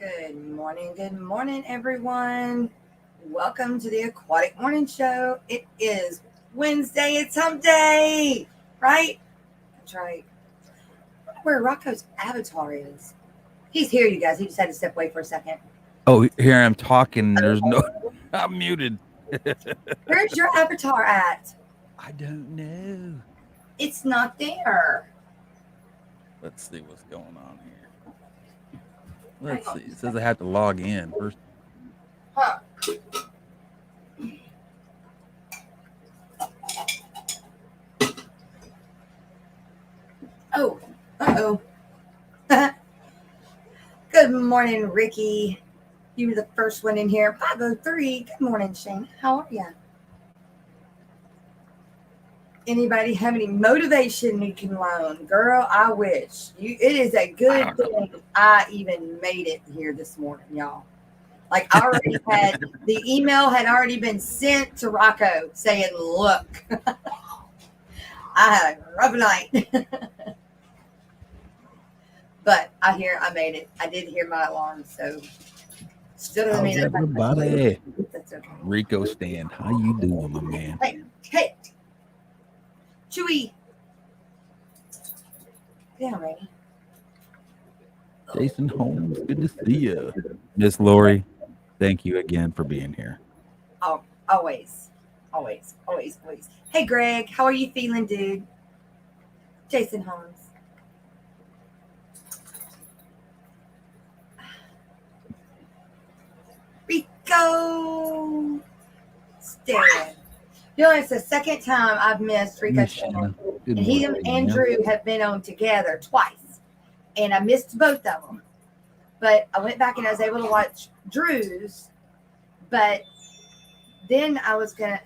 Good morning, everyone. Welcome to the Aquatic Morning Show. It is Wednesday. It's hump day, right? That's right. I wonder where Rocco's avatar is. He's here, you guys. He just had to step away for a second. Oh, here I'm talking. There's no. I'm muted. Where's your avatar at? I don't know. It's not there. Let's see what's going on here. Let's see. It says I have to log in first. Huh. Oh, uh-oh. Good morning, Ricky. You were the first one in here. 503. Good morning, Shane. How are you? Anybody have any motivation you can loan? Girl, I wish. It is a good thing I even made it here this morning, y'all. Like I already had the email had already been sent to Rocko saying, look, I had a rough night. But I made it. I did hear my alarm, so still doesn't mean everybody. That's okay. Rico Stan, how you doing, my man? Hey. Chewy. Yeah, Rainy. Jason Holmes, good to see you. Miss Lori, thank you again for being here. Oh, always. Hey, Greg, how are you feeling, dude? Jason Holmes. Rico. Stan. You know, it's the second time I've missed Rico Stan. And he and Andrew have been on together twice. And I missed both of them. But I went back and I was able to watch Drew's. But then I was going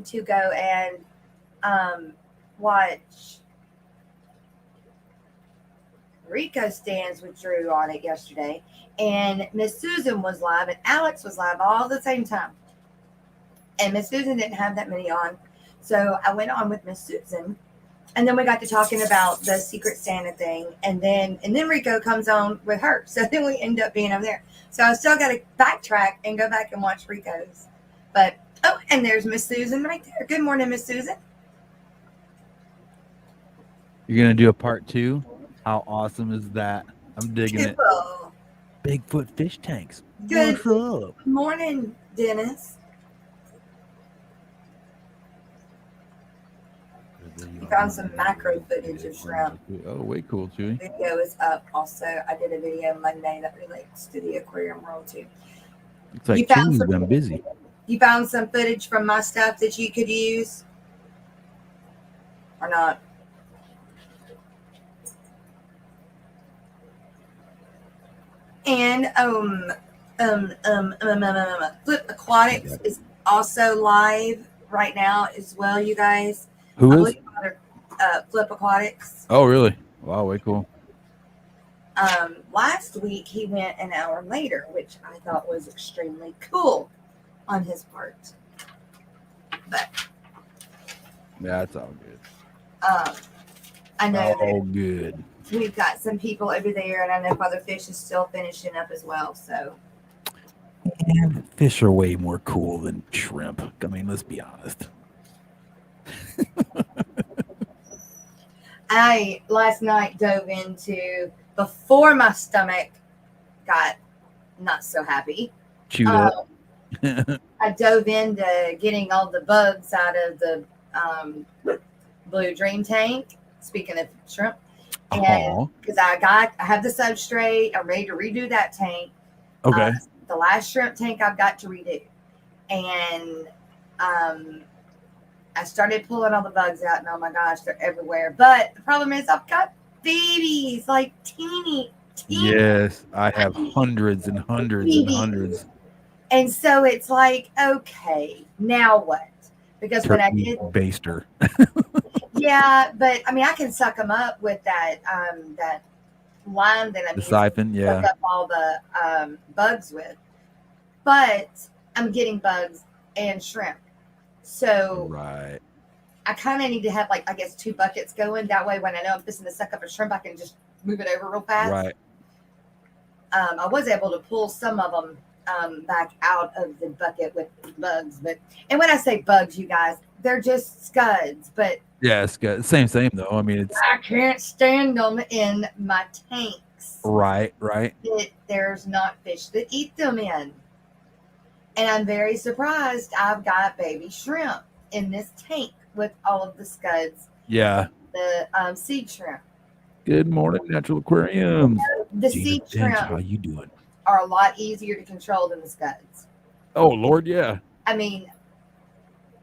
to go and watch Rico Stands with Drew on it yesterday. And Miss Susan was live and Alex was live all at the same time. And Miss Susan didn't have that many on. So I went on with Miss Susan. And then we got to talking about the Secret Santa thing. And then Rico comes on with her. So then we end up being over there. So I still got to backtrack and go back and watch Rico's. But, and there's Miss Susan right there. Good morning, Miss Susan. You're going to do a part 2? How awesome is that? I'm digging it. Bigfoot fish tanks. Good morning, Dennis. You found some macro footage of shrimp. Oh, way cool, Chewy. The video is up also. I did a video Monday that relates to the aquarium world too. It's like Chewy's been busy. You found some footage from my stuff that you could use? Or not? And Flip Aquatics is also live right now as well, you guys. Who is? Flip Aquatics. Oh, really? Wow, way cool. Last week he went an hour later, which I thought was extremely cool on his part. But yeah, it's all good. I know all good. We've got some people over there, and I know Father Fish is still finishing up as well. So, and fish are way more cool than shrimp. I mean, let's be honest. I last night dove into before my stomach got not so happy. Chewed up. I dove into getting all the bugs out of the Blue Dream tank. Speaking of shrimp. And because I have the substrate, I'm ready to redo that tank. Okay. The last shrimp tank I've got to redo. And I started pulling all the bugs out, and oh my gosh, they're everywhere. But the problem is I've got babies, like teeny. Yes, I have hundreds and hundreds and hundreds. And so it's like, okay, now what? Because when I did baster. Yeah, but I mean, I can suck them up with that line that I'm using siphon, to suck up all the bugs with. But I'm getting bugs and shrimp, so right. I kind of need to have 2 buckets going. That way, when I know I'm fixing to suck up a shrimp, I can just move it over real fast. Right. I was able to pull some of them back out of the bucket with bugs. And when I say bugs, you guys, they're just scuds. But yeah, it's good. Same though. I mean, it's I can't stand them in my tanks. right. There's not fish that eat them in. And I'm very surprised I've got baby shrimp in this tank with all of the scuds. Yeah. The seed shrimp. Good morning, Natural Aquariums. The seed shrimp, how you doing? Are a lot easier to control than the scuds. Oh Lord, yeah. I mean,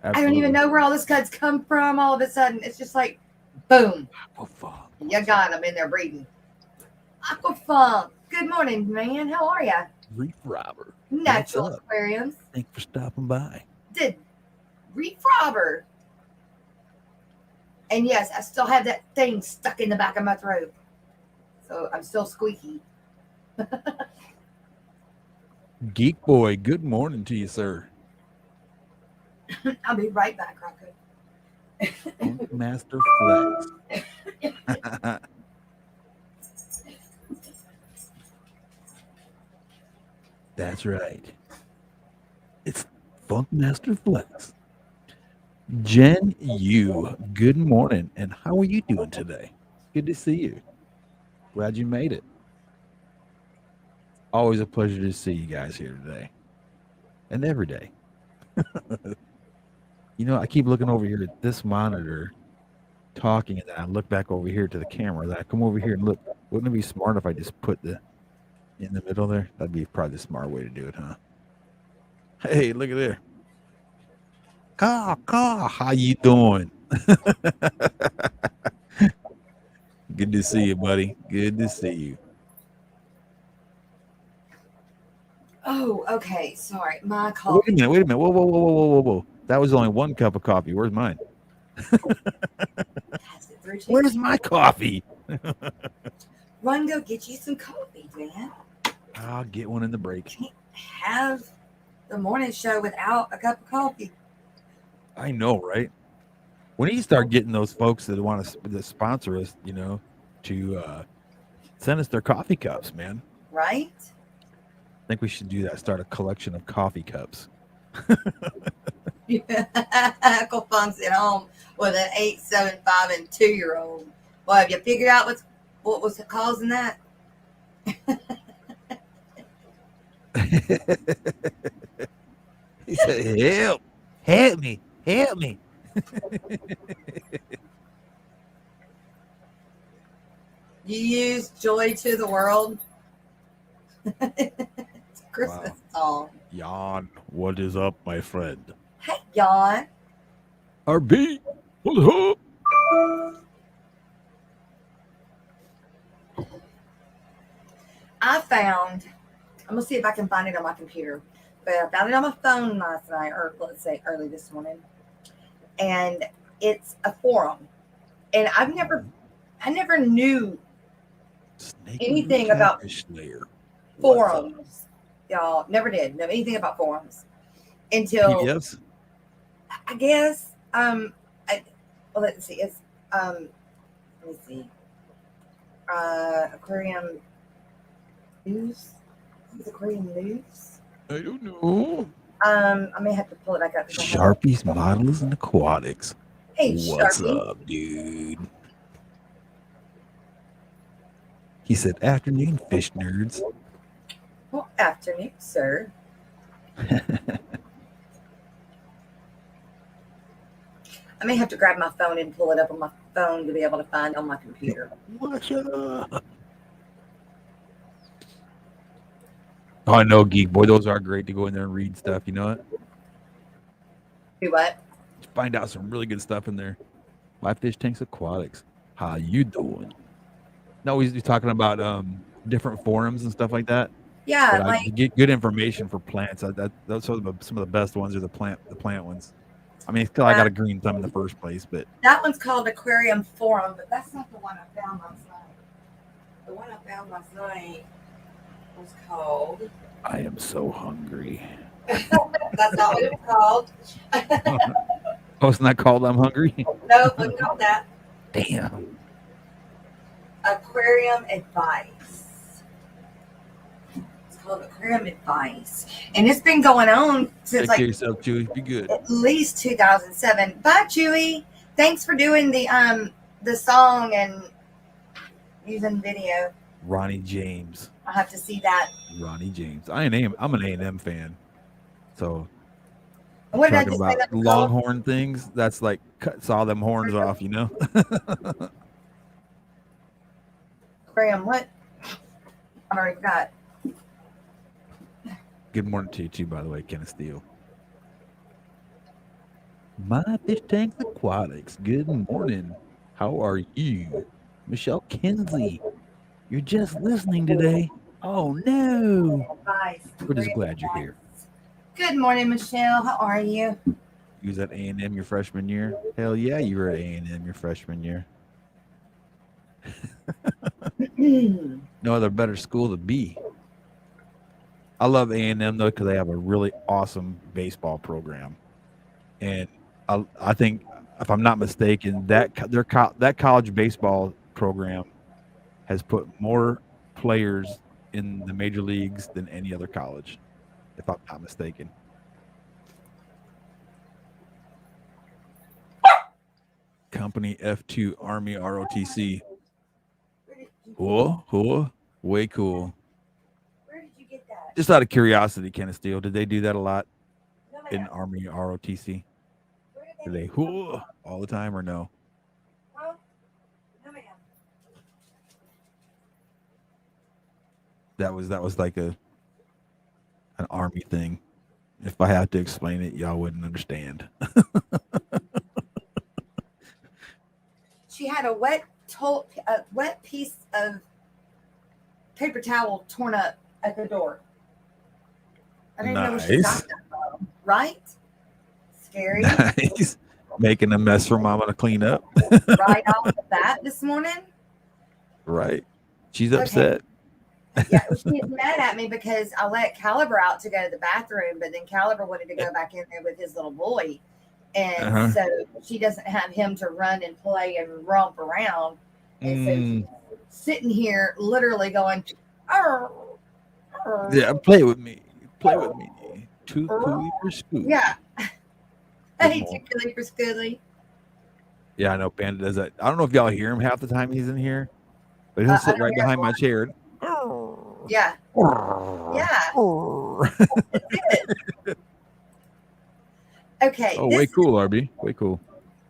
Absolutely. I don't even know where all the scuds come from. All of a sudden, it's just like, boom, you got them in there breeding. Aquafunk. Good morning, man. How are you? Reef Robber. Natural Aquariums. Thanks for stopping by. Did Reef Robber. And yes, I still have that thing stuck in the back of my throat. So I'm still squeaky. Geek Boy, good morning to you, sir. I'll be right back, Rocko. Master Flex. That's right. It's Funk Master Flex. Jen Yu, good morning. And how are you doing today? Good to see you. Glad you made it. Always a pleasure to see you guys here today. And every day. You know, I keep looking over here at this monitor, talking, and then I look back over here to the camera. Then I come over here and look. Wouldn't it be smart if I just put in the middle there? That'd be probably the smart way to do it, huh? Hey, look at there. Caw, how you doing? Good to see you, buddy. Good to see you. Oh, okay. Sorry. My coffee. Wait a minute. Whoa. That was only one cup of coffee. Where's mine? Where's my coffee? Run, go get you some coffee, man. I'll get one in the break. Can't have the morning show without a cup of coffee. I know, right? We need to start getting those folks that want to sponsor us, you know, to send us their coffee cups, man. Right? I think we should do that. Start a collection of coffee cups. Aquafunk's at home with an 8, 7, 5, and 2-year-old. Well, have you figured out what was causing that? He said, help me. You use Joy to the World. It's a Christmas song. Jan, what is up, my friend? Hey, Jan. RB, what's up? I'm going to see if I can find it on my computer. But I found it on my phone last night, or let's say early this morning. And it's a forum. And I never knew anything about forums. Y'all never did know anything about forums until PDFs? I guess let's see. It's let me see. Aquarium News. Is it Aquarium News? I don't know. I may have to pull it back up. Sharpies, Models, and Aquatics. Hey, what's Sharpie. up, dude? He said, afternoon, fish nerds. Well, afternoon, sir. I may have to grab my phone and pull it up on my phone to be able to find on my computer. What's up? Oh, I know, Geek Boy. Those are great to go in there and read stuff. You know what? Do what? Find out some really good stuff in there. My Fish Tanks Aquatics. How you doing? No, he's talking about different forums and stuff like that. Yeah, but like get good information for plants. Those are some of the best ones are the plant ones. I mean, I got a green thumb in the first place, but that one's called Aquarium Forum, but that's not the one I found last night. The one I found last night was called I am so hungry. That's not what it was called. Oh, it's not called I'm Hungry? No, it wasn't called that. Damn. aquarium advice. It's called Aquarium Advice. And it's been going on since Take care like of yourself, Chewy. Be good. at least 2007. Bye, Chewy. Thanks for doing the song and using video. Ronnie James. I'll have to see that. Ronnie James. I'm an A&M fan. So What did I talking just say about that was called? longhorn things, that's like cuts all them horns off, you know? Aquarium, what? I already forgot. Good morning to you too, by the way, Kenneth Steele. My Fish Tanks Aquatics. Good morning. How are you? Michelle Kinsey. You're just listening today. Oh no. Advice. We're just Aquarium glad you're advice. here. Good morning, Michelle. How are you? You was at A&M your freshman year? Hell yeah, you were at A&M your freshman year. No other better school to be. I love A&M though because they have a really awesome baseball program, and I think if I'm not mistaken, that that college baseball program has put more players in the major leagues than any other college, if I'm not mistaken. Company F2 Army ROTC. Cool. Way cool. Where did you get that? Just out of curiosity, Kenneth Steele, did they do that a lot No, in ma'am. Army ROTC? Where Do did they get that? all the time or no? Huh? No, ma'am. That was like an army thing. If I had to explain it, y'all wouldn't understand. She had a wet piece of paper towel torn up at the door. I don't even know where she got Nice. that from. Right? Scary. Nice. Making a mess for mama to clean up. Right off the bat this morning. Right. She's Okay. upset. Yeah, she's mad at me because I let Caliber out to go to the bathroom, but then Caliber wanted to go back in there with his little boy. And so she doesn't have him to run and play and romp around. And so she's sitting here literally going, Yeah, play with me. Play with me. Too coolie for school. Yeah. Hey, too coolie for schoolie. Yeah, I know Panda does that. I don't know if y'all hear him half the time he's in here, but he'll sit right behind my chair. Yeah. Yeah. Okay. Oh, way cool, RB. Way cool.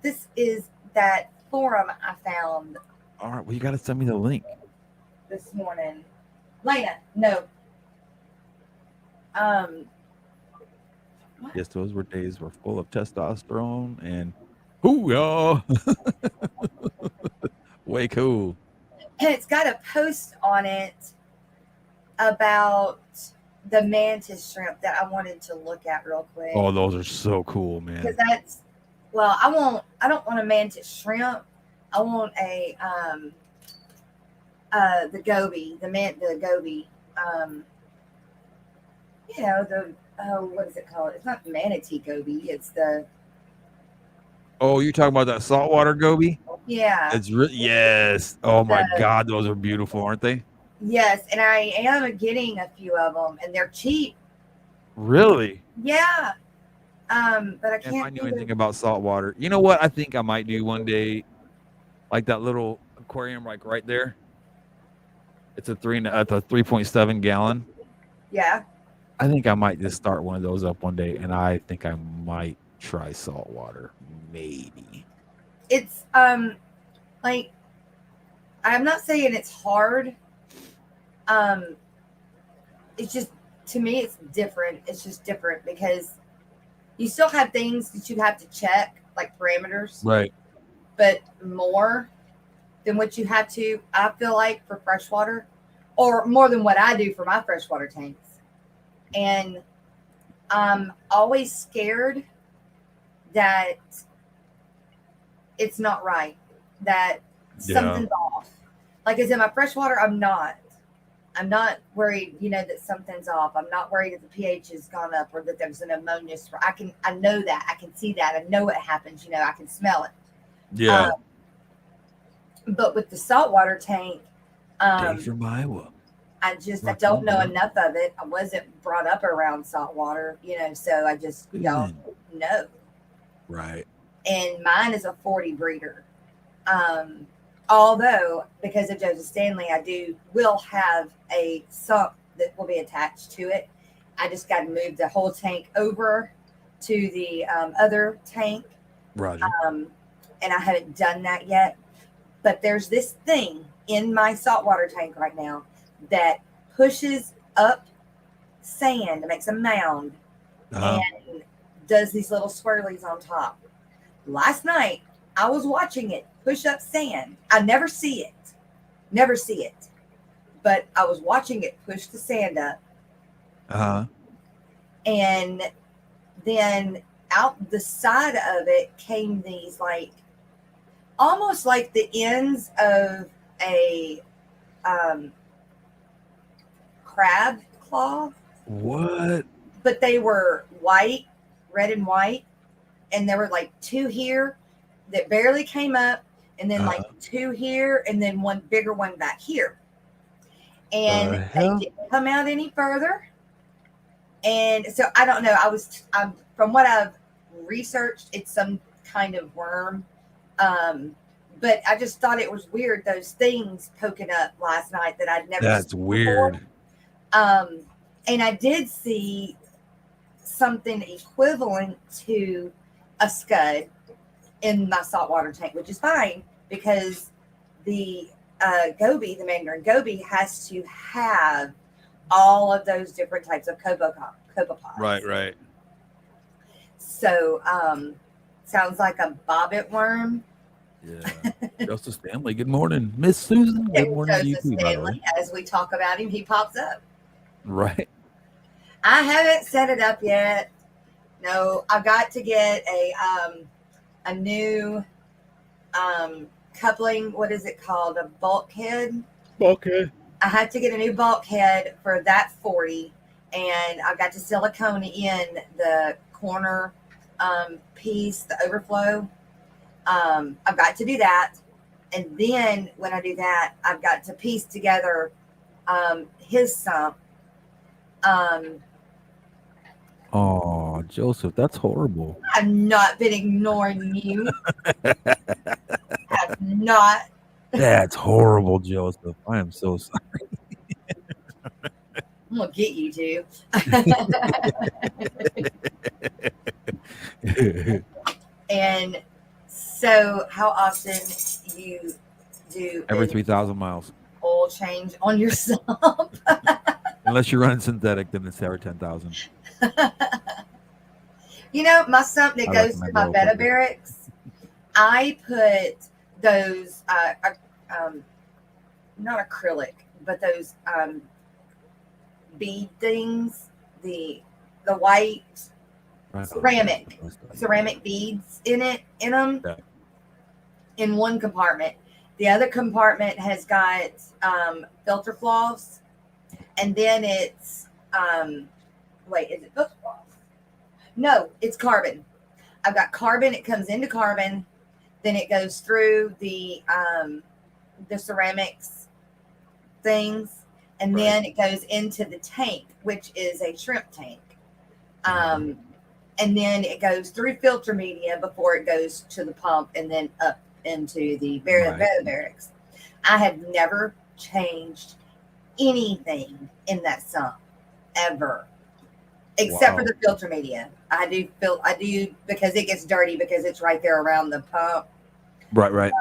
This is that forum I found. All right. Well, you got to send me the link this morning. Lena, no. Yes, those were days were full of testosterone and hoo-yah. Way cool. And it's got a post on it about the mantis shrimp that I wanted to look at real quick. Oh, those are so cool, man. Because I don't want a mantis shrimp. I want a the goby, the goby. What is it called? It's not the manatee goby. It's the. Oh, you're talking about that saltwater goby? Yeah. It's yes. Oh my God, those are beautiful, aren't they? Yes, and I am getting a few of them, and they're cheap. Really? Yeah. But I can't. If I knew anything about saltwater, you know what? I think I might do one day, like that little aquarium, like right there. It's a 3.7 gallon. Yeah. I think I might just start one of those up one day, and I think I might try saltwater. Maybe. It's like I'm not saying it's hard. It's just to me it's different. It's just different because you still have things that you have to check, like parameters. Right. But more than what you have to, I feel like, for freshwater, or more than what I do for my freshwater tanks. And I'm always scared that it's not right, that something's off. Like as in my freshwater, I'm not worried, that something's off. I'm not worried that the pH has gone up or that there's an ammonia. I know that. I can see that. I know what happens. I can smell it. Yeah. But with the saltwater tank, Dave um, from Iowa. I Rock don't on, know bro. enough of it. I wasn't brought up around saltwater, so I just What do you don't mean? know. Right. And mine is a 40 breeder. Um, Although because of Joseph Stanley, will have a sump that will be attached to it. I just got to move the whole tank over to the other tank, Roger. um, and I haven't done that yet. But there's this thing in my saltwater tank right now that pushes up sand, makes a mound, Uh-huh. and does these little swirlies on top. Last night, I was watching it push up sand. I never see it, but I was watching it push the sand up, Uh-huh. and then out the side of it came these like almost like the ends of a um, crab claw, What? but they were white, red and white, and there were like two here that barely came up, and then like Uh, two here, and then one bigger one back here. And the they hell? didn't come out any further. And so I don't know. From what I've researched, it's some kind of worm. Um, but I just thought it was weird those things poking up last night that I'd never seen That's before. weird. Um, and I did see something equivalent to a scud in my saltwater tank, which is fine because the goby, the Mandarin goby, has to have all of those different types of copepods. Right. So, sounds like a bobbit worm. Yeah. Joseph Stanley, good morning. Miss Susan, good And morning to you Joseph too, by the way. Stanley, as we talk about him, he pops up. Right. I haven't set it up yet. No, I've got to get a new coupling. What is it called? A bulkhead. Okay. I had to get a new bulkhead for that 40, and I've got to silicone in the corner piece, the overflow. I've got to do that. And then when I do that, I've got to piece together his sump. Um, Oh, Joseph, that's horrible. I've not been ignoring you. I've not. That's horrible, Joseph. I am so I'm gonna get you too. sorry. And so, how often you do Every an 3,000 miles. oil change on your sump? Unless you're running synthetic, then it's every 10,000. My sump that I goes to recommend my oil betta filter. barracks, I put those um, not acrylic, but those bead things, the white Right. ceramic beads in them Yeah. in one compartment. The other compartment has got filter floss, and then it's wait, is it filter floss? No, it's carbon. I've got carbon. It comes into carbon, then it goes through the ceramics things, and Right. then it goes into the tank, which is a shrimp tank. Um, and then it goes through filter media before it goes to the pump and then up into the barracks. I have never changed anything in that sump ever, except for the filter media. I do because it gets dirty because it's right there around the pump. Right.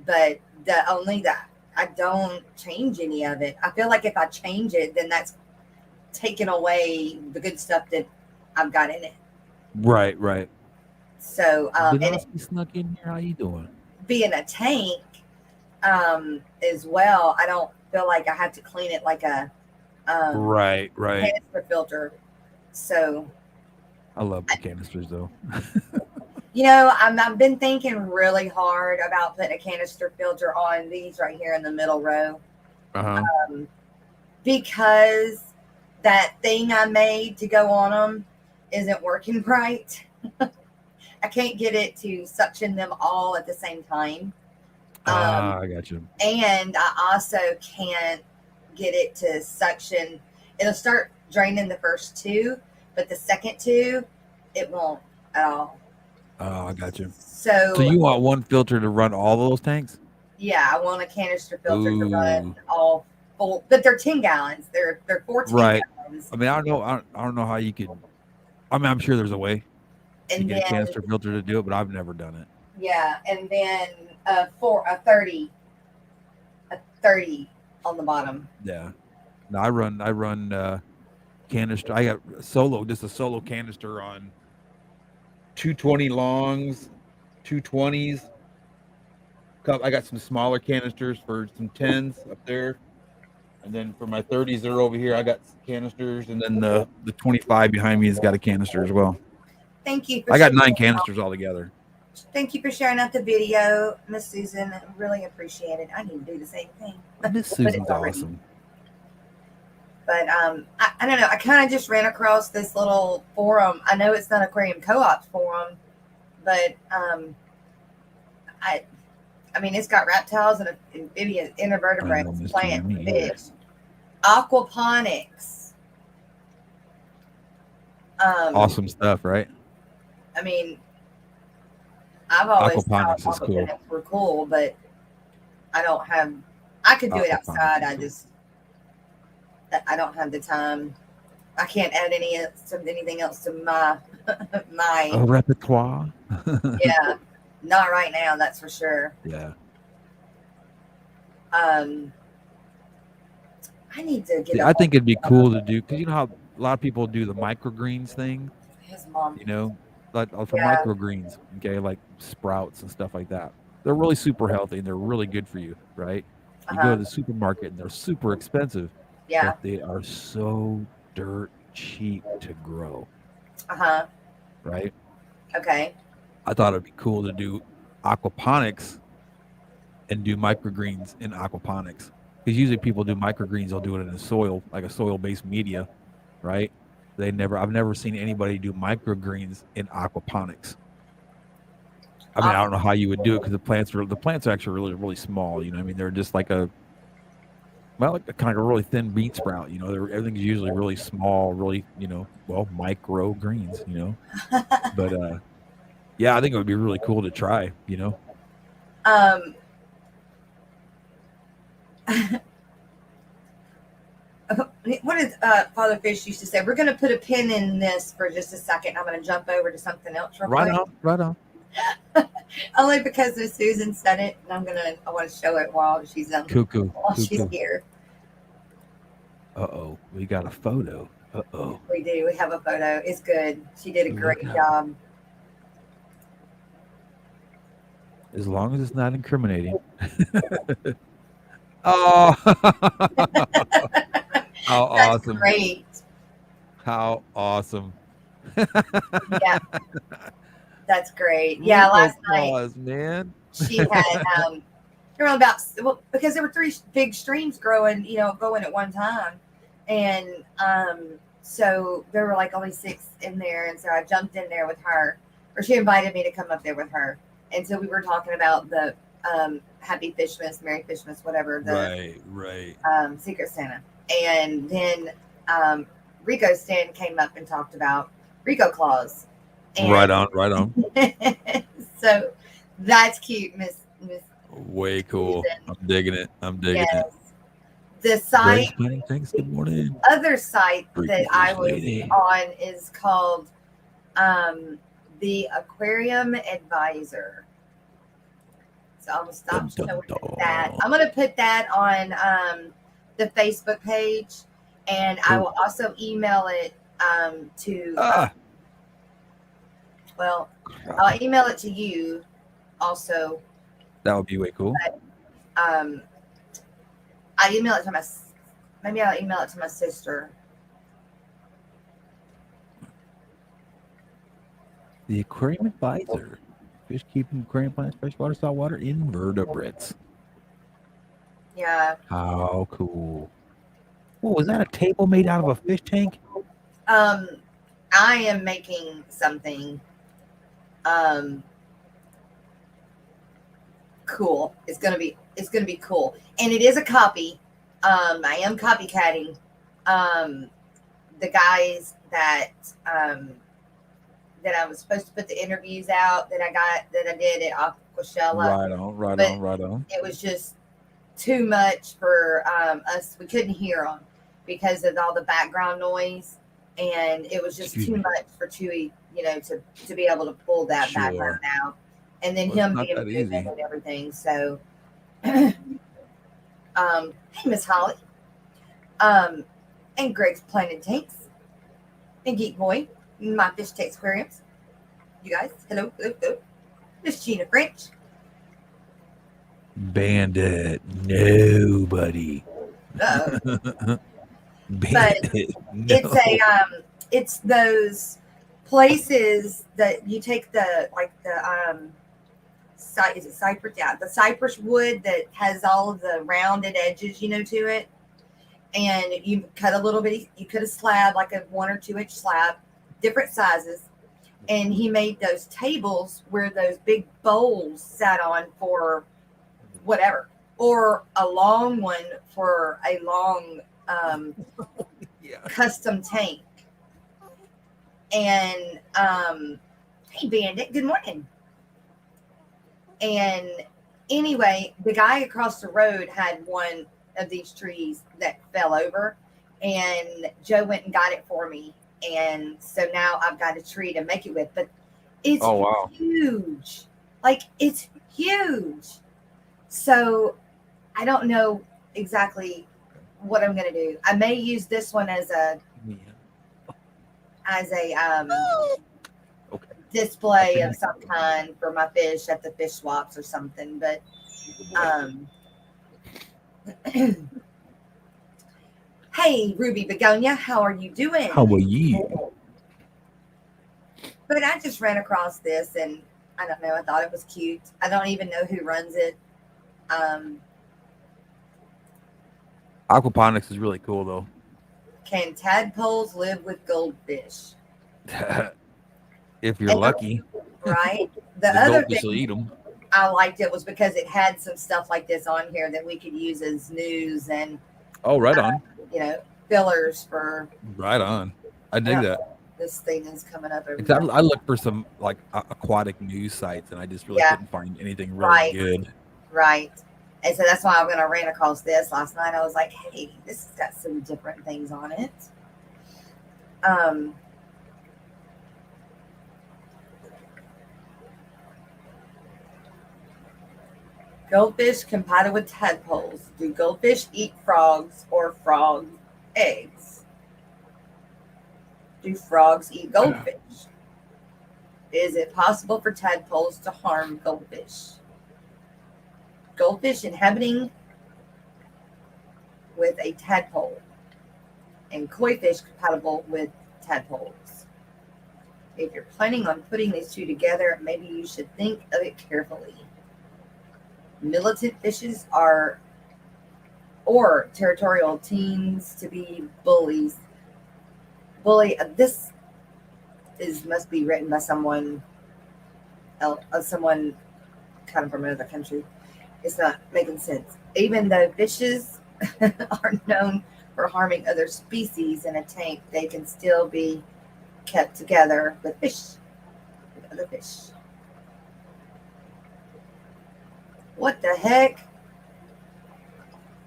But only that I don't change any of it. I feel like if I change it, then that's taking away the good stuff that I've got in it. Right. So, and Denosky snuck in here. How you doing? being a tank as well, I don't feel like I have to clean it like a Right. canister filter. So I love the canisters though. I've been thinking really hard about putting a canister filter on these right here in the middle row, because that thing I made to go on them isn't working right. I can't get it to suction them all at the same time. I got you. And I also can't get it to suction. It'll start draining the first two, but the second two, it won't at all. Oh, I got you. So So you want one filter to run all those tanks? yeah, I want a canister filter to run Ooh. all full, but they're 10 gallons. They're 14 Right. gallons. I mean, I don't know. I don't know how you could. I mean, I'm sure there's a way to And get a then canister filter to do it, but I've never done it. yeah, and then a 30 on the bottom. Yeah. No, I run canister. I got just a solo canister on 220 longs, 220s. I got some smaller canisters for some 10s up there. And then for my 30s, they're over here. I got canisters, and then the 25 behind me has got a canister as well. Thank you. I got 9 canisters altogether. Thank you for sharing out the video, Miss Susan. I really appreciate it. I need to do the same thing. Miss Susan's awesome. But I don't know. I kind of just ran across this little forum. I know it's not Aquarium Co-op forum, but I mean, it's got reptiles and amphibians, invertebrates, plants, fish, aquaponics. Awesome stuff, right? I mean, I've always aquaponics thought is cool. Were cool, but I don't have. I could do it outside. I don't have the time. I can't add anything else to my repertoire. Yeah, not right now. That's for sure. Yeah. I need to get. I think it'd be cool to do, because you know how a lot of people do the microgreens thing. His mom. You know, like for microgreens, okay, like sprouts and stuff like that. They're really super healthy and they're really good for you, right? You go to the supermarket and they're super expensive. Yeah. But they are so dirt cheap to grow. Right? Okay. I thought it'd be cool to do aquaponics and do microgreens in aquaponics. Because usually people do microgreens, they'll do it in a soil, like a soil-based media, right? I've never seen anybody do microgreens in aquaponics. I mean, I don't know how you would do it, because the plants are actually really, really small. You know, I mean, they're just like kind of a really thin bean sprout. You know, everything's usually really small, really, micro greens. You know, but yeah, I think it would be really cool to try. You know. What did Father Fish used to say? We're going to put a pin in this for just a second. I'm going to jump over to something else real quick. Right on. Only because Miss Susan said it, and I want to show it while she's she's here. We got a photo. We do. We have a photo. It's good. She did a great job. As long as it's not incriminating. Oh, how awesome! Great. How awesome! Yeah, that's great. Yeah, last night, man, she had because there were 3 big streams going at one time, and so there were like only 6 in there, and so I jumped in there with her, or she invited me to come up there with her, and so we were talking about the Happy Fishmas, Merry Fishmas, whatever. Right. Secret Santa. And then Rico Stan came up and talked about Rico Claus. And right on. So that's cute, Miss. Way cool. Susan. I'm digging it. The site. Thanks. Good morning. Other site that I was on is called the Aquarium Advisor. So I'm gonna stop showing that. I'm gonna put that on the Facebook page, and I will also email it to. I'll email it to you also. That would be way cool. But, I'll email it to my sister. The Aquarium Advisor. Fish keeping aquarium plants, freshwater, saltwater, invertebrates. Yeah. How cool. What was that, a table made out of a fish tank? I am making something. cool. It's gonna be cool, and it is a copy. I am copycatting the guys that that I was supposed to put the interviews out that I did at Aquashella, Right but on. it was just too much for us. We couldn't hear them because of all the background noise, and it was just too much for Chewy, to be able to pull that background out, and then him being moving and everything. So, hey, Miss Holly, and Greg's Planet Tanks, and Geek Boy, my fish tanks aquariums. You guys, hello. Miss Gina French. Bandit, nobody. Bandit, no. It's those places that you take the is it cypress? Yeah, the cypress wood that has all of the rounded edges, to it, and you cut a little bit. You cut a slab, like a 1 or 2 inch slab, different sizes, and he made those tables where those big bowls sat on for whatever, or a long one for a long custom tank. And hey, Bandit, good morning. And anyway, the guy across the road had one of these trees that fell over, and Joe went and got it for me. And so now I've got a tree to make it with, but it's huge. Like, it's huge. So I don't know exactly what I'm going to do. I may use this one as a display of some kind for my fish at the fish swaps or something. But hey, Ruby Begonia, how are you doing? How are you? But I just ran across this, and I don't know. I thought it was cute. I don't even know who runs it. Aquaponics is really cool, though. Can tadpoles live with goldfish? If you're lucky, right? The other goldfish thing will eat them. I liked it was because it had some stuff like this on here that we could use as news and right on. Fillers for. Right on. I dig that. This thing is coming up. I looked for some like aquatic news sites, and I just really couldn't find anything really good. Right. And so that's why I'm going to ran across this last night. I was like, hey, this has got some different things on it. Goldfish compatible with tadpoles. Do goldfish eat frogs or frog eggs? Do frogs eat goldfish? Is it possible for tadpoles to harm goldfish? Goldfish inhabiting with a tadpole, and koi fish compatible with tadpoles. If you're planning on putting these two together, maybe you should think of it carefully. Militant fishes or territorial teens to be bullies. This must be written by someone else, someone kind of from another country. It's not making sense. Even though fishes are known for harming other species in a tank, they can still be kept together with other fish. What the heck?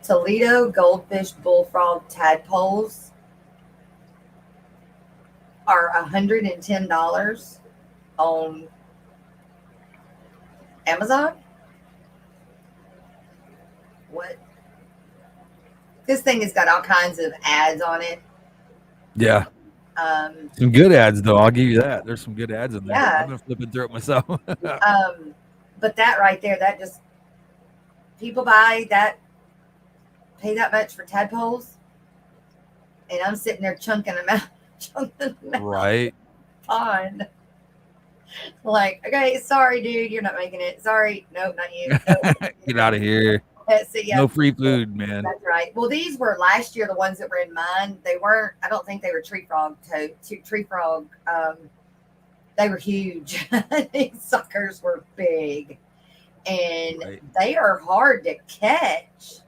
Toledo goldfish bullfrog tadpoles are $110 on Amazon? What? This thing has got all kinds of ads on it. Yeah. Some good ads, though. I'll give you that. There's some good ads in there. Yeah. I'm going to flip it through it myself. But that right there, that just, people pay that much for tadpoles, and I'm sitting there chunking them out. Right. Pond. Like, okay, sorry, dude, you're not making it. Sorry. Nope, not you. Nope. Get out of here. No free food, man. That's right. Well, these were last year, the ones that were in mine. They weren't, I don't think they were tree frog. They were huge. These suckers were big. and Right. they are hard to catch.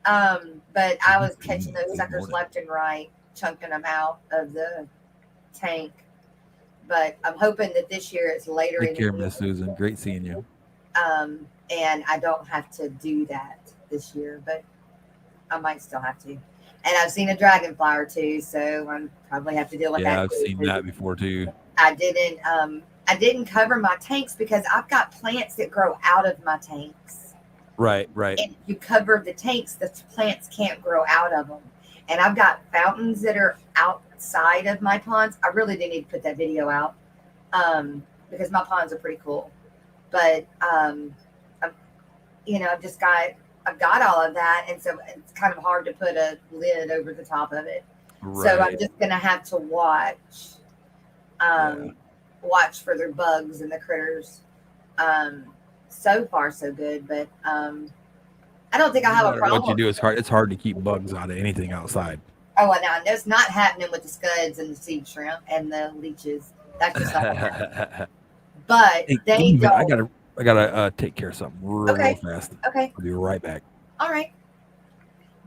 But I was catching those Good suckers morning. left and right, chunking them out of the tank. But I'm hoping that this year it's later Take in the care, year, Miss Susan. Great seeing you. and I don't have to do that this year. But I might still have to. And I've seen a dragonfly or two, so I probably have to deal with Yeah, that I've too. seen that before too. I didn't cover my tanks because I've got plants that grow out of my tanks. Right. And if you cover the tanks, the plants can't grow out of them. And I've got fountains that are outside of my ponds. I really do need to put that video out because my ponds are pretty cool. But I've got all of that, and so it's kind of hard to put a lid over the top of it. Right. So I'm just gonna have to watch for their bugs and the critters. So far so good, but I don't think I have a problem. What you do is hard. It's hard to keep bugs out of anything outside. Oh, well, no, it's not happening with the scuds and the seed shrimp and the leeches. That's just not happening. But Hey, they don't. I gotta take care of something real fast. Okay. I'll be right back. All right.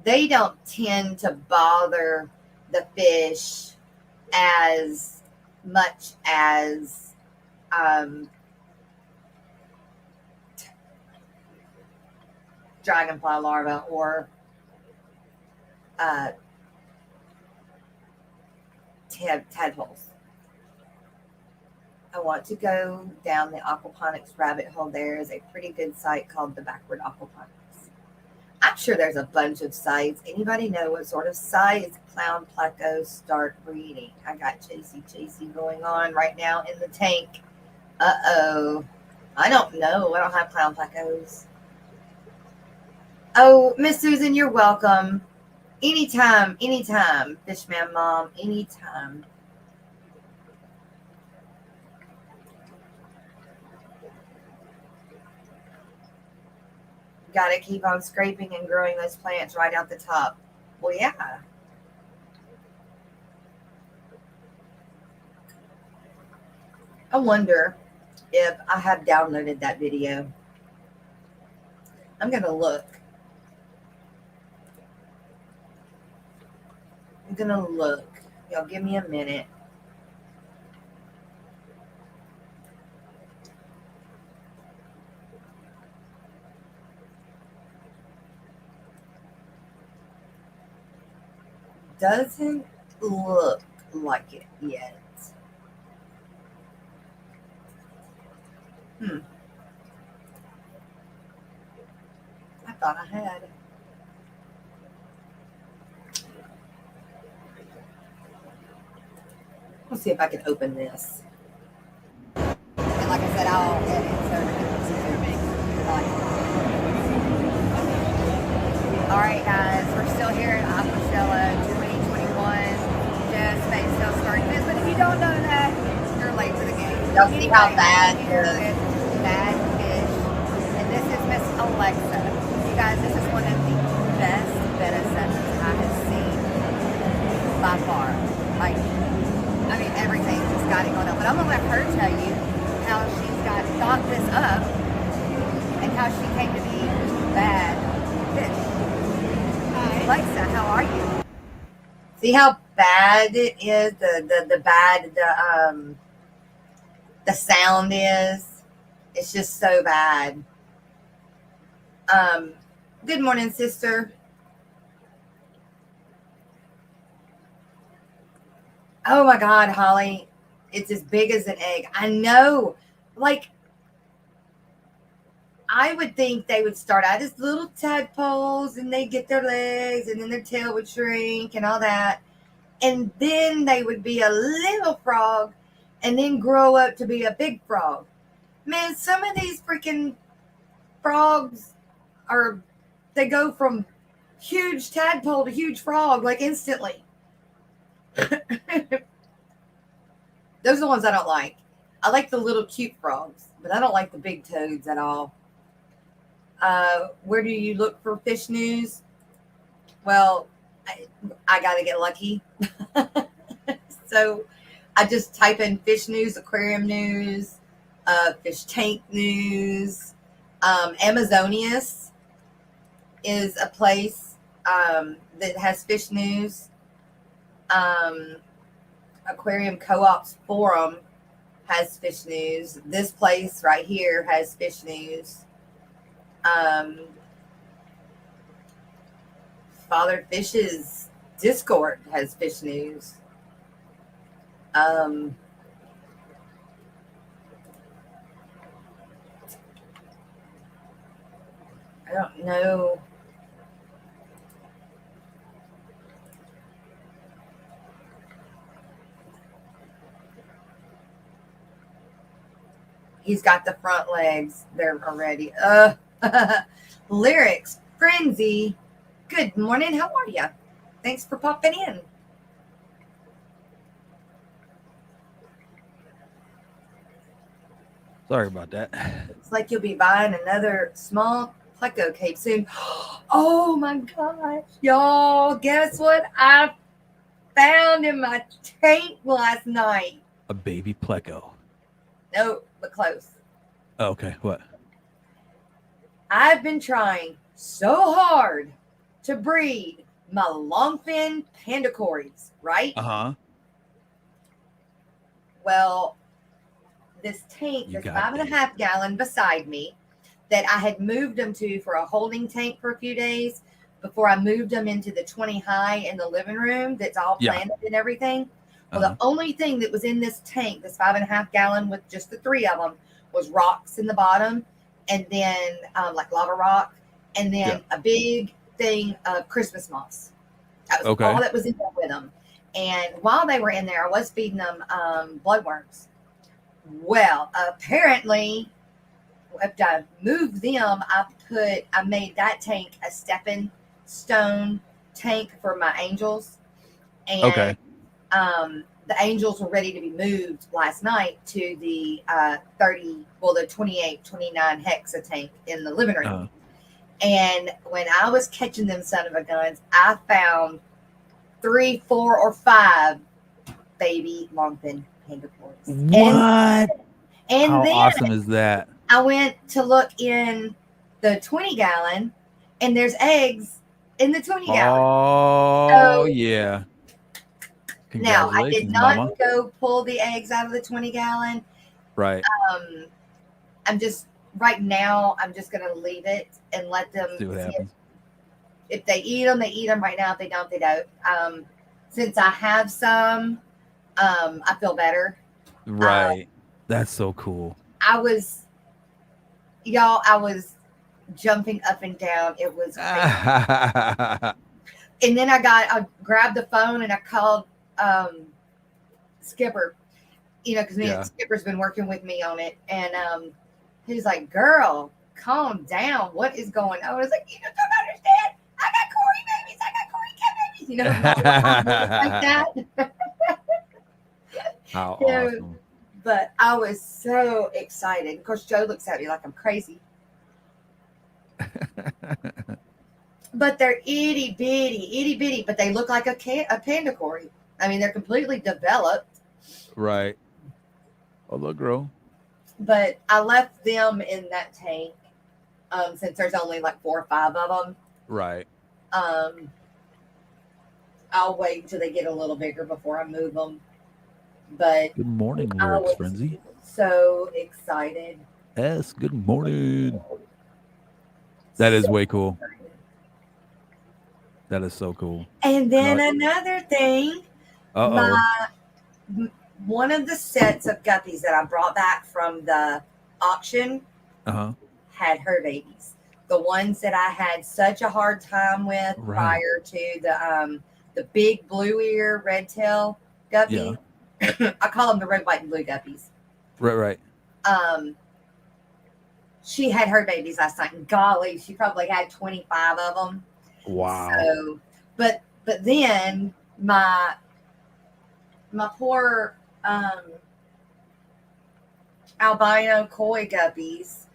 They don't tend to bother the fish as much as dragonfly larvae or tadpoles. I want to go down the aquaponics rabbit hole. There is a pretty good site called the Backward Aquaponics. I'm sure there's a bunch of sites. Anybody know what sort of size clown plecos start breeding? I got chasey going on right now in the tank. Uh-oh. I don't know. I don't have clown plecos. Oh, Miss Susan, you're welcome. Anytime, Fishman Mom, anytime. Got to keep on scraping and growing those plants right out the top. Well, yeah. I wonder if I have downloaded that video. I'm going to look. Y'all give me a minute. Doesn't look like it yet. I thought I had. Let's see if I can open this. And like I said, I'll edit so all right, guys, we're still here at Aquashella 2021. Jess may still starting this, but if you don't know that, you're late to the game. Y'all see how bad the bad fish. And this is Miss Alexa. You guys, this is one of the best betta settings I have seen by far. Like, I mean, everything just got it going on. But I'm gonna let her tell you how she's thought this up and how she came to be bad fish. Alexa, how are you? See how bad it is? The sound is. It's just so bad. Good morning, sister. Oh my God, Holly. It's as big as an egg. I know. Like, I would think they would start out as little tadpoles and they'd get their legs and then their tail would shrink and all that. And then they would be a little frog and then grow up to be a big frog. Man, some of these freaking frogs they go from huge tadpole to huge frog like instantly. Those are the ones I don't like. I like the little cute frogs, but I don't like the big toads at all. Where do you look for fish news? Well, I got to get lucky. So I just type in fish news, aquarium news, fish tank news. Amazonius is a place that has fish news. Aquarium Co-op's forum has fish news. This place right here has fish news. Father Fish's Discord has fish news. I don't know. He's got the front legs. They're already. Lyrics. Frenzy. Good morning. How are you? Thanks for popping in. Sorry about that. It's like you'll be buying another small pleco cape soon. Oh my gosh. Y'all, guess what I found in my tank last night? A baby pleco. No, but close. Oh, okay, what? I've been trying so hard to breed my longfin pandacories, right? Uh-huh. Well, this tank, this 5.5 gallon beside me, that I had moved them to for a holding tank for a few days before I moved them into the 20 high in the living room that's all planted and everything. Well, the only thing that was in this tank, this 5.5 gallon with just the 3 of them, was rocks in the bottom, and then like lava rock, and then a big thing of Christmas moss. That was all that was in there with them. And while they were in there, I was feeding them bloodworms. Well, apparently, after I moved them, I made that tank a stepping stone tank for my angels. And the angels were ready to be moved last night to the 28, 29 hexa tank in the living room. And when I was catching them son of a guns, I found 3, 4, or 5 baby longfin pandacories. What? And how then awesome is that? I went to look in the 20 gallon, and there's eggs in the 20 gallon. Oh, yeah. Now, I did not go pull the eggs out of the 20 gallon. Right. I'm just, right now, I'm just going to leave it and let them see what happens. If they eat them, they eat them. Right now, if they don't, they don't. Since I have some, I feel better. Right. That's so cool. I was jumping up and down. It was crazy. And then I grabbed the phone and I called Skipper, because Skipper's been working with me on it. And he's like, girl, calm down. What is going on? I was like, you don't understand. I got Cory babies. I got Cory cat babies. Like that. How awesome. But I was so excited. Of course, Joe looks at me like I'm crazy. But they're itty bitty, but they look like a pandacory. I mean, they're completely developed. Right. Oh, they'll grow. But I left them in that tank since there's only like 4 or 5 of them. Right. I'll wait until they get a little bigger before I move them. But good morning, Lyrics Frenzy. So excited. Yes, good morning. That is way cool. That is so cool. And then another thing, one of the sets of guppies that I brought back from the auction had her babies. The ones that I had such a hard time with prior to the big blue ear red tail guppy. Yeah. I call them the red, white, and blue guppies. Right. She had her babies last night, and golly, she probably had 25 of them. Wow. So, but then my poor albino koi guppies.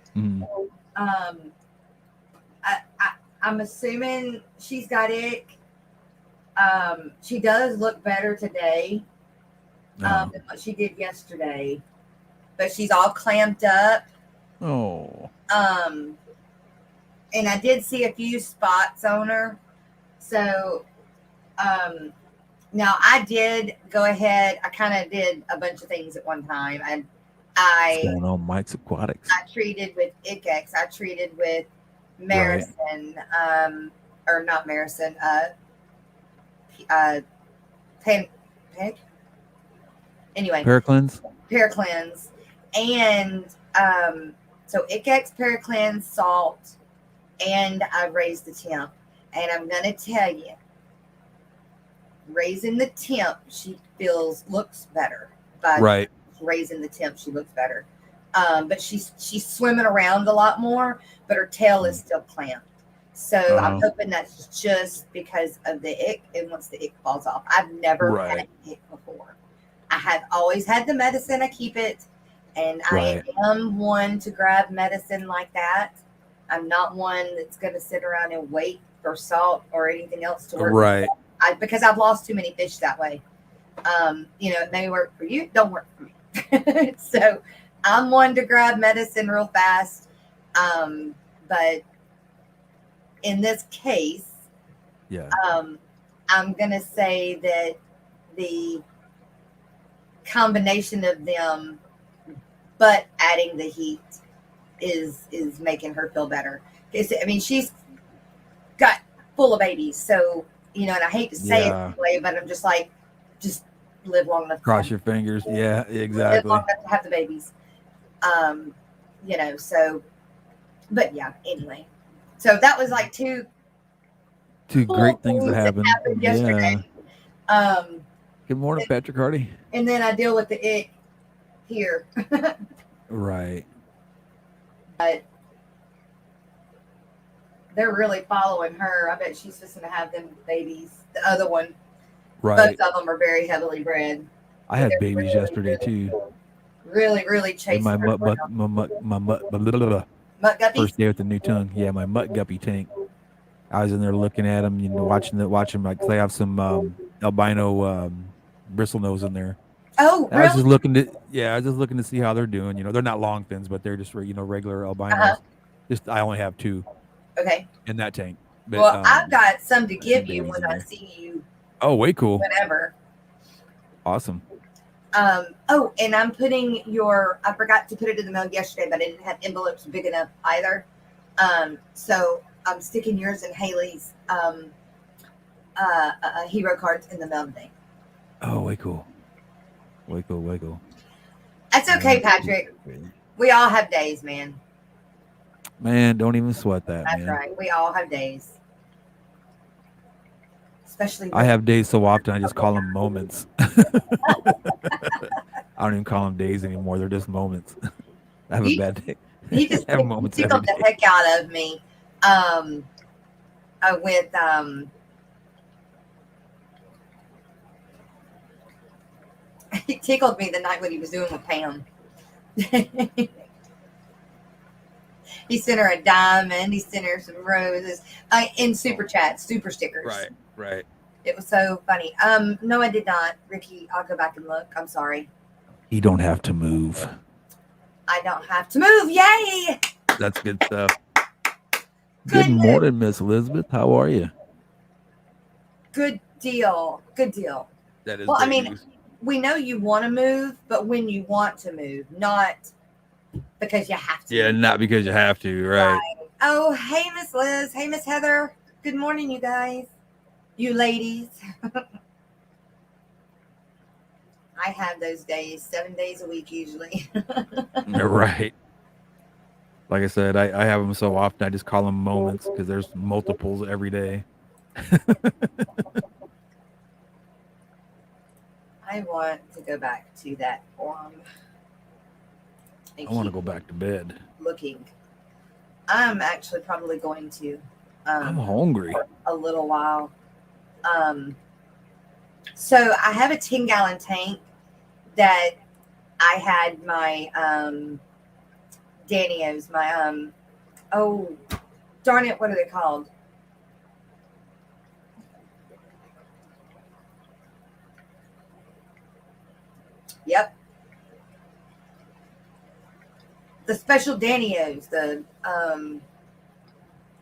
I'm assuming she's got ick. She does look better today than what she did yesterday. but she's all clamped up. Oh. And I did see a few spots on her. So, now I did go ahead. I kind of did a bunch of things at one time. What's I going on, Mike's Aquatics? I treated with Icex. I treated with Right. Marison, or not Marison, pan, anyway, Paracleanse? Paracleanse. And so Icex, Paracleanse, salt, and I've raised the temp. And I'm going to tell you, raising the temp, she looks better. By Right. raising the temp, she looks better. But she's swimming around a lot more, but her tail is still clamped. So I'm hoping that's just because of the ick, and once the ick falls off. I've never had ick before. I have always had the medicine. I keep it, and I am one to grab medicine like that. I'm not one that's going to sit around and wait for salt or anything else to work. Right. Because I've lost too many fish that way. It may work for you, don't work for me. So I'm one to grab medicine real fast. But in this case, I'm gonna say that the combination of them, but adding the heat is making her feel better. I mean, she's got full of babies, so and I hate to say it this way, but I'm just like, just live long enough. Cross your fingers. Yeah, exactly. Live long enough to have the babies. So, but yeah, anyway. So that was like two great things that happened yesterday. Good morning, Patrick Hardy. And then I deal with the ick here. Right. But they're really following her. I bet she's just going to have them babies. The other one, both of them are very heavily bred. I had babies yesterday too. Really chasing my her. Mutt guppies? First day with the new tongue. Yeah, my mutt guppy tank. I was in there looking at them, watching like they have some albino bristlenose in there. Oh, really? I was just looking to see how they're doing. They're not long fins, but they're just regular albinos. I only have 2. Okay. In that tank. But, well, I've got some to give you when I see you. Oh, way cool. Whenever. Awesome. And I'm putting I forgot to put it in the mail yesterday, but I didn't have envelopes big enough either. So I'm sticking yours and Haley's hero cards in the mail today. Oh, way cool. Way cool. That's okay, Patrick. We all have days, man. Man, don't even sweat that. That's right. We all have days. Especially I have days so often I just call them moments. I don't even call them days anymore. They're just moments. I have a bad day. He just tickled the heck out of me with he tickled me the night when he was doing with Pam. He sent her a diamond. He sent her some roses in super chat, super stickers. Right. It was so funny. No, I did not, Ricky. I'll go back and look. I'm sorry. You don't have to move. I don't have to move. Yay! That's good stuff. Good morning, Miss Elizabeth. How are you? Good deal. That is well. I mean, news. We know you want to move, but when you want to move, not because you have to. Yeah, not because you have to, right? Oh, hey, Miss Liz. Hey, Miss Heather. Good morning, you guys. You ladies. I have those days, 7 days a week usually. Right. Like I said, I have them so often, I just call them moments because there's multiples every day. I want to go back to that forum. I want to go back to bed. Looking. I'm actually probably going to. I'm hungry. A little while. So I have a 10-gallon tank that I had my Danios, my oh darn it, what are they called? Yep. the special Danios, the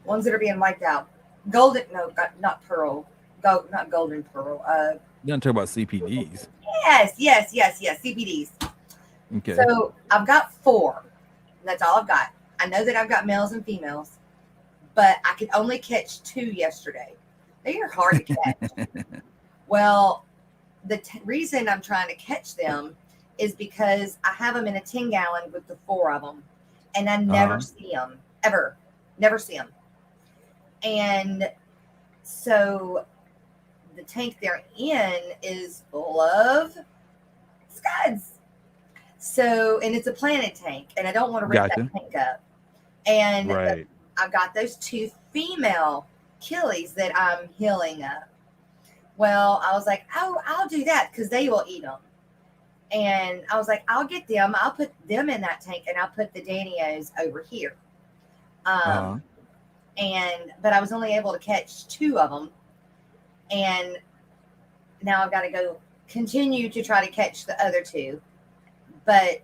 ones that are being wiped out. Golden, no, not pearl. Not golden pearl. You don't talk about CPDs. Yes. CPDs. Okay. So I've got 4. That's all I've got. I know that I've got males and females, but I could only catch 2 yesterday. They are hard to catch. Well, the reason I'm trying to catch them is because I have them in a 10-gallon with the 4 of them, and I never see them ever. Never see them. And so the tank they're in is full of scuds. So, and it's a planted tank, and I don't want to rip that tank up. And I've got those 2 female killies that I'm healing up. Well, I was like, oh, I'll do that because they will eat them. And I was like, I'll get them. I'll put them in that tank, and I'll put the Danios over here. But I was only able to catch 2 of them. And now I've got to go continue to try to catch the other 2. But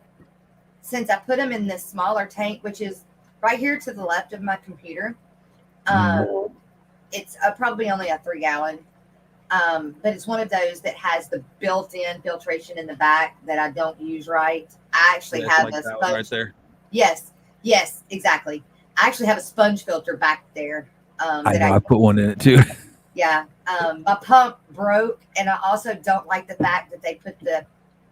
since I put them in this smaller tank, which is right here to the left of my computer, it's probably only a 3-gallon. But it's one of those that has the built-in filtration in the back that I don't use right. I actually have a sponge right there. Yes, exactly. I actually have a sponge filter back there. I put one in it too. Yeah. My pump broke, and I also don't like the fact that they put the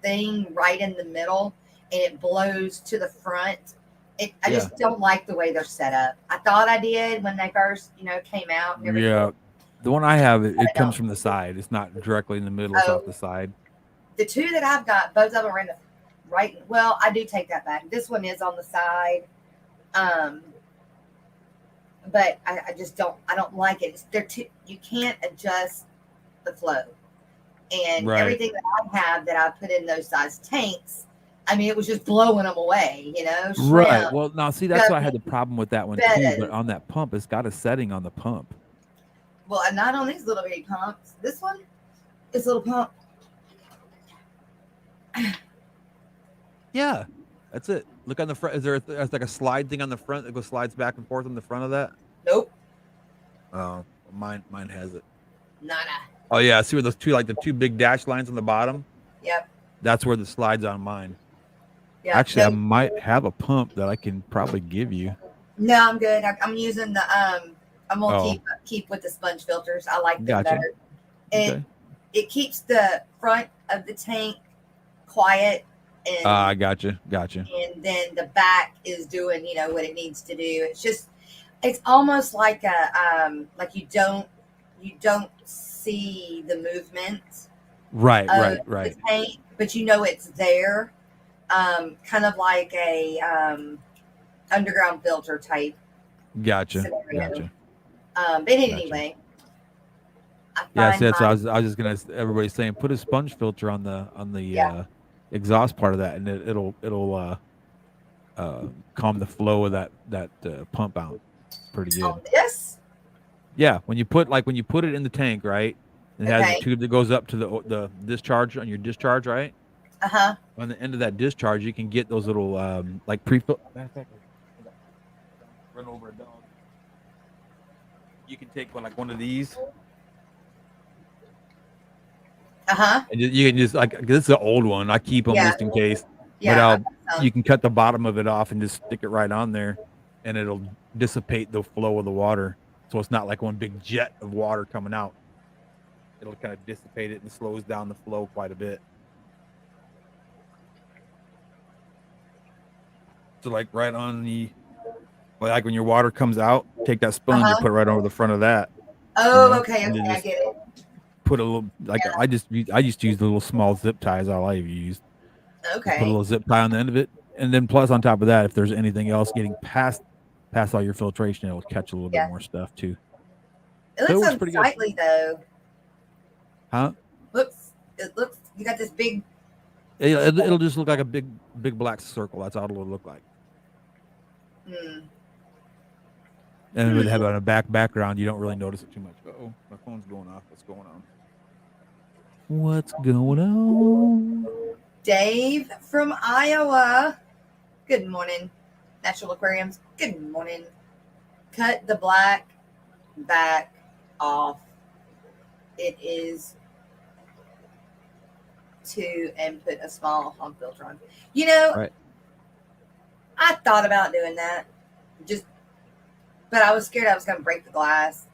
thing right in the middle and it blows to the front. I just don't like the way they're set up. I thought I did when they first, came out. And everything. Yeah. The one I have, it comes from the side. It's not directly in the middle. It's off the side. The 2 that I've got, both of them are in the right. Well, I do take that back. This one is on the side. But I just don't like it. They're too, you can't adjust the flow. And everything that I have that I put in those size tanks, I mean, it was just blowing them away, Shrimp, right. Well, now see, that's why I had the problem with that one too. But on that pump, it's got a setting on the pump. Well, and not on these little bitty pumps. This one, this little pump. Yeah, that's it. Look on the front. Is there like a slide thing on the front that slides back and forth on the front of that? Nope. Oh, mine has it. Nada. Oh yeah, see where those 2 the 2 big dash lines on the bottom? Yep. That's where the slide's on mine. Yeah. Actually, I might have a pump that I can probably give you. No, I'm good. I'm using the I'm gonna keep with the sponge filters. I like them better. It keeps the front of the tank quiet. And I gotcha. And then the back is doing, what it needs to do. It's almost like like you don't see the movement. Right. The tank, but it's there. Kind of like a underground filter type. Gotcha. Scenario. But anyway. Yeah, see, that's what I was just gonna. Everybody's saying put a sponge filter on the exhaust part of that, and it'll calm the flow of that pump out pretty good. On this? Yeah, when you put it in the tank, right? It has a tube that goes up to the discharge on your discharge, right? On the end of that discharge, you can get those little pre-fill. Run over a dog. You can take one of these. And you can just this is an old one. I keep them just in case. Yeah. But you can cut the bottom of it off and just stick it right on there, and it'll dissipate the flow of the water. So it's not like one big jet of water coming out. It'll kind of dissipate it and slows down the flow quite a bit. So right on when your water comes out, take that sponge and put it right over the front of that. Oh, okay, I get it. Put a little I used to use the little small zip ties. All I've used. Okay. Put a little zip tie on the end of it, and then plus on top of that, if there's anything else getting past all your filtration, it'll catch a little bit more stuff too. It looks unsightly though. Huh? It looks. You got this big. It'll just look like a big black circle. That's all it'll look like. And with having a background, you don't really notice it too much. Uh-oh, my phone's going off. What's going on? What's going on? Dave from Iowa. Good morning. Natural Aquariums. Good morning. Cut the black back off. It is and put a small home filter on. You know, Right. I thought about doing that, but I was scared I was going to break the glass,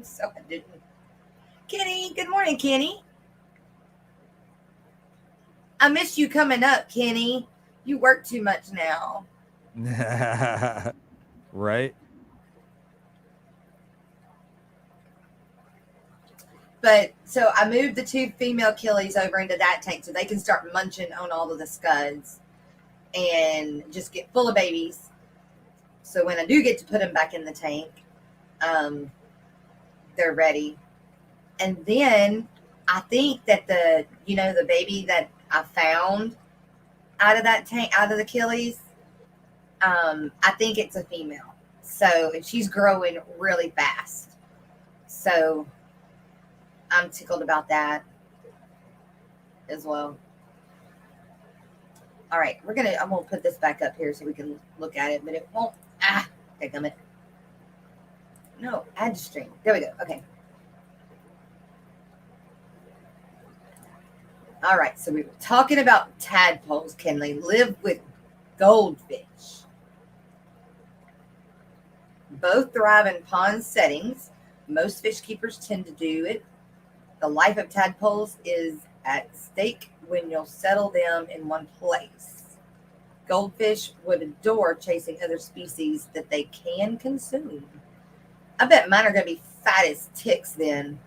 so I didn't. Kenny, good morning, Kenny. I miss you coming up, Kenny. You work too much now. Right. But so I moved the 2 female killies over into that tank so they can start munching on all of the scuds and just get full of babies. So when I do get to put them back in the tank, they're ready. And then I think that the baby that I found out of that tank, out of the killies, I think it's a female. So, and she's growing really fast. So I'm tickled about that as well. All right, I'm gonna put this back up here so we can look at it, but it won't. Dadgummit. No, add to stream. There we go. Okay. All right, so we were talking about tadpoles. Can they live with goldfish? Both thrive in pond settings. Most fish keepers tend to do it. The life of tadpoles is at stake when you'll settle them in one place. Goldfish would adore chasing other species that they can consume. I bet mine are going to be fat as ticks then.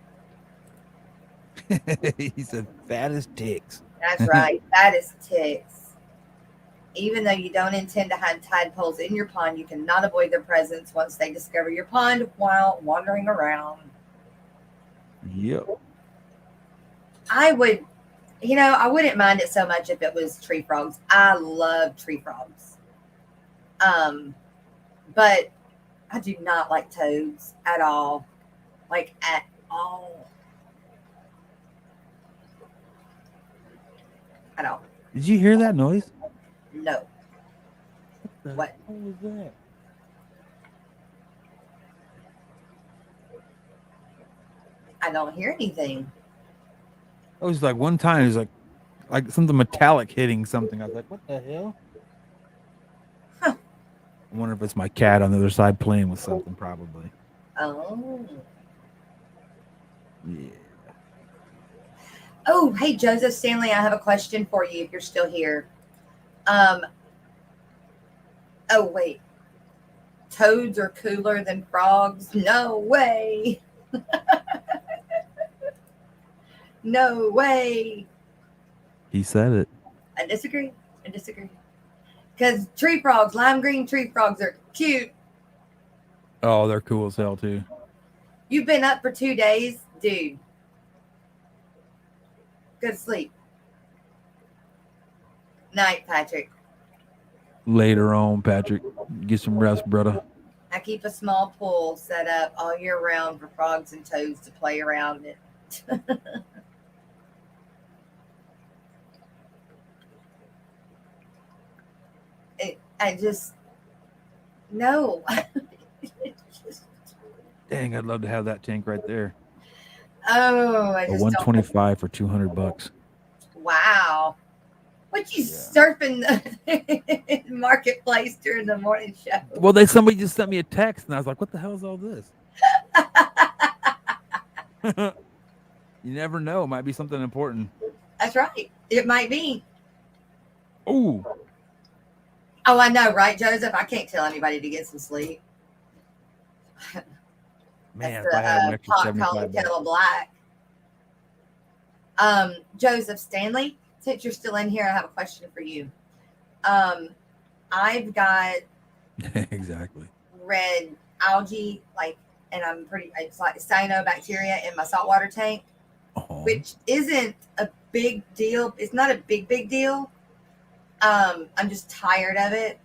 He said fat as ticks. That's right, fat as ticks. Even though you don't intend to have tadpoles in your pond, you cannot avoid their presence once they discover your pond while wandering around. Yep. I wouldn't mind it so much if it was tree frogs. I love tree frogs. But I do not like toads at all. Like, at all. At all. Did you hear that noise? No. What? What was that? I don't hear anything. It was like one time, it was like something metallic hitting something. I was like, what the hell? Huh. I wonder if it's my cat on the other side playing with something, probably. Oh. Yeah. Oh, hey, Joseph Stanley, I have a question for you if you're still here. Oh, wait. Toads are cooler than frogs? No way. No way. He said it. I disagree. Because tree frogs, lime green tree frogs are cute. Oh, they're cool as hell, too. You've been up for 2 days, dude. Go to sleep. Night, Patrick. Later on, Patrick. Get some rest, brother. I keep a small pool set up all year round for frogs and toads to play around it. I just, no. Dang, I'd love to have that tank right there. Oh, I A just 125 for $200. Wow. What you surfing the marketplace during the morning show? Well, somebody just sent me a text, and I was like, what the hell is all this? You never know. It might be something important. That's right. It might be. Ooh. Oh, I know, right, Joseph? I can't tell anybody to get some sleep. Man, That's if I had an extra pot 75 calling bucks. kettle black. Joseph Stanley, since you're still in here, I have a question for you. I've got Exactly. red algae, and it's like cyanobacteria in my saltwater tank, which isn't a big deal. It's not a big deal. I'm just tired of it.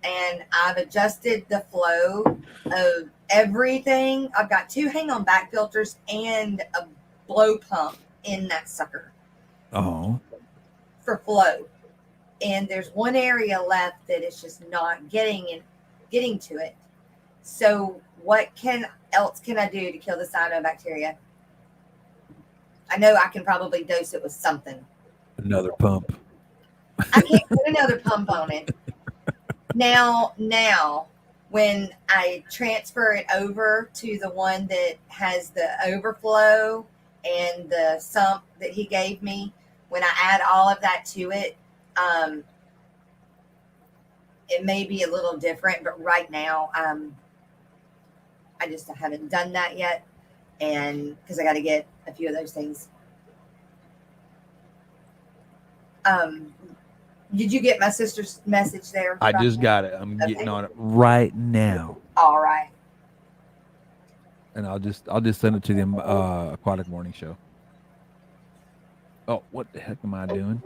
And I've adjusted the flow of everything. I've got 2 hang-on back filters and a blow pump in that sucker. Oh. For flow. and there's one area left that is just not getting to it. So what else can I do to kill the cyanobacteria? I know I can probably dose it with something. Another pump. I can't put another pump on it. Now, when I transfer it over to the one that has the overflow and the sump that he gave me, when I add all of that to it, it may be a little different, but right now, I just haven't done that yet, and because I got to get a few of those things. Did you get my sister's message there? I just got it. I'm getting on it right now. All right. And I'll just send it to the Aquatic Morning Show. Oh, what the heck am I doing?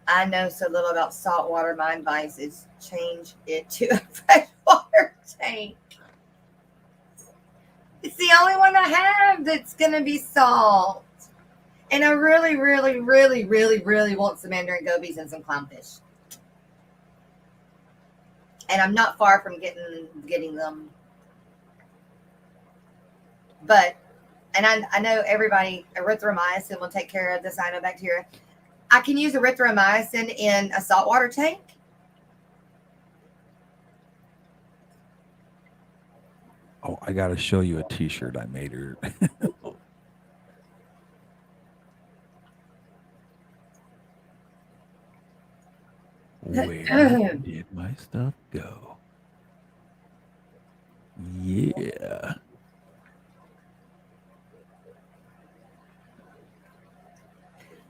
I know so little about saltwater. My advice is change it to a freshwater tank. It's the only one I have that's going to be salt. And I really, really, really, really, really want some mandarin gobies and some clownfish. And I'm not far from getting them. But, and I know everybody, erythromycin will take care of the cyanobacteria. I can use erythromycin in a saltwater tank. Oh, I got to show you a t-shirt I made her. Where did my stuff go? Yeah.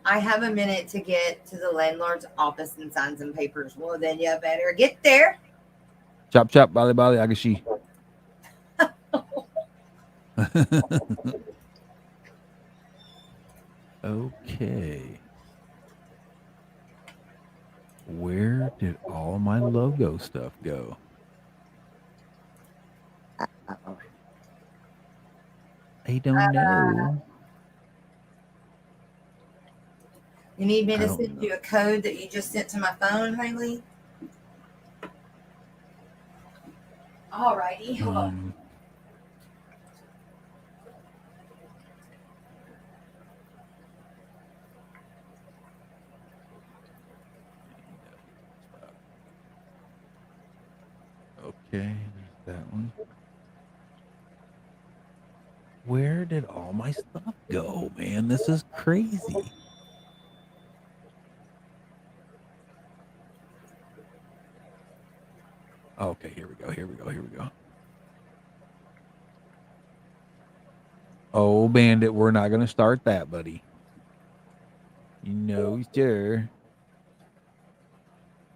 I have a minute to get to the landlord's office and sign some papers. Well, then you better get there. Chop, chop, bali, bali, agashi. Okay. Where did all my logo stuff go? I don't know. You need me to send you a code that you just sent to my phone, Haley? All righty. Hold on. Okay, that one. Where did all my stuff go, man? This is crazy. Okay, here we go. Oh, Bandit, we're not going to start that, buddy. No, sir.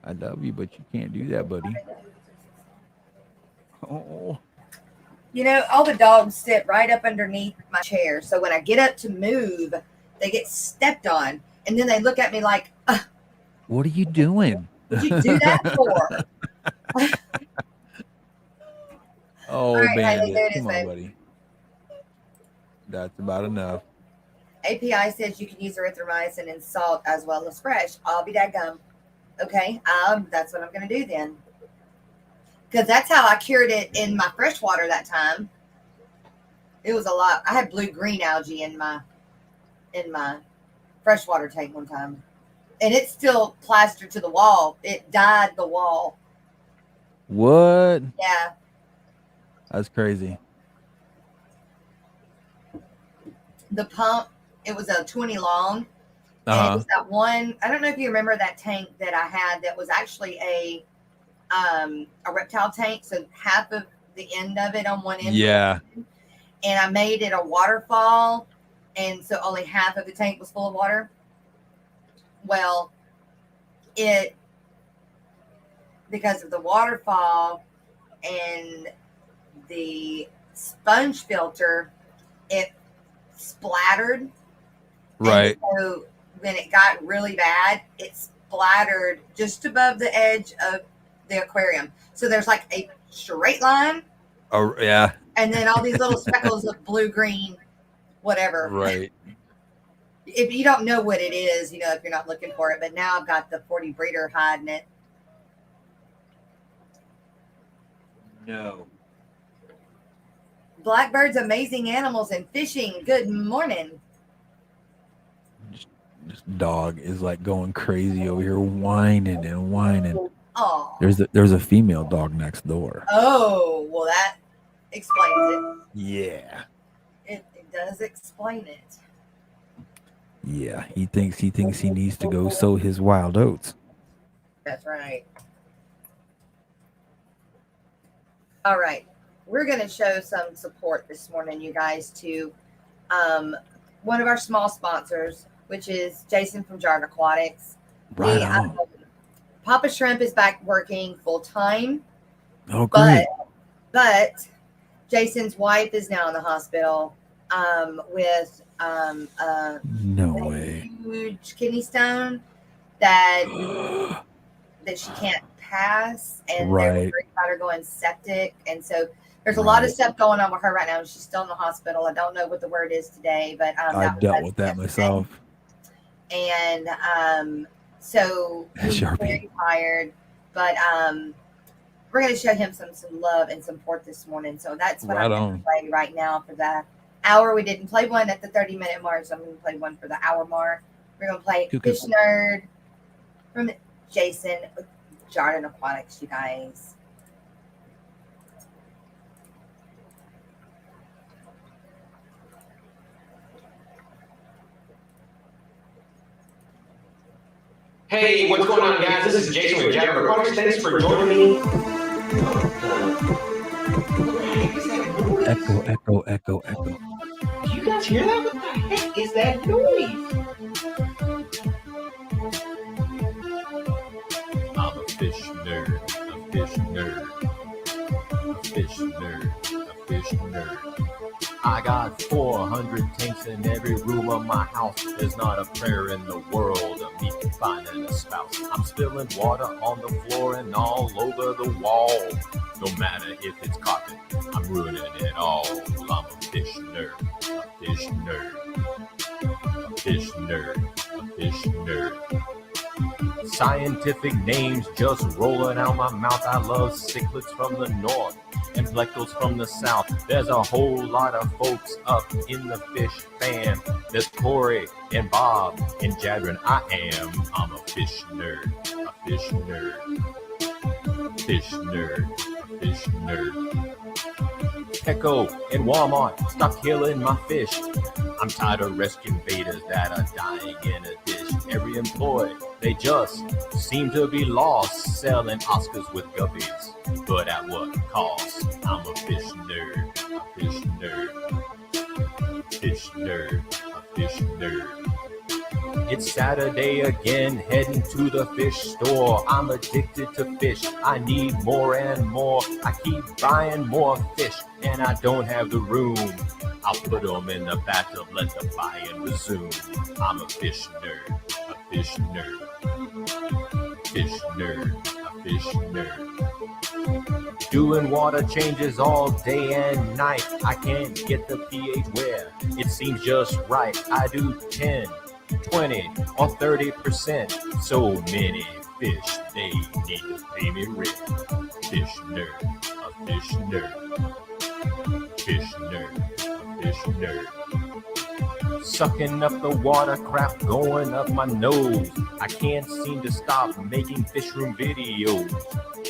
I love you, but you can't do that, buddy. Oh. You know, all the dogs sit right up underneath my chair. So when I get up to move, they get stepped on. And then they look at me like, what are you doing? What'd you do that for? Oh, right, Bandit. Come on, buddy. That's about enough. API says you can use erythromycin and salt as well as fresh. I'll be that gum. Okay, that's what I'm going to do then. Because that's how I cured it in my freshwater that time. It was a lot. I had blue-green algae in my freshwater tank one time. And it's still plastered to the wall. It dyed the wall. What? Yeah. That's crazy. The pump, it was a 20 long. And it was that one, I don't know if you remember that tank that I had that was actually a reptile tank, so half of the end of it on one end. Yeah. And I made it a waterfall, and so only half of the tank was full of water. Well, because of the waterfall and the sponge filter, it splattered. Right. And so when it got really bad, it splattered just above the edge of the aquarium. So there's like a straight line. Oh, yeah. And then all these little speckles of blue, green, whatever. Right. If you don't know what it is, if you're not looking for it, but now I've got the 40 breeder hiding it. No. Blackbirds, amazing animals and fishing. Good morning. This dog is like going crazy over here, whining and whining. Oh. There's a female dog next door. Oh, well, that explains Yeah. it. It does explain it. Yeah. He thinks he needs to go sow his wild oats. That's right. All right. We're going to show some support this morning, you guys, to one of our small sponsors, which is Jason from Jar Aquatics. Right on. Papa Shrimp is back working full time. Oh, great. But Jason's wife is now in the hospital with no way. Huge kidney stone that she can't pass, and they're worried about her going septic, and so there's a lot of stuff going on with her right now. She's still in the hospital. I don't know what the word is today, but I dealt with that myself. And so he's very tired, but we're going to show him some love and support this morning. So that's what I'm going to play right now for the hour. We didn't play one at the 30-minute mark, so I'm going to play one for the hour mark. We're going to play Fish Nerd from Jason with Jar Aquatics, you guys. Hey, what's going on, guys? This is Jason with Jar Aquatics. Thanks for joining me. Echo. Do you guys hear that? What the heck is that noise? I'm a fish nerd, a fish nerd, a fish nerd, a fish nerd. I got 400 tanks in every room of my house. There's not a prayer in the world of me finding a spouse. I'm spilling water on the floor and all over the wall. No matter if it's carpet, I'm ruining it all. I'm a fish nerd, a fish nerd, a fish nerd, a fish nerd. Scientific names just rolling out my mouth. I love cichlids from the north and plecos from the south. There's a whole lot of folks up in the fish fam. There's Corey and Bob and Jadron. I'm a fish nerd, a fish nerd, fish nerd, a fish nerd. Echo and Walmart, stop killing my fish. I'm tired of rescuing betas that are dying in a dish. Every employee, they just seem to be lost, selling Oscars with guppies, but at what cost? I'm a fish nerd, a fish nerd, fish nerd, a fish nerd. It's Saturday again, heading to the fish store. I'm addicted to fish, I need more and more. I keep buying more fish, and I don't have the room. I'll put them in the bathtub, let the buying resume. I'm a fish nerd, a fish nerd, fish nerd, a fish nerd. Doing water changes all day and night. I can't get the pH where it seems just right. I do 10, 20, or 30%. So many fish, they need to pay me rent. Fish nerd, a fish nerd, fish nerd, a fish nerd. Sucking up the water crap going up my nose. I can't seem to stop making fish room videos.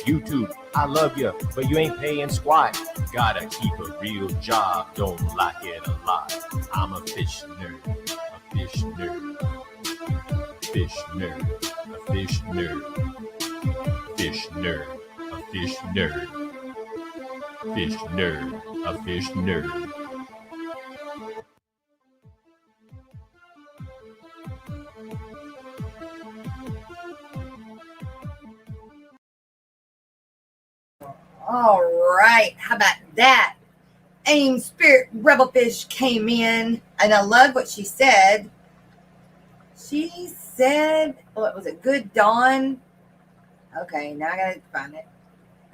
YouTube, I love you, but you ain't paying squat. Gotta keep a real job, don't like it a lot. I'm a fish nerd, a fish nerd, fish nerd, a fish nerd, fish nerd, a fish nerd, fish nerd, a fish nerd. All right, how about that? AIM Spirit Rebelfish came in, and I love what she said. She said, what was it? Good dawn. Okay, now I gotta find it.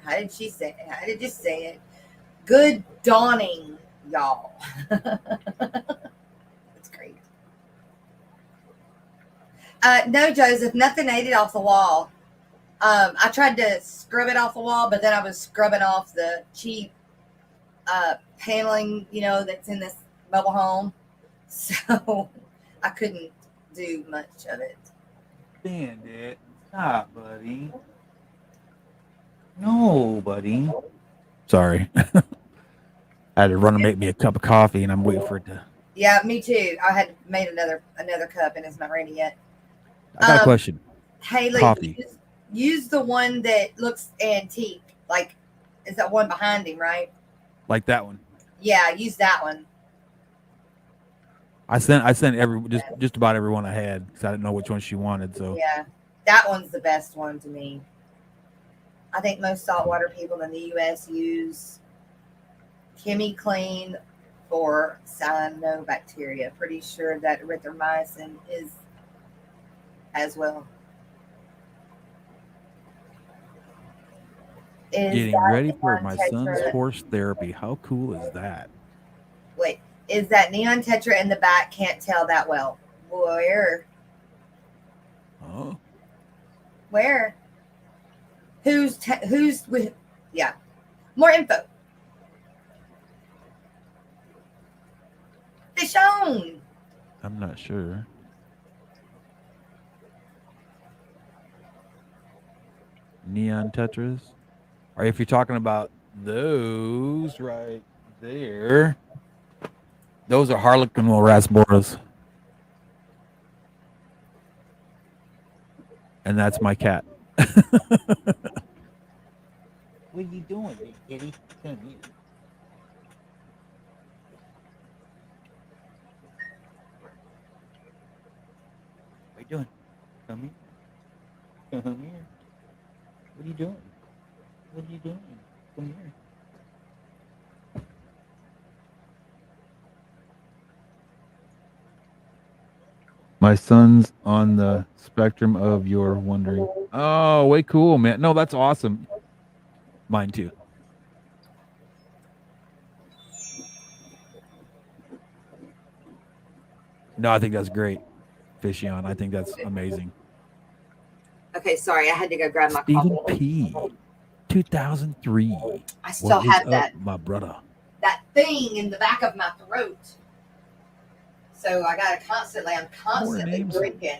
How did she say it? How did you say it? Good dawning, y'all. That's great. No, Joseph, nothing ate it off the wall. I tried to scrub it off the wall, but then I was scrubbing off the cheap paneling, that's in this mobile home. So I couldn't do much of it. Stand it. Stop, buddy. No, buddy. Sorry. I had to run and make me a cup of coffee, and I'm waiting for it to. Yeah, me too. I had made another cup, and it's not ready yet. I got a question. Haley, Coffee. Use the one that looks antique. Like, is that one behind him, right? Like that one. Yeah, use that one. I sent just about everyone I had because I didn't know which one she wanted. So Yeah, that one's the best one to me. I think most saltwater people in the U.S. use Chemi Clean for cyanobacteria. Pretty sure that erythromycin is as well. getting ready for my son's horse therapy. How cool is that? Wait, is that neon tetra in the back? Can't tell that well. Where? Oh, Where? Who's with? Yeah, more info. Fish on. I'm not sure. Neon tetras. Or if you're talking about those right there, those are Harlequin rasboras. And that's my cat. What are you doing, big kitty? Come here. What are you doing? Come here. Come here. What are you doing? What are you doing? Come here. My son's on the spectrum of your wondering. Oh, way cool, man. No, that's awesome. Mine too. No, I think that's great. Fishy on. I think that's amazing. Okay, sorry, I had to go grab my Stephen coffee. P. 2003. I still What is have that up, my brother? thing in the back of my throat. So I'm constantly names. drinking.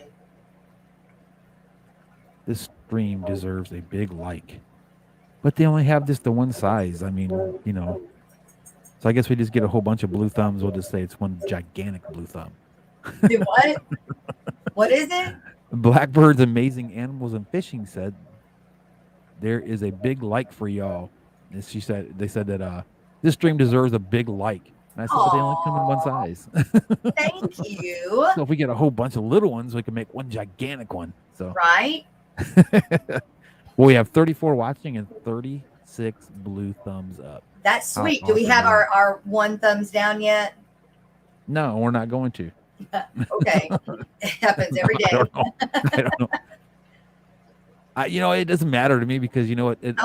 This stream deserves a big like. But they only have this to one size. I mean, you know. So I guess we just get a whole bunch of blue thumbs. We'll just say it's one gigantic blue thumb. Do what? What is it? Blackbird's Amazing Animals and Fishing said there is a big like for y'all. And they said that this stream deserves a big like. And I said, but they only come in one size. Thank you. So if we get a whole bunch of little ones, we can make one gigantic one. So Right? well, we have 34 watching and 36 blue thumbs up. That's How sweet. Do we awesome have is our one thumbs down yet? No, we're not going to. Okay. It happens every day. I don't know. It doesn't matter to me because it's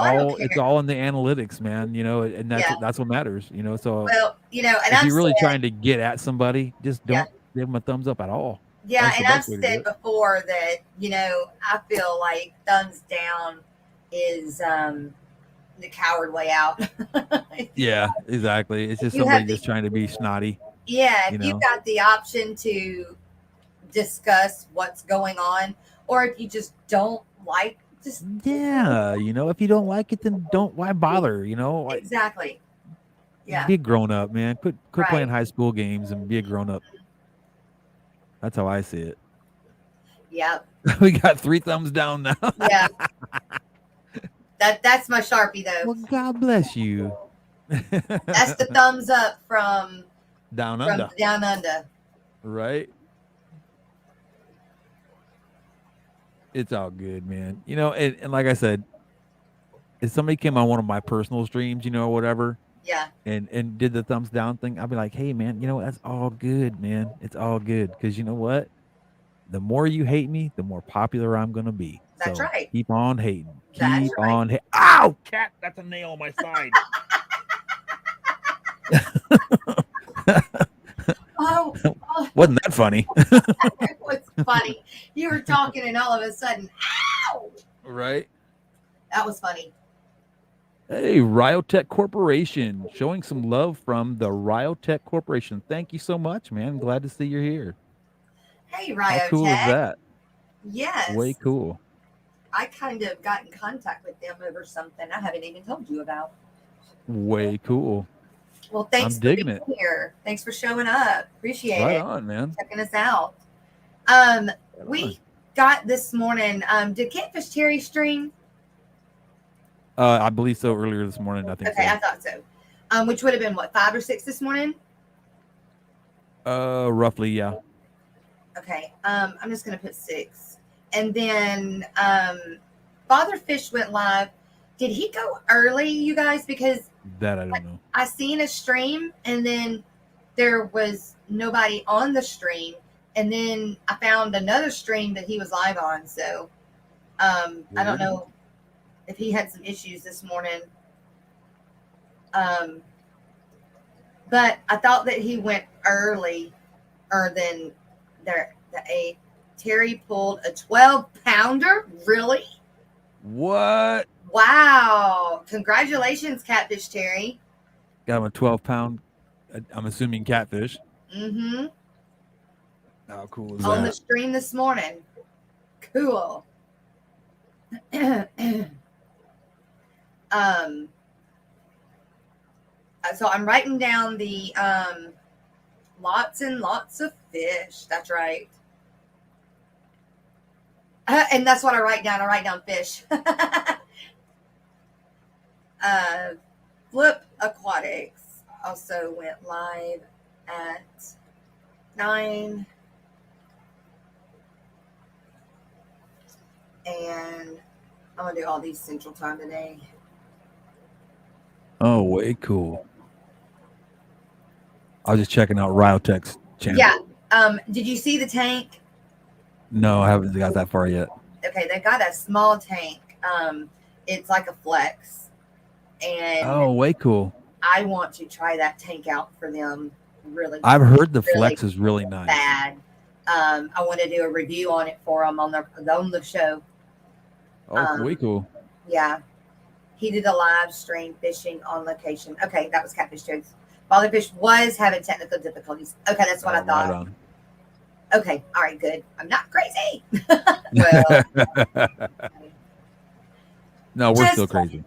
all in the analytics, man. And that's what matters. So Well, if I'm you're really trying to get at somebody, just don't give them a thumbs up at all. Yeah, That's the and I've best way to do said it. before that, I feel like thumbs down is the coward way out. Yeah, exactly. It's just You have somebody just trying to be snotty. Yeah, if You know? you've got the option to discuss what's going on, or if you just don't like, just Yeah, if you don't like it, then why bother? exactly. Yeah, Be a grown up, man. Quit Right. playing high school games and be a grown up. That's how I see it. yeah, We got 3 thumbs down now. yeah. That's my Sharpie though. Well, God bless you. That's the thumbs up from Down under, down under. right? It's all good, man. And like I said, if somebody came on one of my personal streams, or whatever, Yeah, and did the thumbs down thing, I'd be like, hey, man, that's all good, man. It's all good. Because you know what? The more you hate me, the more popular I'm going to be. That's So right. Keep on hating. That's Keep right. on hating. Ow! Cat, that's a nail on my side. Oh, Wasn't that funny? it was funny. You were talking and all of a sudden, ow! Right. That was funny. Hey, Ryotech Corporation, showing some love from the Ryotech Corporation. Thank you so much, man. Glad to see you're here. Hey, How cool is Ryotech. that? Yes. Way cool. I kind of got in contact with them over something I haven't even told you about. Way cool. Well, thanks I'm for digging being it. here. Thanks for showing up. Appreciate Right it. on, man. Checking us out. Right We on. got this morning. Did Catfish Terry stream? I believe so. Earlier this morning, I think Okay, so. I thought so. Which would have been what, 5 or 6 this morning? Roughly, yeah. Okay. I'm just gonna put 6. And then Father Fish went live. Did he go early, you guys? Because That I don't know. I seen a stream and then there was nobody on the stream. And then I found another stream that he was live on. So I don't Weird. know if he had some issues this morning. But I thought that he went early than the 8. Terry pulled a 12-pounder. Really? What? Wow. Congratulations, Catfish Terry. Got him a 12-pound. I'm assuming catfish. Mm-hmm. How cool is On the that? stream this morning. Cool. So I'm writing down the lots and lots of fish. That's right. And that's what I write down. I write down fish. Flip Aquatics also went live at 9. And I'm going to do all these Central Time today. Oh, way cool. I was just checking out Ryotech's channel. Yeah. Did you see the tank? No, I haven't got that far yet. Okay, they got a small tank. It's like a flex. And Oh, way cool. I want to try that tank out for them really I've heard the really flex is really nice. bad. I want to do a review on it for them on the show. Oh, way cool. Yeah. He did a live stream fishing on location. Okay, that was Catfish Jones. Father Fish was having technical difficulties. Okay, that's what I thought. Right on. Okay, all right, good. I'm not crazy. Well, no, we're just- still crazy.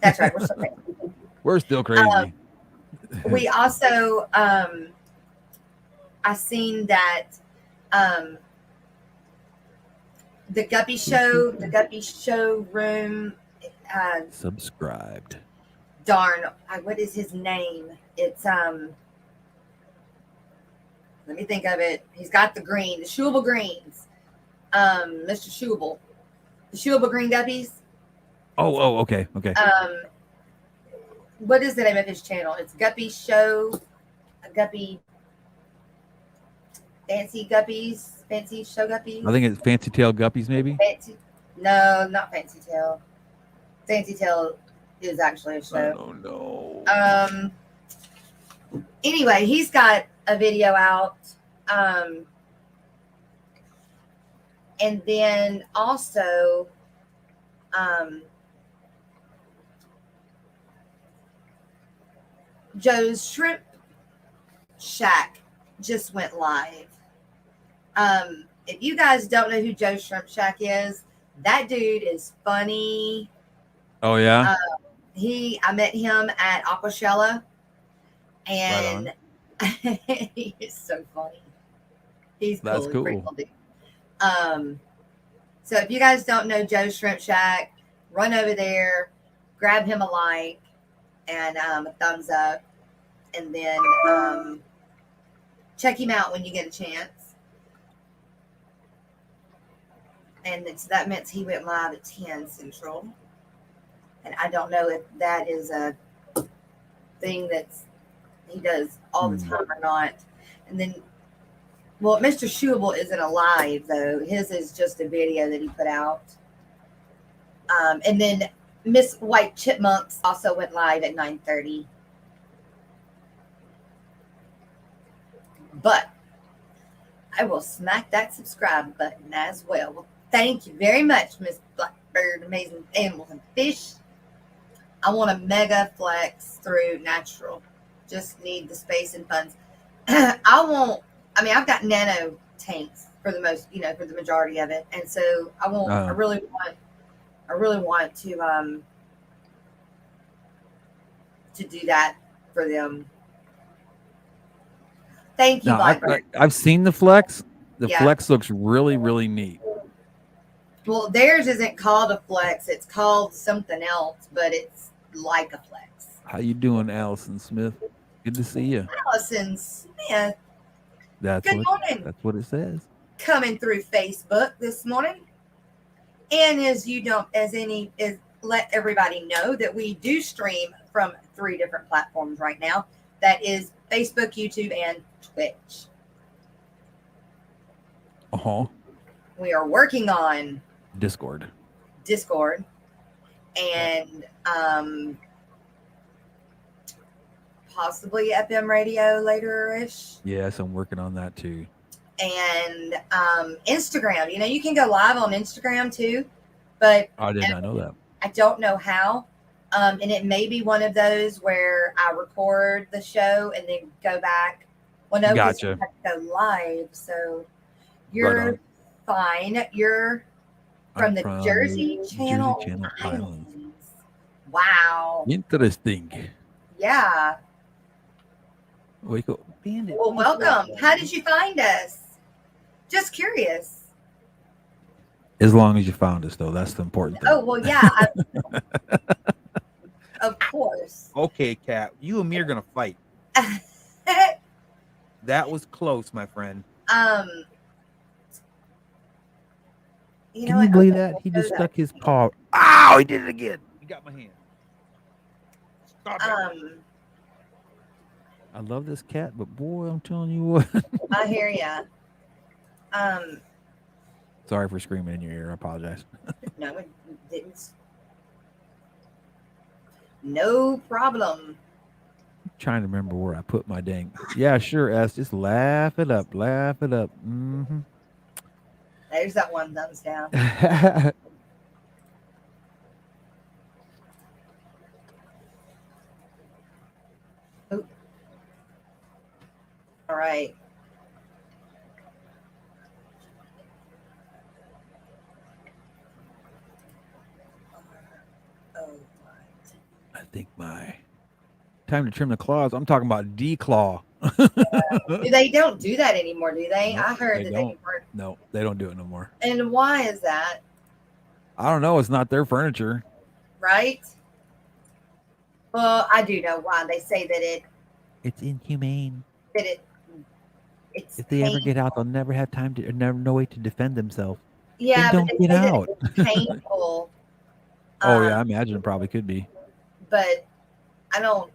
That's right. We're still crazy. We're still crazy. We also, I seen that the Guppy Showroom. Subscribed. Darn, what is his name? It's let me think of it. He's got the green, the Schubel greens. Mr. Schubel. The Schubel green guppies. Oh, okay. What is the name of his channel? It's Guppy Show Fancy Show Guppies. I think it's Fancy Tail Guppies, maybe. No, not Fancy Tail. Fancy Tail is actually a show. Oh no. Anyway, he's got a video out. And then also Joe's Shrimp Shack just went live. If you guys don't know who Joe's Shrimp Shack is, that dude is funny. Oh yeah. I met him at Aquashella, and he is so funny. He's That's cool. cool. Dude. So if you guys don't know Joe's Shrimp Shack, run over there, grab him a like and a thumbs up, and then check him out when you get a chance. And so that meant he went live at 10 Central. And I don't know if that is a thing he does all the time or not. And then, well, Mr. Schubel isn't a live, though. His is just a video that he put out. And then Miss White Chipmunks also went live at 9:30. But I will smack that subscribe button as well. Well, thank you very much, Miss Blackbird, Amazing Animals and Fish. I want a mega flex through natural. Just need the space and funds. I've got nano tanks for the most, for the majority of it. And so I really want to do that for them. Thank you, Blackbird. I've seen the flex. The flex looks really, really neat. Well, theirs isn't called a flex. It's called something else, but it's like a flex. How you doing, Allison Smith? Good to see you. Allison Smith. Good morning. That's what it says. Coming through Facebook this morning. And let everybody know that we do stream from 3 different platforms right now. That is Facebook, YouTube, and Twitch. We are working on Discord, and possibly FM radio later-ish. Yes, I'm working on that too. And Instagram. You can go live on Instagram too, but I did not know that. I don't know how. And it may be one of those where I record the show and then go back. Well, no, because you have to go live. So you're fine. You're from the Jersey Channel Islands. Wow. Interesting. Yeah. Wake up, Bandit. Well, welcome. How did you find us? Just curious. As long as you found us, though, that's the important thing. Oh, well, yeah. Of course. Okay, Kat. You and me are going to fight. That was close, my friend. Can you believe that? He just stuck his paw. Ow, he did it again. He got my hand. Stop it. I love this cat, but boy, I'm telling you what. I hear ya. Sorry for screaming in your ear. I apologize. No, it didn't. No problem. I'm trying to remember where I put my dang. Yeah, sure, S. Just laugh it up. Laugh it up. Mm-hmm. There's that one thumbs down. Oop. All right. I think my time to trim the claws. I'm talking about declaw. They don't do that anymore, do they? No, I heard they that don't. they weren't. No, they don't do it no more. And why is that? I don't know. It's not their furniture. Right? Well, I do know why. They say that it's inhumane. It's if they ever get out, they'll never have time to, or never no way to defend themselves. Yeah, then don't get out. It's painful. Oh yeah, I imagine it probably could be. But I don't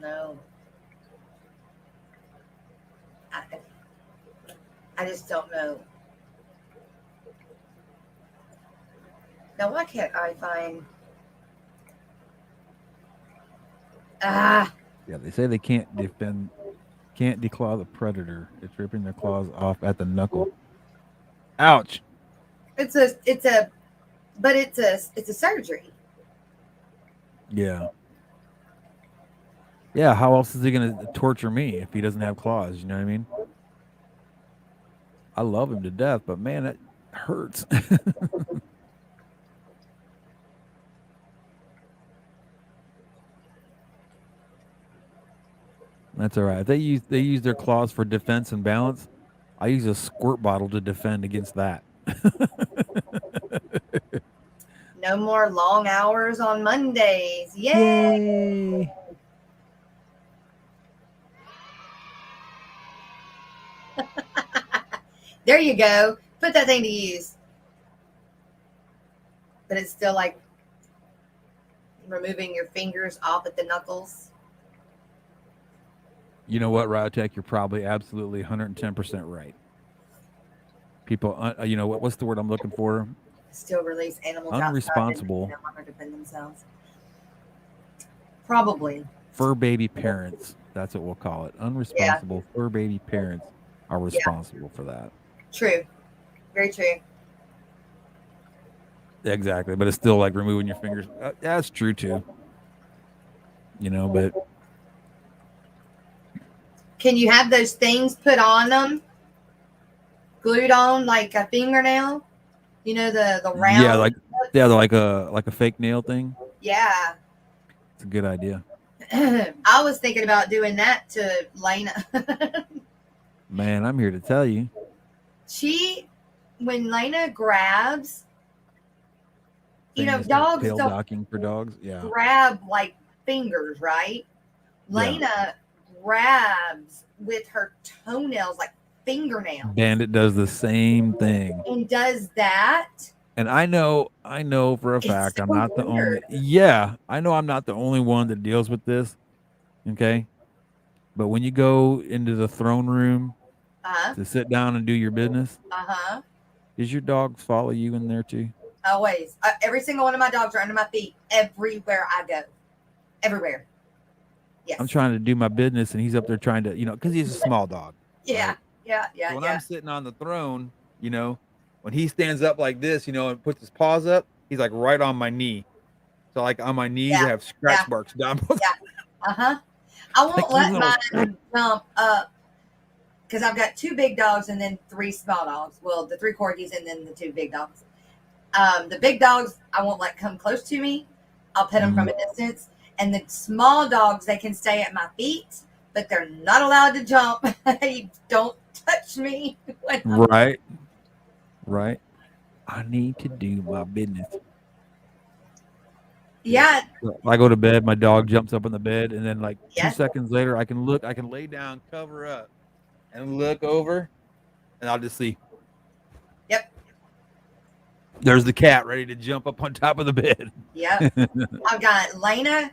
know. I just don't know. Now, why can't I find? Yeah, they say they can't declaw the predator. It's ripping their claws off at the knuckle. Ouch. It's a surgery. Yeah. Yeah, how else is he going to torture me if he doesn't have claws? You know what I mean? I love him to death, but man, that hurts. That's all right. They use their claws for defense and balance. I use a squirt bottle to defend against that. No more long hours on Mondays. Yay! There you go. Put that thing to use. But it's still like removing your fingers off at the knuckles. You know what, Ryotech? You're probably absolutely 110% right. People, what's the word I'm looking for? Still release animals unresponsible. Outside and defend themselves. Probably. Fur baby parents That's what we'll call it. Unresponsible fur baby parents are responsible for that. True. Very true. Exactly, but it's still like removing your fingers. That's true too. But Can you have those things put on them, glued on like a fingernail? The round. yeah, like a fake nail thing. Yeah. It's a good idea. I was thinking about doing that to Lena. Man, I'm here to tell you. When Lena grabs, dogs tail don't docking for dogs. Yeah. grab like fingers, right? Lena grabs with her toenails like fingernails. Bandit does the same thing. And does that. And I know for a fact I'm not the only. Yeah, I know I'm not the only one that deals with this. Okay, but when you go into the throne room to sit down and do your business, does your dogs follow you in there too? Always. Every single one of my dogs are under my feet everywhere I go. Everywhere. Yes. I'm trying to do my business, and he's up there trying to, because he's a small dog. Yeah, right? yeah. So when I'm sitting on the throne, when he stands up like this, and puts his paws up, he's like right on my knee. So like on my knees, I have scratch marks down. I won't let mine jump up because I've got 2 big dogs and then 3 small dogs. Well, the 3 corgis and then the 2 big dogs. The big dogs, I won't let come close to me. I'll pet them from a distance. And the small dogs, they can stay at my feet, but they're not allowed to jump. They don't touch me. Right. I need to do my business. Yeah. I go to bed, my dog jumps up in the bed, and then like 2 seconds later, I can lay down, cover up, and look over, and I'll just see. Yep. There's the cat ready to jump up on top of the bed. Yep. I've got Lena.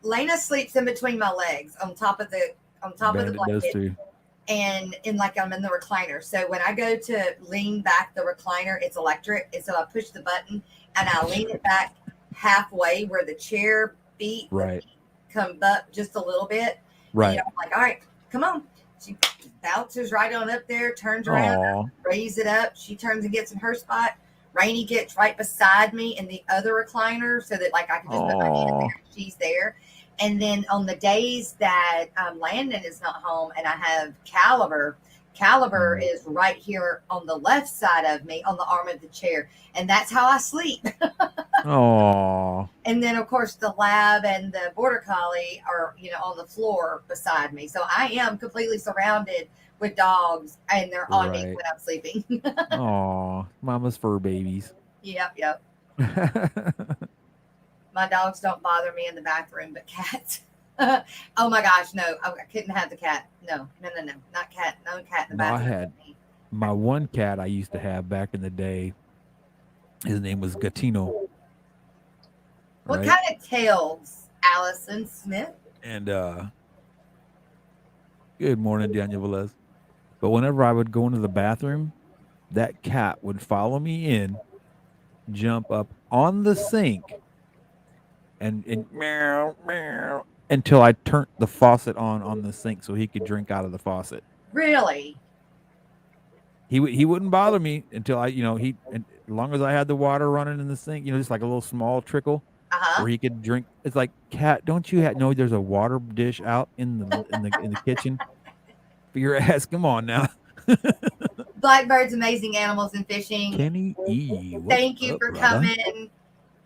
Lena sleeps in between my legs on top of the blanket. Does too. And I'm in the recliner. So when I go to lean back the recliner, it's electric. And so I push the button and I lean it back halfway where the chair feet come up just a little bit. Right. I'm like, all right, come on. She bounces right on up there, turns around, raise it up. She turns and gets in her spot. Rainey gets right beside me in the other recliner so that I can just put my hand in there. She's there. And then on the days that Landon is not home and I have Caliber is right here on the left side of me on the arm of the chair. And that's how I sleep. Aww. And then, of course, the lab and the border collie are, on the floor beside me. So I am completely surrounded with dogs, and they're on me when I'm sleeping. Aw, mama's fur babies. Yep. My dogs don't bother me in the bathroom, but cats. Oh my gosh, no! I couldn't have the cat. No, not cat. No cat in the bathroom. I had my one cat I used to have back in the day. His name was Gatino. What kind of tails, Allison Smith? And good morning, Daniel Velez. But whenever I would go into the bathroom, that cat would follow me in, jump up on the sink, and meow, meow, until I turned the faucet on the sink so he could drink out of the faucet. Really? He wouldn't bother me until as long as I had the water running in the sink, just like a little small trickle where he could drink. It's like, cat, don't you know there's a water dish out in the kitchen? For your ass, come on now. Blackbird's Amazing Animals and Fishing. Kenny E. Thank you for coming.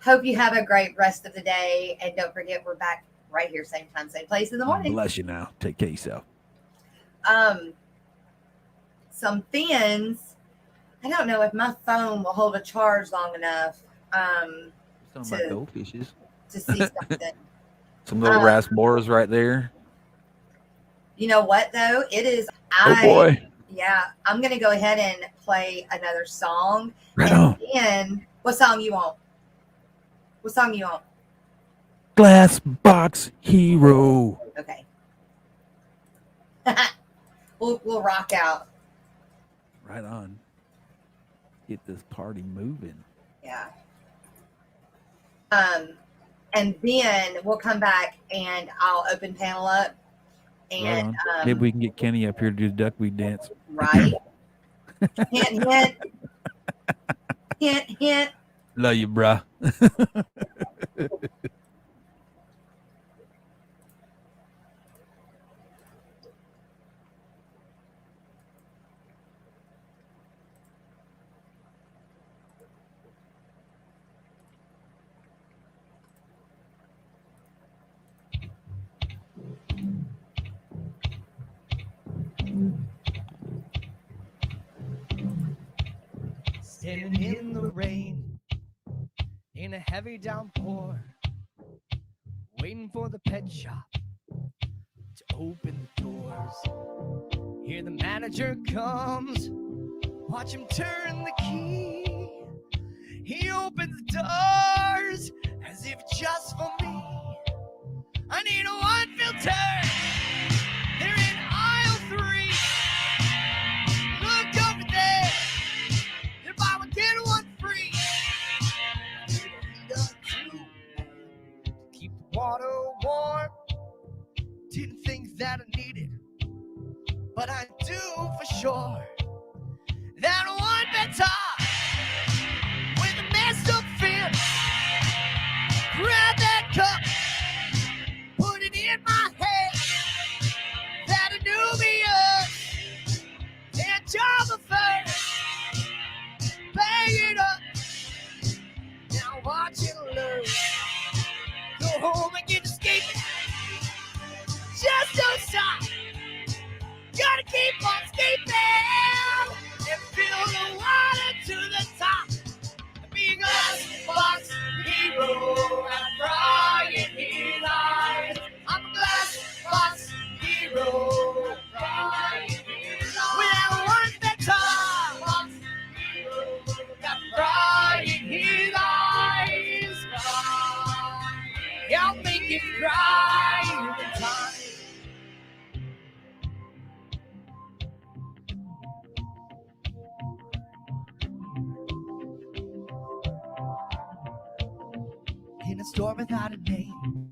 Hope you have a great rest of the day. And don't forget, we're back right here, same time, same place in the morning. Bless you now. Take care of yourself. Some fins. I don't know if my phone will hold a charge long enough Some of my goldfishes. To see something. Some little rasboras right there. You know what, though? It is. Oh, boy. Yeah, I'm going to go ahead and play another song. Right on. And what song you want? Glass Box Hero. Okay. We'll rock out. Right on. Get this party moving. Yeah. And then we'll come back and I'll open panel up And on. Maybe we can get Kenny up here to do the duckweed dance. right. Hint, hint. Hint, hint. Love you, bruh. Standing in the rain, in a heavy downpour, waiting for the pet shop to open the doors. Here the manager comes, watch him turn the key. He opens the doors as if just for me. I need a one filter. They're in aisle 3. Look over there. They're buy one get one free. Keep the water warm. Didn't think that I needed, but I do for sure. That one better with a messed up fin. Grab that cup, put it in my head. That Anubius and Java first. Bang it up, now watch it learn. Go home and get escaping. Just don't stop. Gotta keep on escaping and fill the water to the top. Being a box hero and crying his eyes. I'm a glass box hero and crying his eyes. Without one better box hero and crying his eyes. I'll make it cry every time. In a store without a name,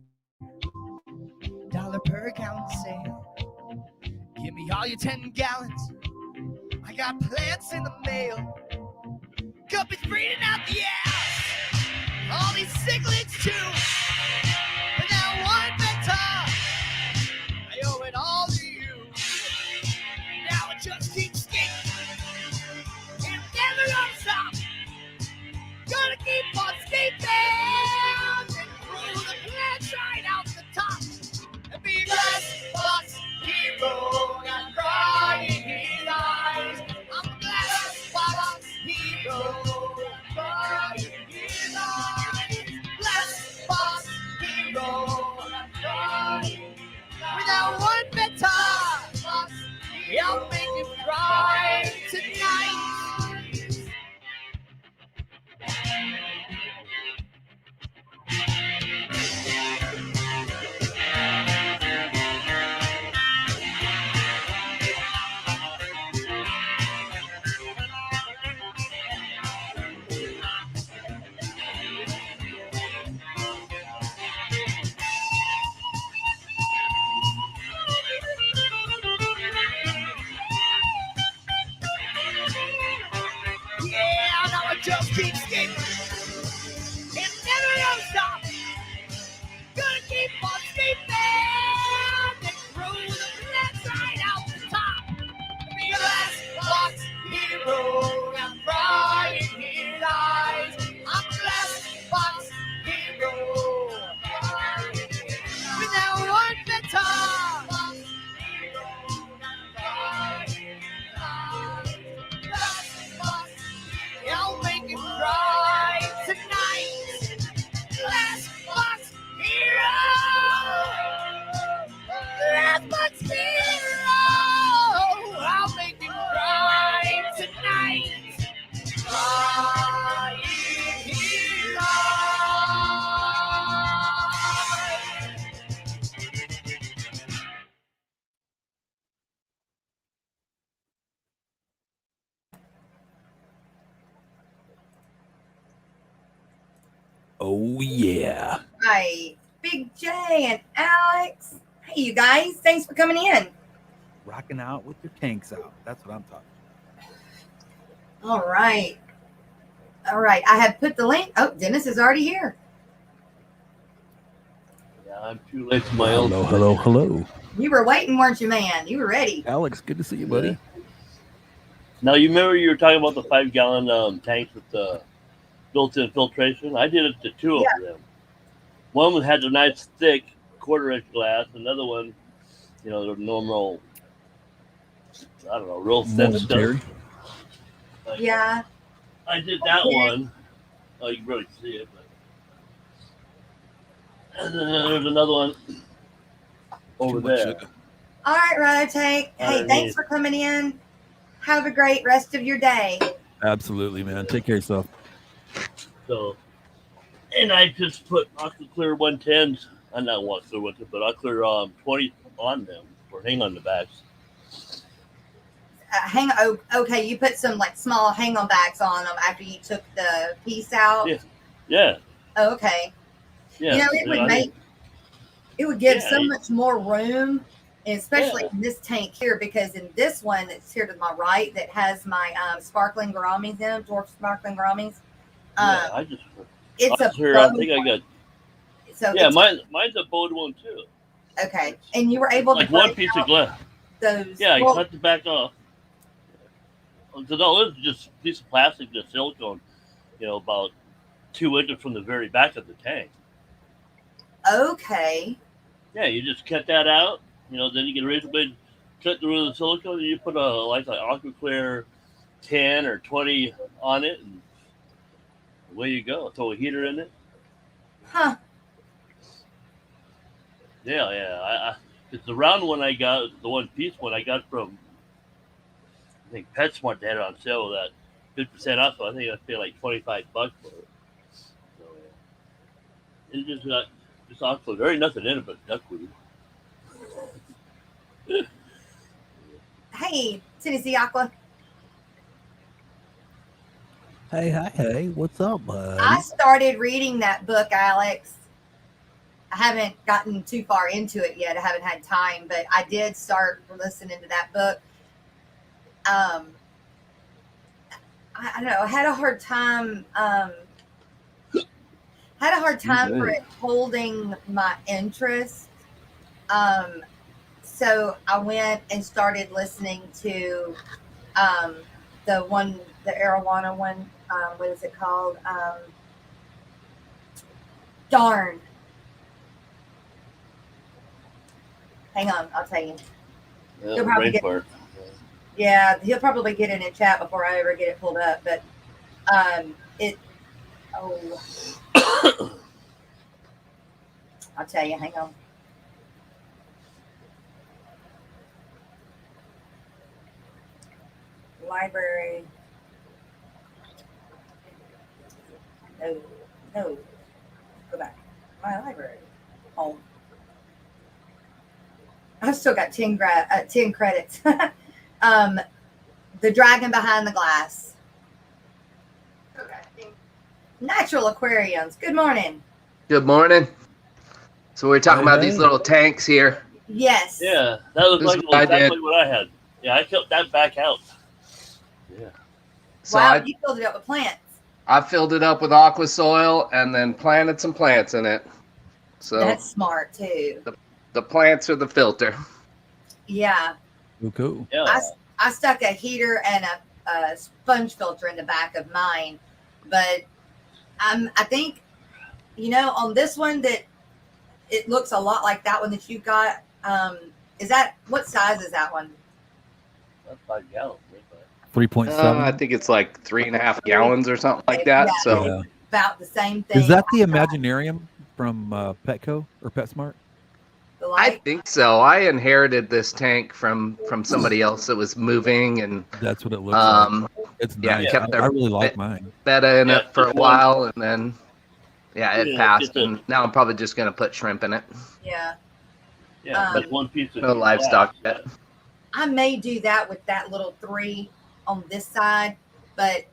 $1 per gallon sale. Give me all your 10 gallons. I got plants in the mail. Guppies breeding out the ass. All these cichlids too. But that one better, I owe it all to you. Now it just keeps skating. And never gonna stop. Gonna keep on skating. Right out the top and be a glass box hero and crying his eyes. I'm a glass box hero and crying his eyes. Glass box hero and crying. Without one better, I'll make you cry tonight. Just keep skating and never gonna stop. Gonna keep on skating and throw the plants right out the top. Be a glass box hero and crying his eyes. I'm a glass box hero crying his eyes. Without one better. I'll make you cry tonight. Glass box hero. Glass box hero. I'll make you cry tonight. Crying hero. Oh, yeah. Hi, Big J and Alex. Hey, you guys. Thanks for coming in. Rocking out with your tanks out. That's what I'm talking All right. All right. I have put the link. Oh, Dennis is already here. Yeah, I'm too late to my about. own. Hello. You were waiting, weren't you, man? You were ready. Alex, good to see you, buddy. Yeah. Now, you remember you were talking about the 5-gallon tanks with the built-in filtration? I did it to 2 of them. One had a nice thick quarter-inch glass. Another one, the normal, I don't know, real thin stuff. Yeah. I did that one. Oh, you can really see it. And then there's another one over there. All right, Rocko Tank. Hey, thanks for coming in. Have a great rest of your day. Absolutely, man. Take care of yourself. So, and I just put Aquaclear 110s. I'm not Aquaclear 110, but Aquaclear 20 on them or hang on the backs. Okay, you put some like small hang-on backs on them after you took the piece out. Yeah. Okay. Yeah. It would give so much more room, especially in this tank here, because in this one that's here to my right that has my sparkling gouramis in them, dwarf sparkling gouramis. It's a I think I got. So yeah, mine's a bowed one too. Okay, and you were able to one piece of glass. Those. Yeah, you cut the back off. So no, it was just a piece of plastic, just silicone. About 2 inches from the very back of the tank. Okay. Yeah, you just cut that out. Then you get a razor blade, cut through the silicone, and you put a like Aquaclear 10 or 20 on it, and away you go. Throw a heater in it. Huh. Yeah. It's the round one I got, the one piece one I got from, I think PetSmart. They had it on sale with that 50% off. So I think I paid like $25 for it. So yeah, it just got just Aqua. There ain't nothing in it but duckweed. Hey, Tennessee Aqua. Hey, what's up, bud? I started reading that book, Alex. I haven't gotten too far into it yet. I haven't had time, but I did start listening to that book. I don't know. I had a hard time. For it holding my interest. So I went and started listening to the arowana one. What is it called? Darn. Hang on, I'll tell you. He'll probably he'll probably get in a chat before I ever get it pulled up. But I'll tell you. Hang on. Library. No. Go back. My library. Home. I've still got 10 credits. The Dragon Behind the Glass. Okay. Natural Aquariums. Good morning. Good morning. So we're talking about these little tanks here. Yes. Yeah, that was exactly what I had. Yeah, I kept that back out. Yeah. So you filled it up with plants. I filled it up with aqua soil and then planted some plants in it. So that's smart too. The plants are the filter. Yeah. Cool. Yeah. I stuck a heater and a sponge filter in the back of mine, but I think on this one that it looks a lot like that one that you got. What size is that one? That's 5 gallons. 3.7. I think it's like 3.5 gallons or something like that. Yeah, so about the same thing. Is that the Imaginarium from Petco or PetSmart? I think so. I inherited this tank from somebody else that was moving, and that's what it looks like. It's nice. Kept I really like mine. Betta in it for a while, and then it passed, and now I'm probably just gonna put shrimp in it. Yeah. Yeah, but one piece of no livestock yet. I may do that with that little 3 on this side, but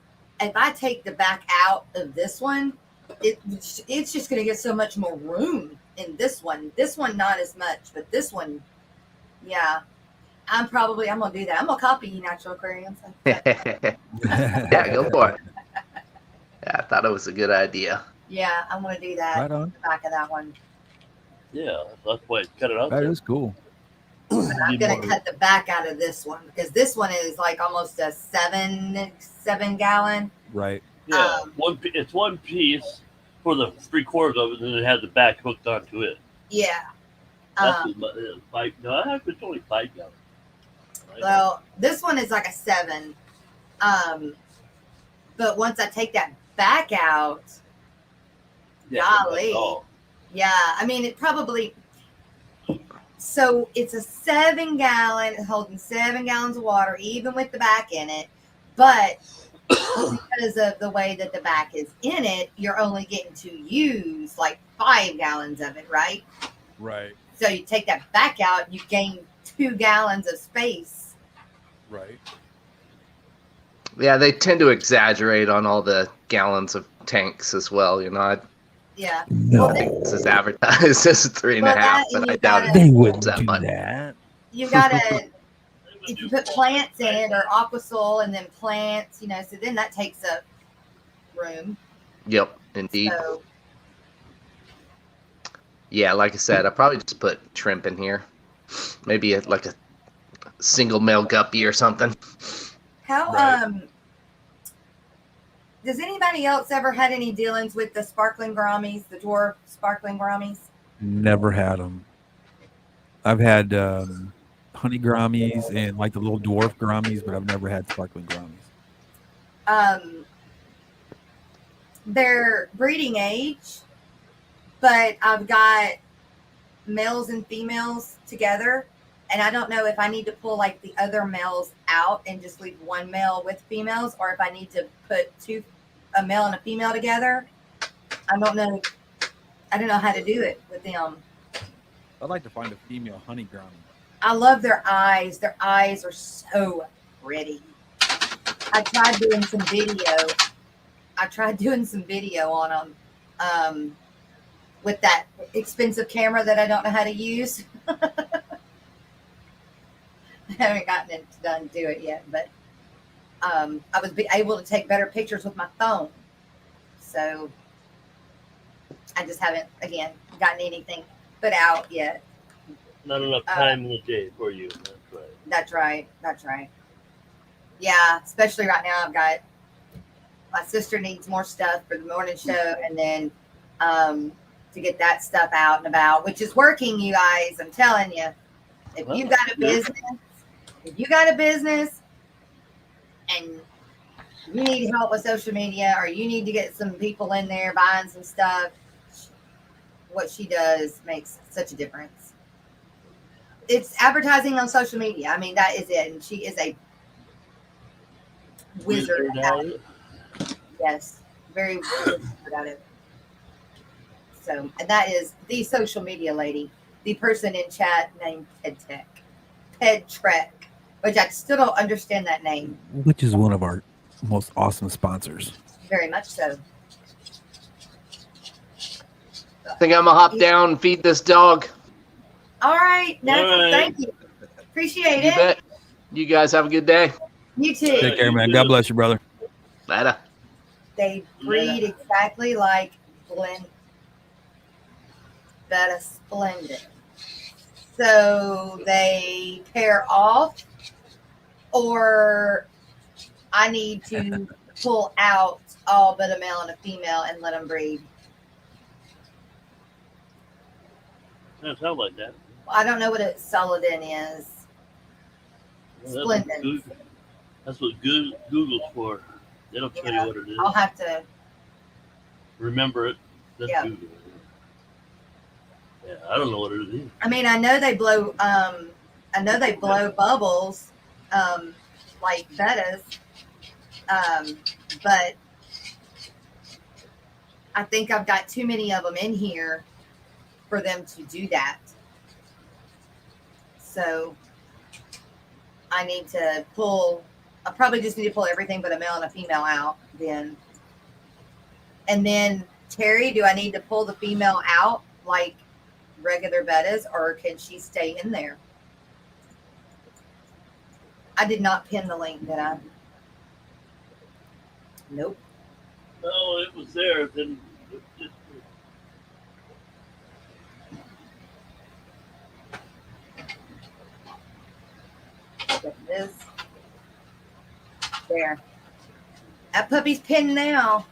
if I take the back out of this one, it's just going to get so much more room in this one. This one, not as much, but this one, yeah. I'm gonna do that. I'm gonna copy you, Natural Aquariums. Yeah, go for it. Yeah, I thought it was a good idea. Yeah, I'm gonna do that. Right on. The back of that one. Yeah, that's why I cut it out That there. is cool. But I'm gonna cut the back out of this one because this one is like almost a 7 gallon. Right. Yeah, it's one piece for the 3/4 of it, and then it has the back hooked onto it. Yeah. That's 5. No, it's only 5 gallons. Right? Well, this one is like a 7. But once I take that back out, golly. Yeah, I mean, it probably. So it's a 7 gallon, holding 7 gallons of water, even with the back in it. But because of the way that the back is in it, you're only getting to use like 5 gallons of it, right? Right. So you take that back out, you gain 2 gallons of space. Right. Yeah, they tend to exaggerate on all the gallons of tanks as well. Yeah. No, this is advertised as 3.5, but I doubt they it wouldn't that do much. that. You gotta, if you put plants in or aqua soil and then plants, so then that takes up room. Yep, indeed. So, Yeah, like I said, I probably just put shrimp in here. Maybe like a single male guppy or something. how Right. Does anybody else ever had any dealings with the sparkling gouramis, the dwarf sparkling gouramis? Never had them. I've had honey gouramis and like the little dwarf gouramis, but I've never had sparkling gouramis. They're breeding age, but I've got males and females together, and I don't know if I need to pull like the other males out and just leave one male with females, or if I need to put a male and a female together. I don't know. I don't know how to do it with them. I'd like to find a female honey gourami. I love their eyes. Their eyes are so pretty. I tried doing some video on them with that expensive camera that I don't know how to use. I haven't gotten it done to do it yet, but I was able to take better pictures with my phone. So I just haven't, again, gotten anything put out yet. Not enough time in the day for you. That's right. That's right. Yeah, especially right now. I've got my sister needs more stuff for the morning show, and then to get that stuff out and about, which is working, you guys. I'm telling you, if you got a business, and you need help with social media, or you need to get some people in there buying some stuff, what she does makes such a difference. It's advertising on social media. I mean, that is it. And she is a wizard at it. Yes, very wizard at it. So, and that is the social media lady, the person in chat named Pedtrek, which I still don't understand that name. Which is one of our most awesome sponsors. Very much so. I think I'm gonna hop down and feed this dog. All right. All right. Thank you. Appreciate You it. bet. You guys have a good day. You too. Take care, man. God bless you, brother. Later. They breed exactly like Betta Splendid. So they pair off, or I need to pull out all but a male and a female and let them breed. Doesn't sound like that. I don't know what a Solidin is. Splendid. That's what Google's for. They don't tell you what it is. I'll have to. Remember it. That's Yeah. Google. Yeah, I don't know what it is. I mean, I know they blow bubbles, like Bettas. But I think I've got too many of them in here for them to do that. So I need to I probably just need to pull everything but a male and a female out then. And then, Terry, do I need to pull the female out? Like, regular bettas, or can she stay in there? I did not pin the link, did I? Nope. No, it was there. Then This. There. That puppy's pinned now.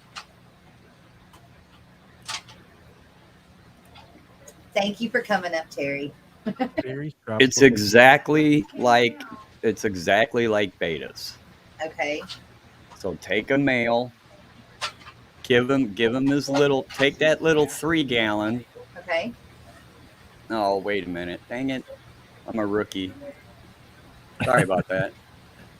Thank you for coming up, Terry. It's exactly like betas. Okay. So take a male, give him his little, take that little 3 gallon. Okay. Oh, wait a minute. Dang it. I'm a rookie. Sorry about that.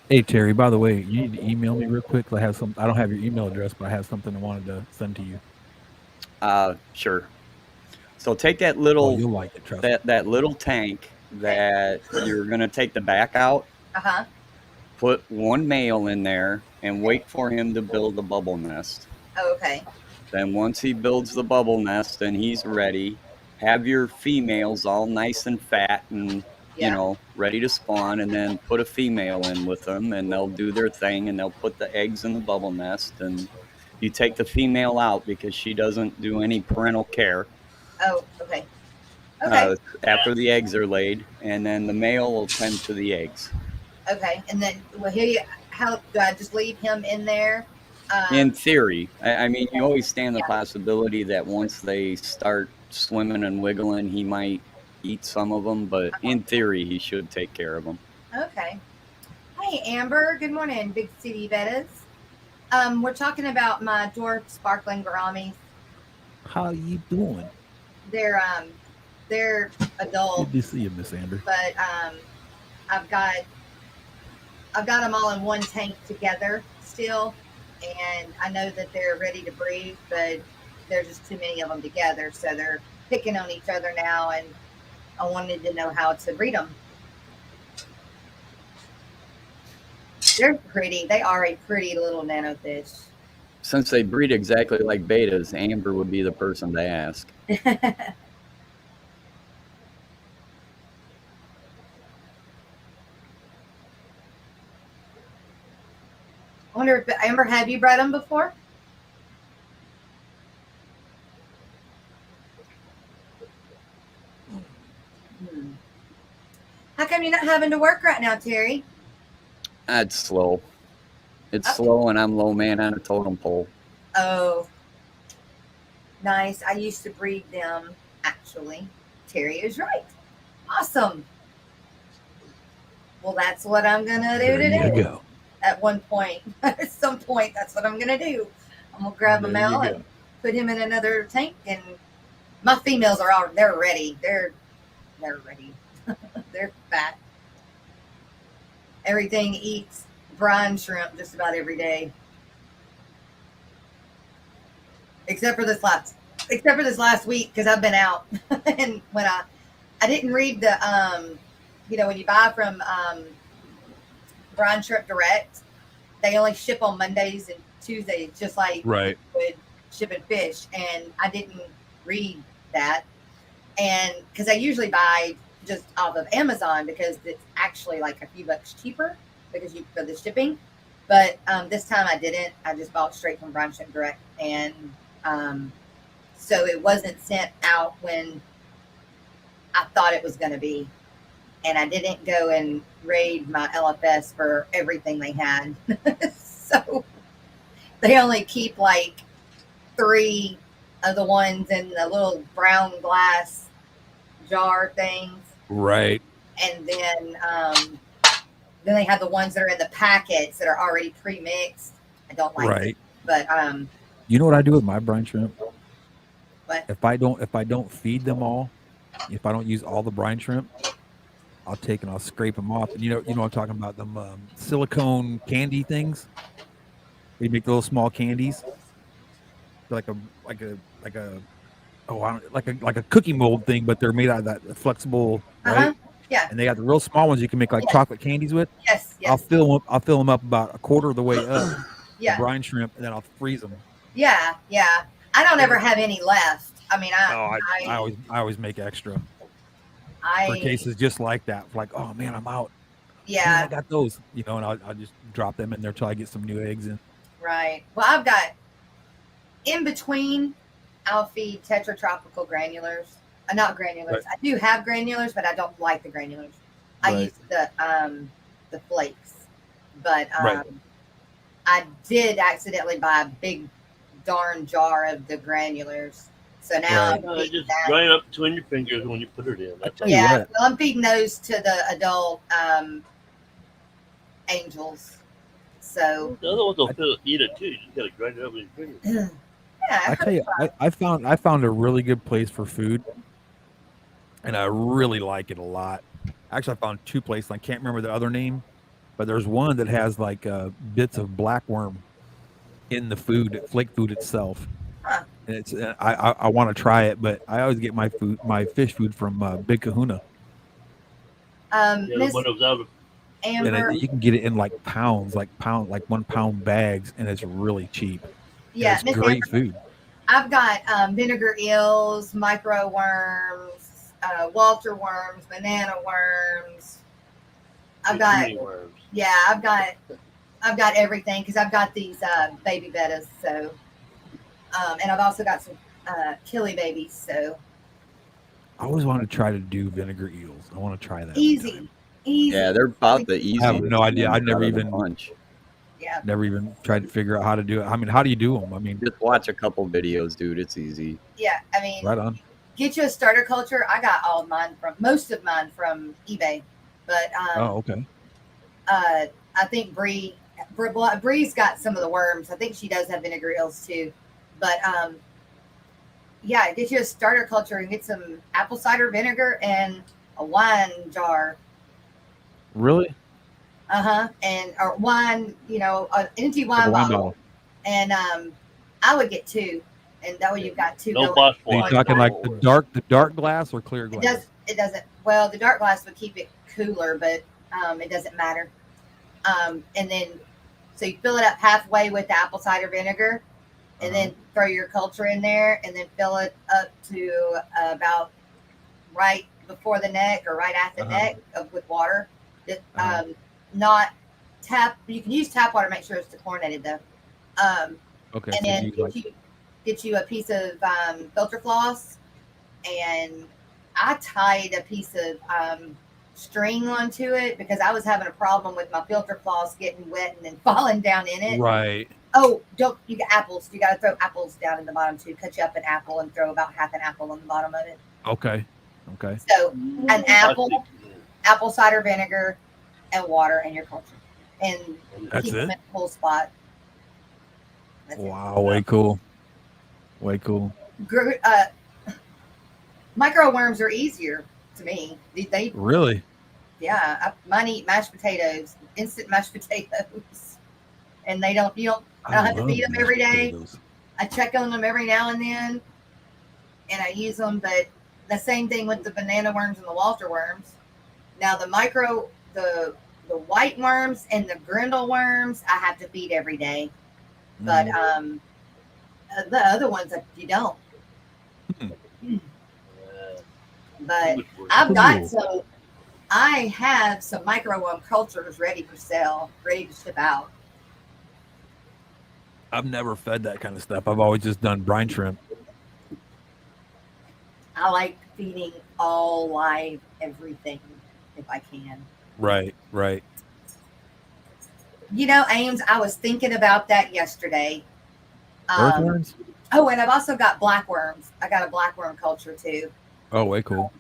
Hey Terry, by the way, you need to email me real quick. I don't have your email address, but I have something I wanted to send to you. Sure. So take that little, you'll like it, trust that little tank that you're gonna take the back out. Uh-huh. Put 1 male in there and wait for him to build the bubble nest. Oh, okay. Then once he builds the bubble nest and he's ready, have your females all nice and fat and you know, ready to spawn, and then put a female in with them, and they'll do their thing, and they'll put the eggs in the bubble nest, and you take the female out because she doesn't do any parental care. Oh, okay. Okay. After the eggs are laid, and then the male will tend to the eggs. Okay. And then, how do I just leave him in there? In theory, I mean, you always stand the possibility that once they start swimming and wiggling, he might eat some of them, but in theory, he should take care of them. Okay. Hey, Amber. Good morning, Big City Bettas. We're talking about my dwarf sparkling gouramis. How you doing? They're adult. Good to see you, Miss Amber. But I've got them all in one tank together still, and I know that they're ready to breed, but there's just too many of them together, so they're picking on each other now, and I wanted to know how to breed them. They're pretty. They are a pretty little nano fish. Since they breed exactly like betas, Amber would be the person to ask. I wonder if Amber, have you bred them before? How come you're not having to work right now, Terry? It's slow. It's slow, and I'm low man on a totem pole. Oh, nice. I used to breed them, actually. Terry is right. Awesome. Well, that's what I'm going to do today. There you go. At one point, at some point, that's what I'm going to do. I'm going to grab a male and put him in another tank, and my females are they're ready. They're ready. They're fat. Everything eats brine shrimp just about every day. Except for this last week, because I've been out. And when I didn't read the when you buy from Brine Shrimp Direct, they only ship on Mondays and Tuesdays, just like right would shipping fish. And I didn't read that. And because I usually buy just off of Amazon, because it's actually like a few bucks cheaper because you for the shipping. But this time I didn't. I just bought straight from Brine Shrimp Direct, and so it wasn't sent out when I thought it was going to be. And I didn't go and raid my LFS for everything they had. So they only keep like 3 of the ones in the little brown glass jar things. Right. And then they have the ones that are in the packets that are already pre-mixed. I don't like it. But you know what I do with my brine shrimp? What? If I don't feed them all, if I don't use all the brine shrimp, I'll take and I'll scrape them off. And you know what I'm talking about, them silicone candy things. They make little small candies. They're like a cookie mold thing, but they're made out of that flexible, right? Yeah. And they got the real small ones you can make like chocolate candies with. Yes. I'll fill them up about a quarter of the way up. Yeah. Brine shrimp, and then I'll freeze them. Yeah. I don't ever have any left. I mean, I always make extra for cases just like that. Like, oh man, I'm out. Man, yeah, I got those, and I'll just drop them in there till I get some new eggs in. right. Well, I've got in between. I'll feed tetratropical granulars. Not granulars. Right. I do have granulars, but I don't like the granulars. I Right. use the flakes, but Right. I did accidentally buy a big darn jar of the granulars. So now Right. I'm feeding Just that. grind up between your fingers when you put it in. That's tell you Yeah, what. well, I'm feeding those to the adult angels. So the other ones will eat it too. You just gotta grind it up with your fingers. yeah, I tell you, I found a really good place for food, and I really like it a lot. Actually, I found two places. I can't remember the other name, but there's one that has like bits of black worm in the food, flake food itself. Huh. And it's I want to try it, but I always get my fish food from Big Kahuna, Yeah, the Miss one that was out of Amber. and you can get it in like 1 pound bags, and it's really cheap. And Yeah, it's Miss great Amber. food. I've got vinegar eels, micro worms, Walter worms, banana worms. I've got mini worms. yeah, I've got everything because I've got these baby bettas. So, and I've also got some killie babies. So I always wanted to try to do vinegar eels. I want to try that. easy. Yeah, they're about the easiest. I have no idea. I've never out of the even- bunch. Yeah. Never even tried to figure out how to do it. I mean, how do you do them? I mean, Just watch a couple videos, dude. It's easy. Yeah. I mean, right on. get you a starter culture. I got most of mine from eBay, but Oh, okay. I think Bree's got some of the worms. I think she does have vinegar eels too. But yeah, get you a starter culture and get some apple cider vinegar and a wine jar. Really? And or wine, an empty Like wine a wine bottle. bottle. And I would get two, and that way you've got two. No going. boss Are you wine. talking like the dark glass or clear glass? It doesn't. Well, the dark glass would keep it cooler, but it doesn't matter. And then, so you fill it up halfway with the apple cider vinegar, and then throw your culture in there, and then fill it up to about right before the neck or right at the neck with water. Not tap. You can use tap water. Make sure it's dechlorinated though. Okay. And so then you get you a piece of filter floss, and I tied a piece of string onto it because I was having a problem with my filter floss getting wet and then falling down in it. right. Oh, you got apples. You got to throw apples down in the bottom too. Cut you up an apple and throw about half an apple on the bottom of it. Okay. So an apple cider vinegar, and water in your culture, and That's keep it? them in a cool spot. That's it. Wow. Way cool. Way cool. Micro worms are easier to me. They Really? mine eat mashed potatoes, instant mashed potatoes, and you don't have to love feed them mashed every day. potatoes. I check on them every now and then, and I use them. But the same thing with the banana worms and the Walter worms. Now the white worms and the grindle worms I have to feed every day, but the other ones you don't. But I've got I have some micro worm cultures ready for sale, ready to ship out. I've never fed that kind of stuff. I've always just done brine shrimp. I like feeding all live everything if I can. Right. Ames, I was thinking about that yesterday. Earthworms? Oh, and I've also got blackworms. I got a blackworm culture too. Oh, way cool.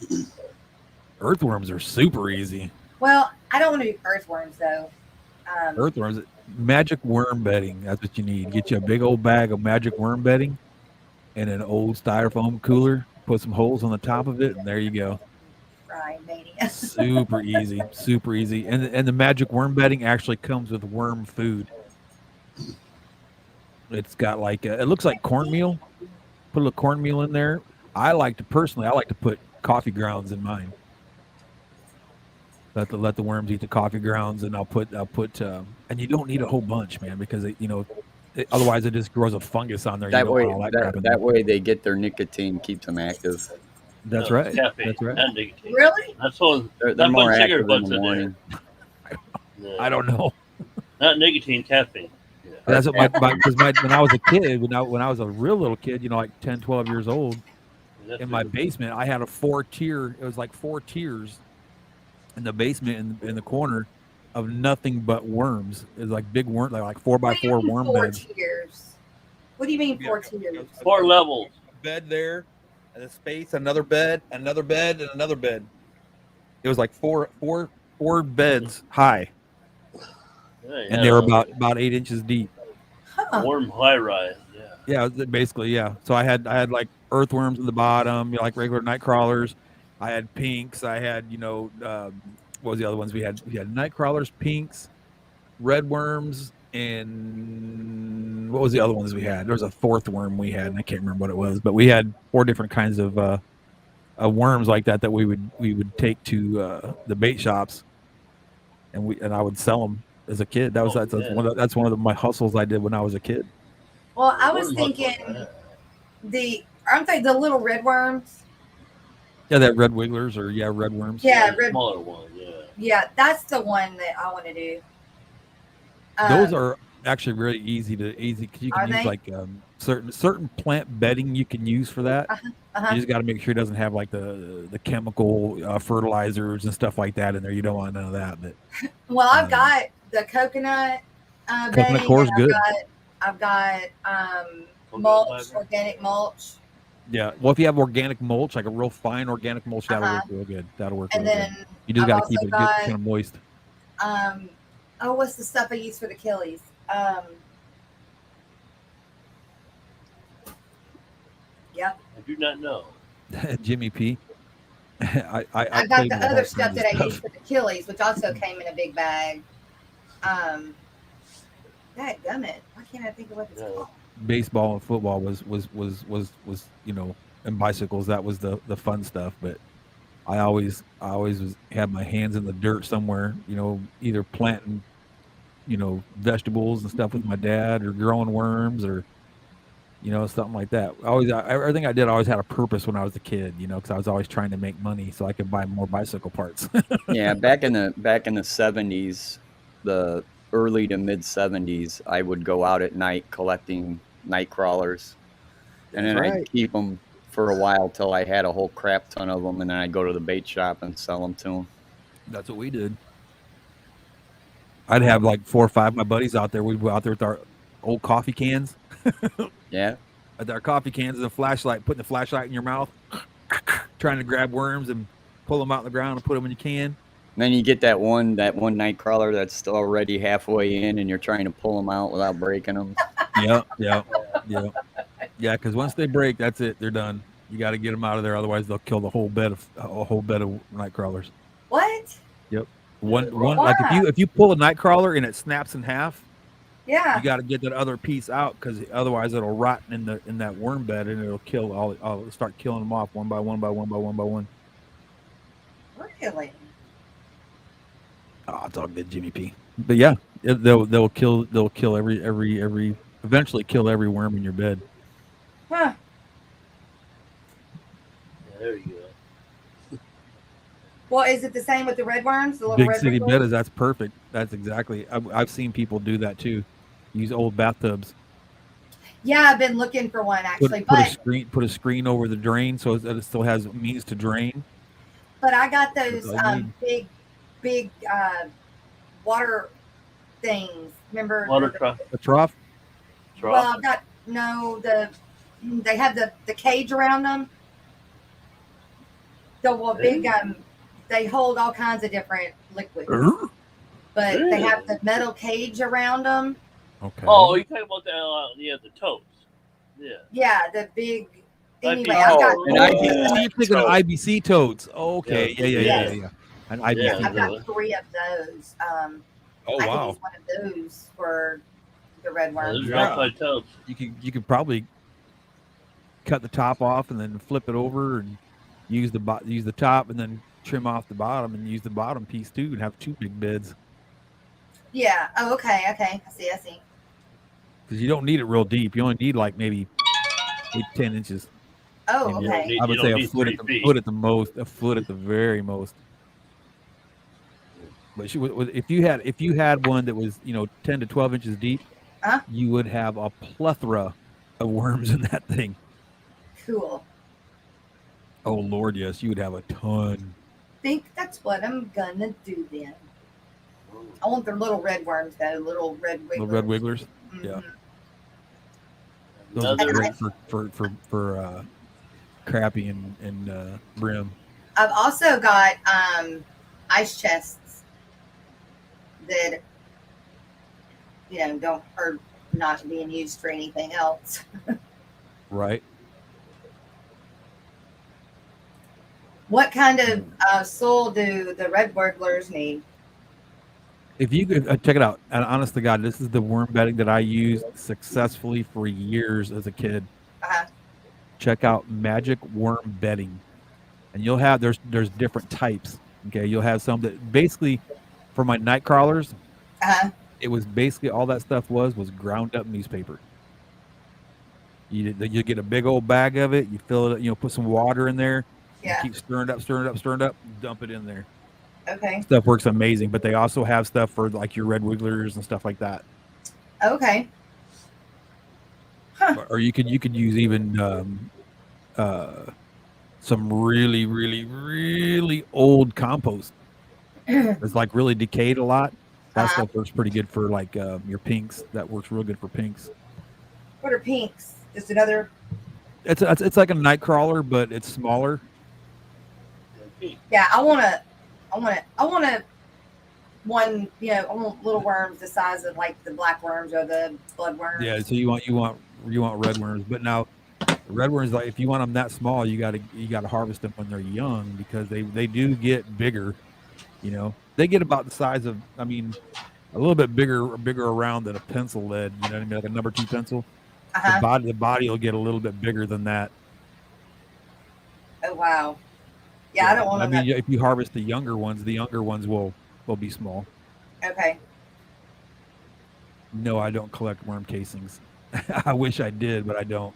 Earthworms are super easy. Well, I don't want to do earthworms though. Earthworms, magic worm bedding. That's what you need. Get you a big old bag of magic worm bedding and an old styrofoam cooler. Put some holes on the top of it, and there you go. Fry mania. Super easy. Super easy. And the magic worm bedding actually comes with worm food. It's got like it looks like cornmeal. Put a little cornmeal in there. I like to put coffee grounds in mine. Let the worms eat the coffee grounds, and I'll put and you don't need a whole bunch, man, because Otherwise, it just grows a fungus on there. You That don't way, want all that crap in that there. way they get their nicotine, keeps them active. That's No, right. it's caffeine That's right. and nicotine. Really? That's one. They're Not more putting cigarette active in butts the in there. morning. Yeah. I don't know. Not nicotine, caffeine. Yeah. That's what when I was a kid, when I was a real little kid, like 10, 12 years old, That's in my it. basement, I had a 4-tier. It was like 4 tiers in the basement in the corner of nothing but worms. It was like big worm, like 4x4 worm Four beds. tiers. What do you mean Yeah. 4 tiers? 4 levels. Bed there, and a space, another bed, and another bed. It was like four beds high, Yeah, and they were about 8 inches deep. Huh. warm high rise. Yeah. Yeah, basically, yeah. So I had like earthworms at the bottom, like regular night crawlers. I had pinks. I had what was the other ones we had? We had night crawlers, pinks, red worms, and what was the other ones we had? There was a 4th worm we had, and I can't remember what it was, but we had 4 different kinds of worms like that we would take to the bait shops, and I would sell them as a kid. That's one of my hustles I did when I was a kid. Well, I was Worm thinking hustle, aren't they the little red worms? Yeah, that red wigglers or red worms. Yeah, The red. smaller one. Yeah. Yeah, that's the one that I want to do. Those are actually really easy because you Are can use they? like certain plant bedding you can use for that. Uh-huh. You just got to make sure it doesn't have like the chemical fertilizers and stuff like that in there. You don't want none of that. But Well, I've got the coconut bedding, core is and good. I've got mulch, organic mulch, Yeah, well, if you have organic mulch, like a real fine organic mulch, that'll work real good. That'll work. and real then good. You just I've got to also keep it got, kind of moist. what's the stuff I use for the Achilles? Yep. I do not know. Jimmy P. I got played the with all other stuff kinds of that I use for the Achilles, which also came in a big bag. Dadgummit. Why can't I think of what it's called? Baseball and football was and bicycles, that was the fun stuff. But I always had my hands in the dirt somewhere, either planting vegetables and stuff with my dad, or growing worms, or something like that. Everything I did, I always had a purpose when I was a kid, because I was always trying to make money so I could buy more bicycle parts. Yeah, back in the 70s, the early to mid 70s, I would go out at night collecting night crawlers, and then I'd keep them for a while till I had a whole crap ton of them, and then I'd go to the bait shop and sell them to them. That's what we did. I'd have like 4 or 5 of my buddies out there. We'd go out there with our old coffee cans. Yeah. With our coffee cans and a flashlight, putting the flashlight in your mouth, trying to grab worms and pull them out of the ground and put them in your can. And then you get that one night crawler that's still already halfway in, and you're trying to pull them out without breaking them. Yeah. Because once they break, that's it. They're done. You got to get them out of there, otherwise they'll kill a whole bed of night crawlers. What? Yep. One like if you pull a night crawler and it snaps in half, Yeah. you got to get that other piece out, because otherwise it'll rot in that worm bed, and it'll kill it'll start killing them off one by one by one by one by one. Really? Oh, it's all good, Jimmy P. But yeah, they'll kill eventually kill every worm in your bed. Huh. Yeah, there you go. Well, is it the same with the red worms? The little Big red city wriggles? bedders, that's perfect. That's exactly. I've seen people do that too. Use old bathtubs. Yeah, I've been looking for one actually, Put a screen over the drain so that it still has means to drain. but I got those That's all I need. big water things. Remember? Water trough. A trough. Well, they have the cage around them. The big they hold all kinds of different liquids, but they have the metal cage around them. Okay. Oh, you're talking about the totes. Yeah. Yeah, the big. Anyway, IBC. I've got. So you're thinking of IBC toads. Okay. Yeah. And IBC. Yeah. I've got 3 of those. Oh I wow. could use one of those for the red Those worms. are outside totes. You could probably cut the top off and then flip it over and use the top and then trim off the bottom and use the bottom piece too, and have 2 big beds. Yeah. Oh, okay. I see. because you don't need it real deep. You only need like maybe 10 inches. Oh, You You don't okay. need, I you would don't say a need foot 3 at the feet. foot at the most, a foot at the very most. But if you had one that was 10 to 12 inches deep, Huh? you would have a plethora of worms in that thing. Cool. Oh Lord, yes, you would have a ton. Think that's what I'm gonna do then. I want the little red worms though, little red wigglers. Little red wigglers. Yeah. Mhm. Those are Another, great for crappie and brim. I've also got ice chests that don't are not being used for anything else. Right. What kind of soil do the red wigglers need? If you could check it out, and honest to God, this is the worm bedding that I used successfully for years as a kid. Uh-huh. Check out Magic Worm Bedding, and you'll have there's different types. Okay, you'll have some that basically for my night crawlers, Uh-huh. it was basically all that stuff was ground up newspaper. You get a big old bag of it, you fill it, put some water in there, Yeah. keep stirring it up, dump it in there. Okay. Stuff works amazing, but they also have stuff for like your red wigglers and stuff like that. Okay. Huh. Or you could use even some really, really, really old compost. It's like really decayed a lot. That stuff works pretty good for like your pinks. That works real good for pinks. What are pinks? Just another. It's like a night crawler, but it's smaller. Yeah, I want one. I want little worms the size of like the black worms or the blood worms. Yeah, so you want red worms, but now red worms, like if you want them that small, you gotta harvest them when they're young because they do get bigger. They get about the size of, a little bit bigger around than a pencil lead. You know what I mean, like a number 2 pencil. Uh-huh. The body will get a little bit bigger than that. Oh wow. Yeah, I don't want them. If you harvest the younger ones will be small. Okay. No, I don't collect worm casings. I wish I did, but I don't.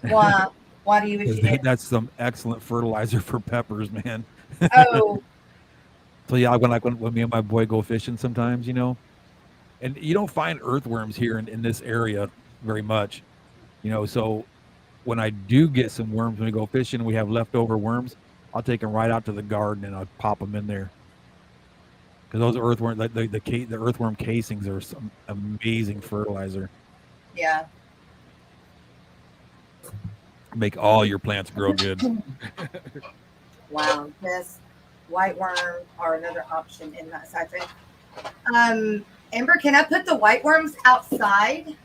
Why? Why do you wish you did? That's some excellent fertilizer for peppers, man. Oh. So yeah, when me and my boy go fishing sometimes, and you don't find earthworms here in this area very much, so when I do get some worms when we go fishing and we have leftover worms, I'll take them right out to the garden and I'll pop them in there. Because those earthworm, the earthworm casings are some amazing fertilizer. Yeah. Make all your plants grow good. Wow. Yes. White worm are another option in that siphon. Amber, can I put the white worms outside?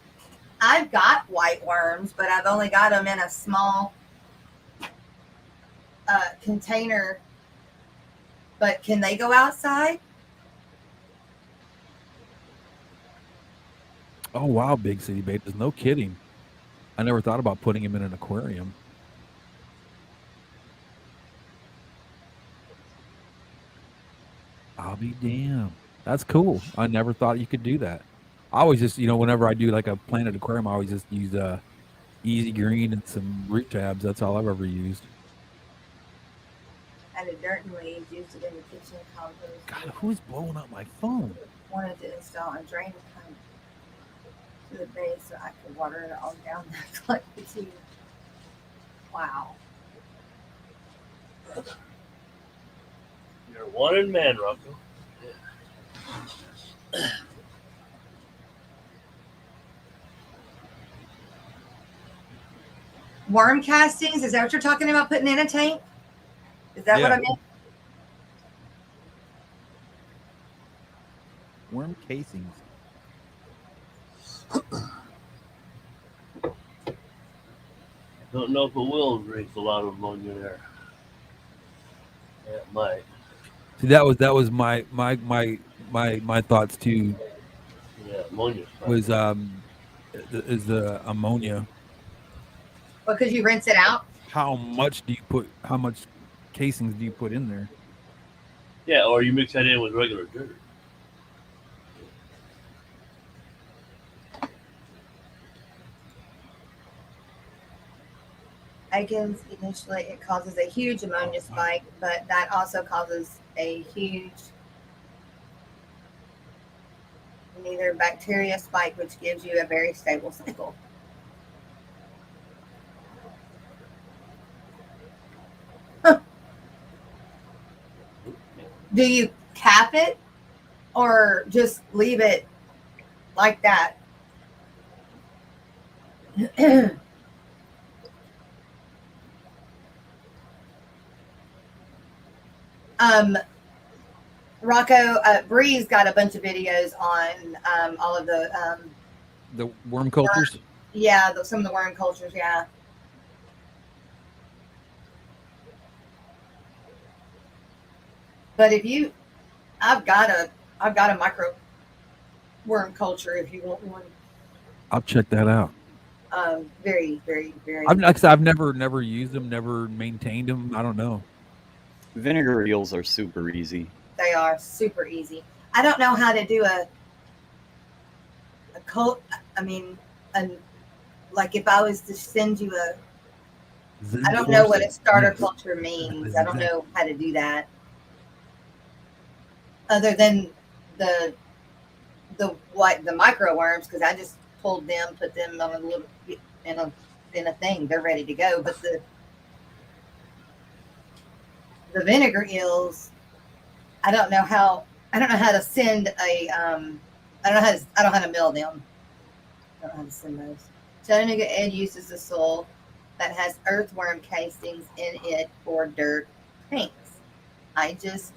I've got white worms, but I've only got them in a small container. But can they go outside? Oh wow, Big City Babies! No kidding. I never thought about putting him in an aquarium. I'll be damned. That's cool. I never thought you could do that. I always just, whenever I do like a planted aquarium, I always just use Easy Green and some root tabs. That's all I've ever used. And the dirt and leaves, used it in the kitchen compost. God, who's blowing up my phone? Wanted to install a drain pump to the base so I could water it all down there like the tea. Wow. You're a wanted man, Rocko. Worm castings, is that what you're talking about putting in a tank? Is that what I meant? Worm casings. Don't know if it will drink a lot of ammonia there. Yeah, it might. See, that was my thoughts too. Yeah, ammonia. Was is the ammonia? Because you rinse it out. How much casings do you put in there? Yeah, or you mix that in with regular dirt. Aikens, initially it causes a huge ammonia spike, but that also causes a huge neither bacteria spike, which gives you a very stable cycle. Do you cap it or just leave it like that? Rocko, Bree's got a bunch of videos on all of the worm cultures. Some of the worm cultures. Yeah. But I've got a micro worm culture if you want one. I'll check that out. Very, very, very. I've never used them, never maintained them. I don't know. Vinegar eels are super easy. They are super easy. I don't know how to do a cult. I mean, like if I was to send you I don't know what a starter culture means. I don't know how to do that. Other than the micro worms, because I just pulled them, put them on a little in a thing. They're ready to go. But the vinegar eels, I don't know how to send a I don't know how to mill them. I don't know how to send those. Chattanooga Ed uses a soil that has earthworm casings in it for dirt paints. I just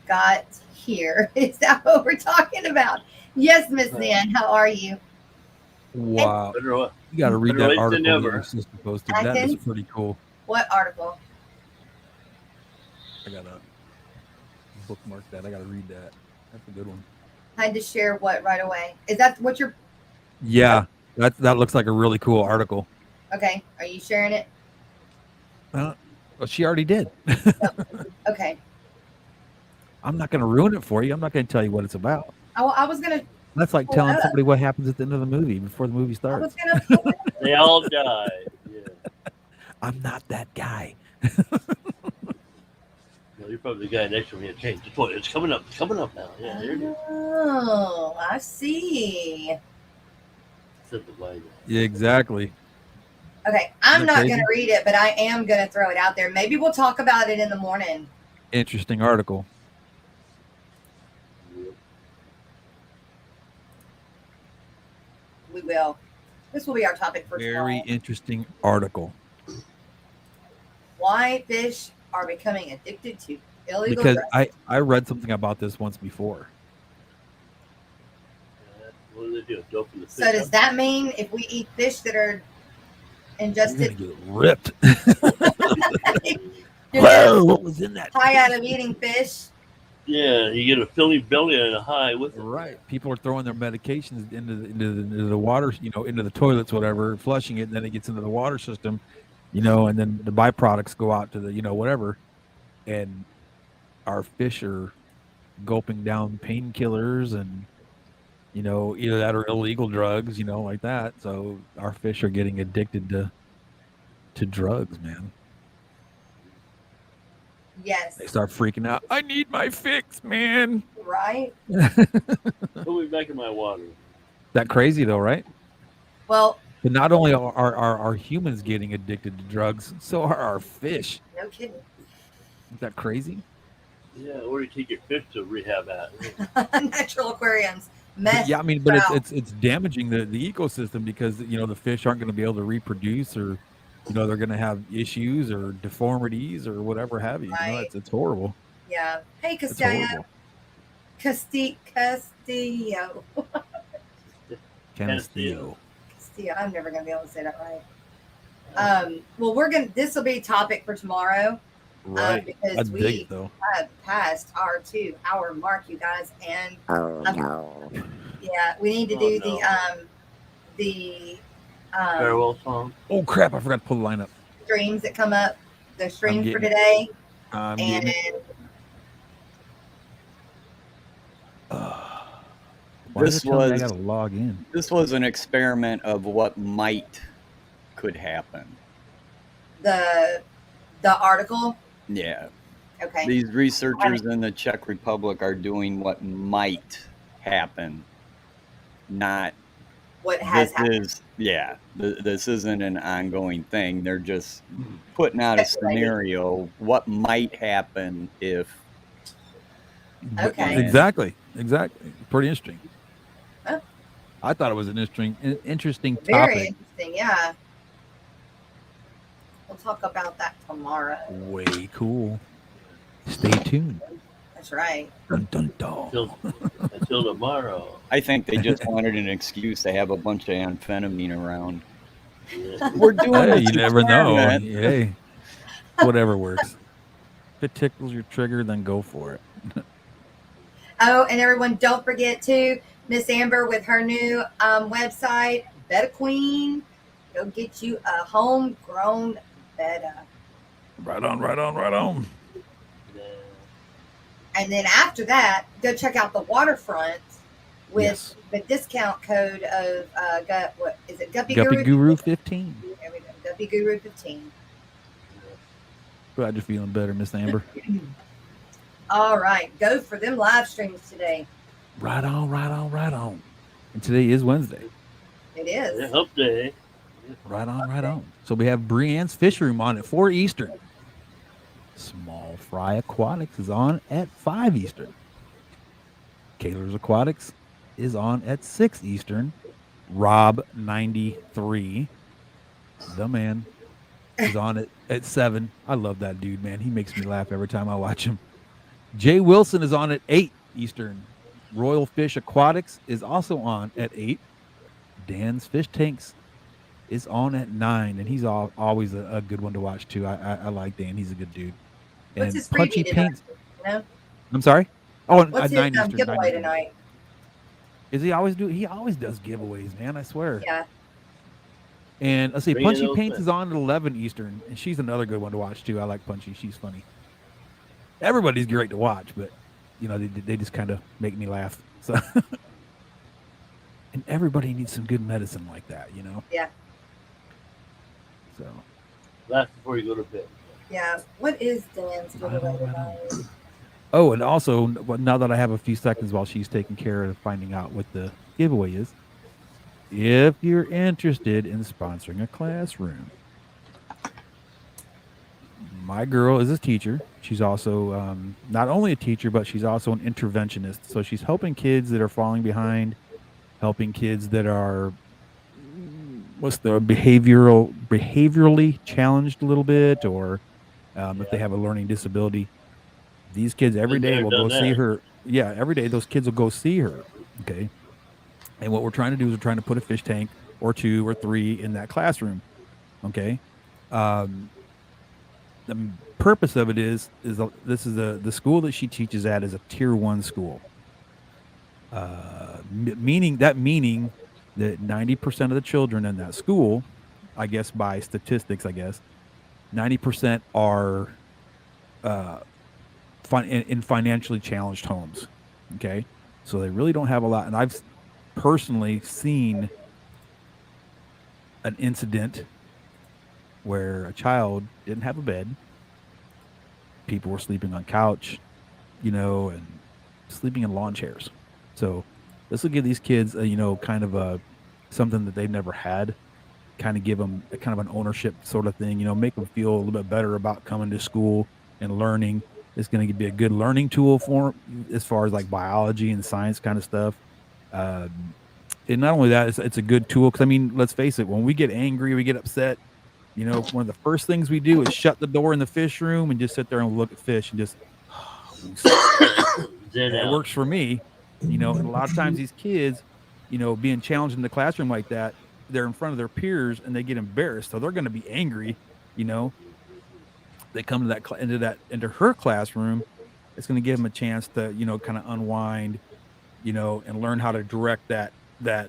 got here. Is that what we're talking about? Yes, Miss Ann. How are you? Wow. You got to read that article that your sister posted. That is pretty cool. What article? I got to bookmark that. I got to read that. That's a good one. I had to share what right away. Is that what you're... Yeah, that looks like a really cool article. Okay. Are you sharing it? Well, she already did. Okay. I'm not going to ruin it for you. I'm not going to tell you what it's about. I was going to... That's like telling somebody what happens at the end of the movie before the movie starts. They all die. Yeah. I'm not that guy. No, you're probably the guy next to me. Change the toilet. It's coming up. It's coming up now. Yeah, there it is. Oh, I see. Yeah, exactly. Okay, I'm not going to read it, but I am going to throw it out there. Maybe we'll talk about it in the morning. Interesting article. We will. This will be our topic for tomorrow. Very interesting article. Why fish are becoming addicted to illegal Because drugs. I read something about this once before. What do they do? Dope in the So does that mean if we eat fish that are ingested, you're gonna get ripped? Whoa, what was in that? High out of eating fish. Yeah, you get a filly belly and a high with it. Right. People are throwing their medications into the water, into the toilets, whatever, flushing it, and then it gets into the water system, and then the byproducts go out to the, whatever. And our fish are gulping down painkillers and, either that or illegal drugs, like that. So our fish are getting addicted to drugs, man. Yes. They start freaking out. I need my fix, man. Right. Put me back in my water. That crazy though, right? Well, but not only are humans getting addicted to drugs, so are our fish. No kidding. Is that crazy? Yeah, or you take your fish to rehab at. Natural aquariums. Yeah, I mean, but it's damaging the ecosystem because the fish aren't going to be able to reproduce, or they're going to have issues or deformities or whatever have you. Right. It's horrible. Yeah. Hey, Castillo. Castillo. Castillo. I'm never going to be able to say that right. Well, this will be topic for tomorrow. Right. Because we have passed our 2-hour mark, you guys, and yeah, we need to do the farewell song. Oh crap! I forgot to pull the line up. Streams that come up, the streams for today, and I gotta log in. This was an experiment of what could happen. the article. Yeah. Okay. These researchers in the Czech Republic are doing what might happen, not What has happened. This isn't an ongoing thing. They're just putting out a Speculating. scenario. What might happen if? Okay. Exactly. Pretty interesting. Huh? I thought it was an interesting Very topic. interesting. Yeah. We'll talk about that tomorrow. Way cool. Stay tuned. That's right. Dun, dun, dun. Until tomorrow. I think they just wanted an excuse to have a bunch of amphetamine around. Yeah. We're doing Hey, this you never know. experiment. Hey, whatever works. If it tickles your trigger, then go for it. Oh, and everyone, don't forget to Miss Amber with her new website, Betta Queen. Go get you a homegrown betta. Right on. Yeah. And then after that, go check out the waterfront with Yes. the discount code of what is it? Guppy Guppy Guru 15. There we go. Guppy Guru 15. Glad you're feeling better, Miss Amber. All right, go for them live streams today. Right on. And today is Wednesday. It is. Yeah, Hump Day. Right on. So we have Brienne's Fish Room on at 4 Eastern. Small Fry Aquatics is on at 5 Eastern. Kaler's Aquatics is on at 6 Eastern. Rob 93, the man, is on at 7. I love that dude, man. He makes me laugh every time I watch him. Jay Wilson is on at 8 Eastern. Royal Fish Aquatics is also on at 8. Dan's Fish Tanks is on at 9, and he's always a good one to watch too. I like Dan. He's a good dude. What's And his Punchy preview Paints. tonight? You know? I'm sorry. Oh, What's at his 9 Eastern. 9 giveaway Eastern. tonight? Is he always do? He always does giveaways, man. I swear. Yeah. And let's see, Bring it Punchy open. Paints is on at 11 Eastern, and she's another good one to watch too. I like Punchy; she's funny. Everybody's great to watch, but you know they just kind of make me laugh. So, and everybody needs some good medicine like that, you know. Yeah. So, Last before you go to bed. Yeah. What is Dan's giveaway tonight? oh, and also now that I have a few seconds while she's taking care of finding out what the giveaway is, if you're interested in sponsoring a classroom. My girl is a teacher. She's also not only a teacher, but she's also an interventionist. So she's helping kids that are falling behind, helping kids that are behaviorally challenged a little bit, or if they have a learning disability. These kids every Been day there, will done go see that. her. Yeah, every day those kids will go see her. Okay. And what we're trying to do is we're trying to put a fish tank or 2 or 3 in that classroom. Okay. The purpose of it is this is the school that she teaches at is a tier 1 school. Meaning that 90% of the children in that school, I guess by statistics, 90% are in financially challenged homes. Okay. So they really don't have a lot. And I've personally seen an incident where a child didn't have a bed. People were sleeping on couch, and sleeping in lawn chairs. So this will give these kids kind of something that they've never had, kind of give them a kind of an ownership sort of thing, make them feel a little bit better about coming to school and learning. It's going to be a good learning tool for them as far as like biology and science kind of stuff. And not only that, it's a good tool because, let's face it, when we get angry, we get upset, one of the first things we do is shut the door in the fish room and just sit there and look at fish and just, it works for me, and a lot of times these kids, being challenged in the classroom like that, they're in front of their peers and they get embarrassed. So they're going to be angry, they come to into her classroom. It's going to give them a chance to, kind of unwind, and learn how to direct those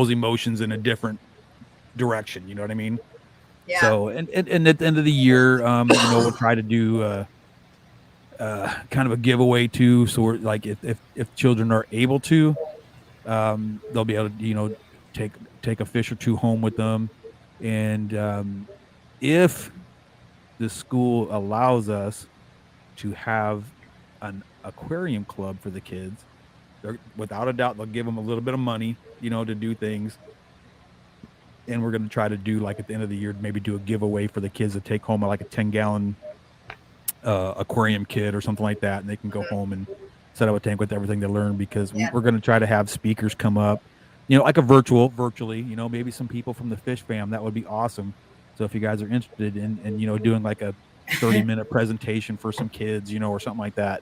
emotions in a different direction. You know what I mean? Yeah. So, and at the end of the year, we'll try to do kind of a giveaway too. So we're like, if children are able to, they'll be able to, take a fish or 2 home with them, and if the school allows us to have an aquarium club for the kids, without a doubt, they'll give them a little bit of money, to do things. And we're going to try to do, like, at the end of the year, maybe do a giveaway for the kids to take home, like a 10-gallon aquarium kit or something like that. And they can go home and set up a tank with everything they learn, because we're going to try to have speakers come up, like a virtually, maybe some people from the Fish Fam. That would be awesome. So if you guys are interested in doing like a 30-minute presentation for some kids, or something like that,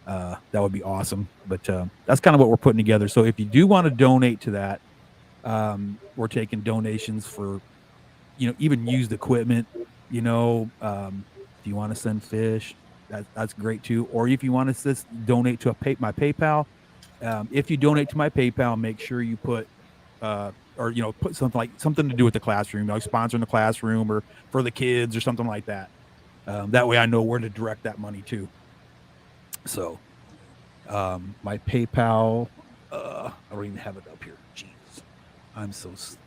that would be awesome. But that's kind of what we're putting together. So if you do want to donate to that, we're taking donations for, even used equipment, if you want to send fish, that's great too. Or if you want to just donate to my PayPal, if you donate to my PayPal, make sure you put, put something to do with the classroom, like sponsoring the classroom or for the kids or something like that. That way I know where to direct that money to. So, my PayPal, I don't even have it up here. Jeez, I'm so slow.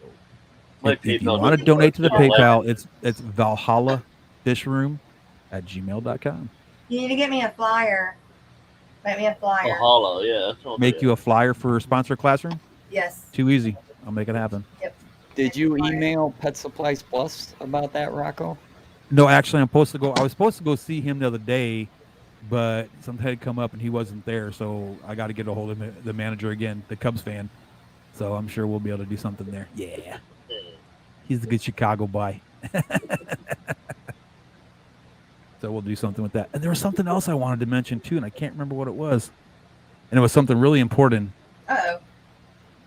If you want to donate to the PayPal, it's Valhalla Fish Room at gmail.com. You need to get me a flyer. Make me a flyer. Valhalla, yeah. Make you a flyer for Sponsor Classroom? Yes. Too easy. I'll make it happen. Yep. Did you email Pet Supplies Plus about that, Rocko? No, actually, I was supposed to go see him the other day, but something had come up and he wasn't there, so I got to get a hold of the manager again, the Cubs fan. So I'm sure we'll be able to do something there. Yeah. He's a good Chicago boy. So we'll do something with that. And there was something else I wanted to mention too, and I can't remember what it was. And it was something really important. Uh-oh.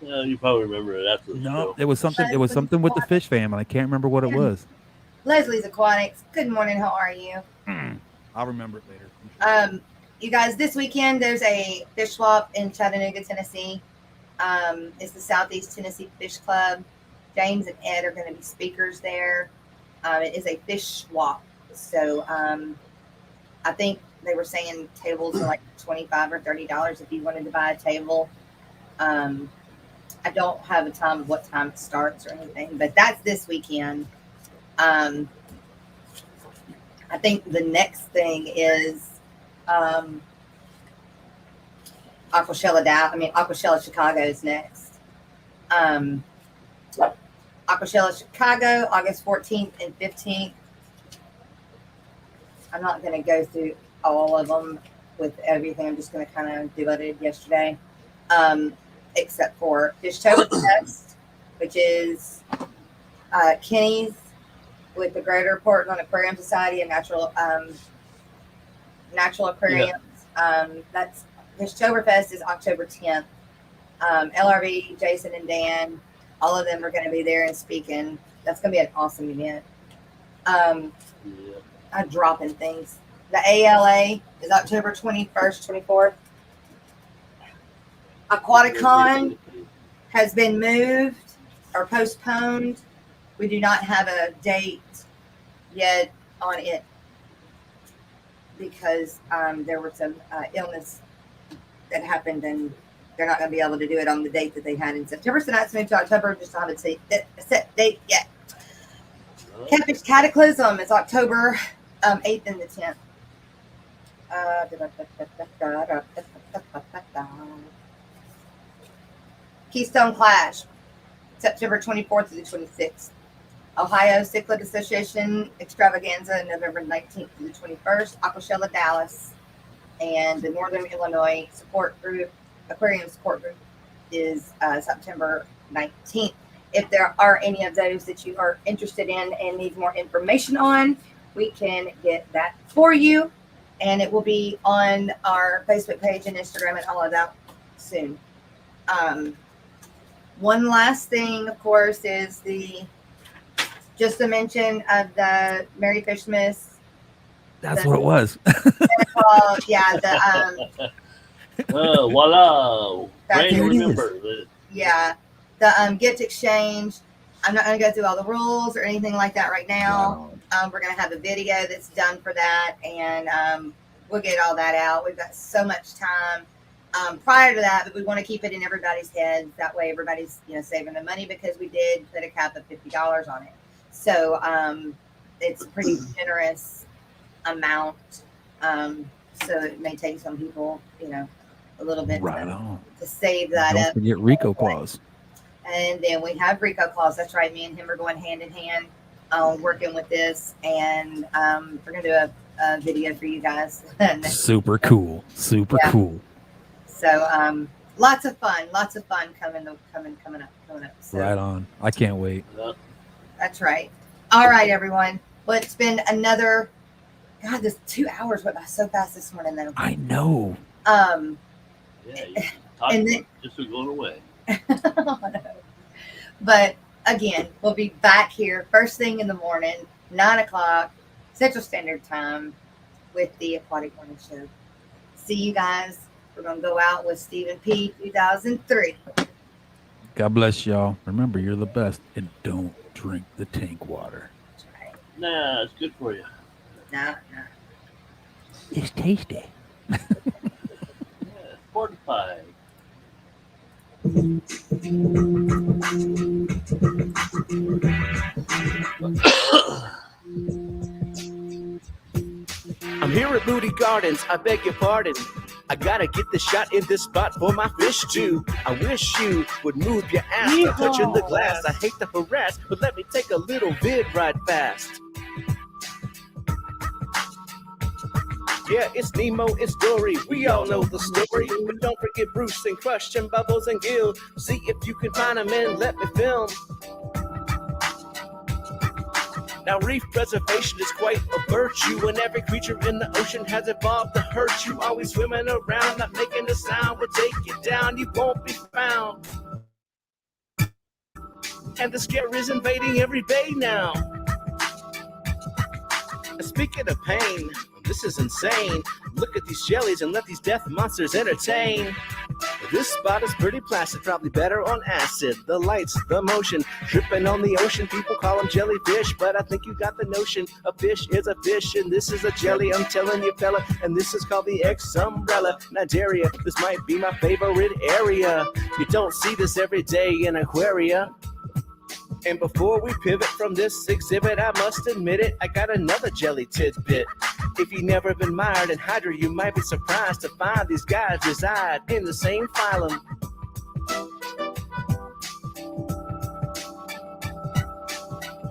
Yeah, you probably remember it after the show. It was something with the Fish Fam, and I can't remember what it was. Leslie's Aquatics. Good morning. How are you? I'll remember it later. You guys, this weekend there's a fish swap in Chattanooga, Tennessee. It's the Southeast Tennessee Fish Club. James and Ed are going to be speakers there. It is a fish swap. So I think they were saying tables are like $25 or $30 if you wanted to buy a table. I don't have a time of what time it starts or anything, but that's this weekend. I think the next thing is Aquashella Chicago is next. Aquashella Chicago, August 14th and 15th. I'm not going to go through all of them with everything. I'm just going to kind of do what I did yesterday, except for Fishtoberfest, which is Kenny's with the Greater Portland Aquarium Society and Natural Aquariums. Yeah. That's Fishtoberfest is October 10th. LRB, Jason, and Dan, all of them are going to be there and speaking. That's going to be an awesome event. I'm dropping things. The ALA is October 21st, 24th. Aquaticon has been moved or postponed. We do not have a date yet on it because there was some illness that happened, and they're not going to be able to do it on the date that they had in September. So that's moved to October. Just haven't set date yet. Catfish Cataclysm is October 8th and the 10th. Keystone Clash, September 24th to the 26th. Ohio Cichlid Association Extravaganza, November 19th to the 21st. Aquashella Dallas, and the Northern Illinois Support Group, Aquarium Support Group, is September 19th. If there are any of those that you are interested in and need more information on, we can get that for you, and it will be on our Facebook page and Instagram and all of that soon. One last thing, of course, is just a mention of the Merry Fishmas. That's what it was. Voila! There it remember. Yeah, the gift exchange. I'm not going to go through all the rules or anything like that right now. We're going to have a video that's done for that, and we'll get all that out. We've got so much time prior to that, but we want to keep it in everybody's heads. That way everybody's saving the money, because we did put a cap of $50 on it. So it's a pretty generous amount. So it may take some people, a little bit Right on. to save that Don't up. forget Rico claws. And then we have Rico claws. That's right. Me and him are going hand in hand, working with this, and we're gonna do a video for you guys. Super cool. Super cool. So lots of fun coming up. So, Right on. I can't wait. that's right. All right, everyone. Well, it's been another. God, this 2 hours went by so fast this morning, though. I know. Yeah, you talk And about then- just for going away. But again, we'll be back here first thing in the morning, 9 o'clock Central Standard Time, with the Aquatic Morning Show. See you guys. We're gonna go out with Stephen P. 2003. God bless y'all. Remember, you're the best, and don't drink the tank water. That's right. Nah, it's good for you. No. It's tasty. Yeah, fortified. I'm here at Moody Gardens, I beg your pardon. I gotta get the shot in this spot for my fish too. I wish you would move your ass to touching the glass. I hate to harass, but let me take a little vid right fast. Yeah, it's Nemo, it's Dory, we all know the story. But don't forget Bruce and Crush and Bubbles and Gil. See if you can find them and let me film. Now reef preservation is quite a virtue, and every creature in the ocean has evolved to hurt you. Always swimming around, not making a sound, will take you down, you won't be found. And the scare is invading every bay now. And speaking of pain, this is insane. Look at these jellies and let these death monsters entertain. This spot is pretty placid, probably better on acid. The lights, the motion, dripping on the ocean. People call them jellyfish, but I think you got the notion. A fish is a fish, and this is a jelly, I'm telling you, fella. And this is called the X-Umbrella. Nigeria, this might be my favorite area. You don't see this every day in Aquaria. And before we pivot from this exhibit, I must admit it, I got another jelly tidbit. If you've never been mired in Hydra, you might be surprised to find these guys reside in the same phylum.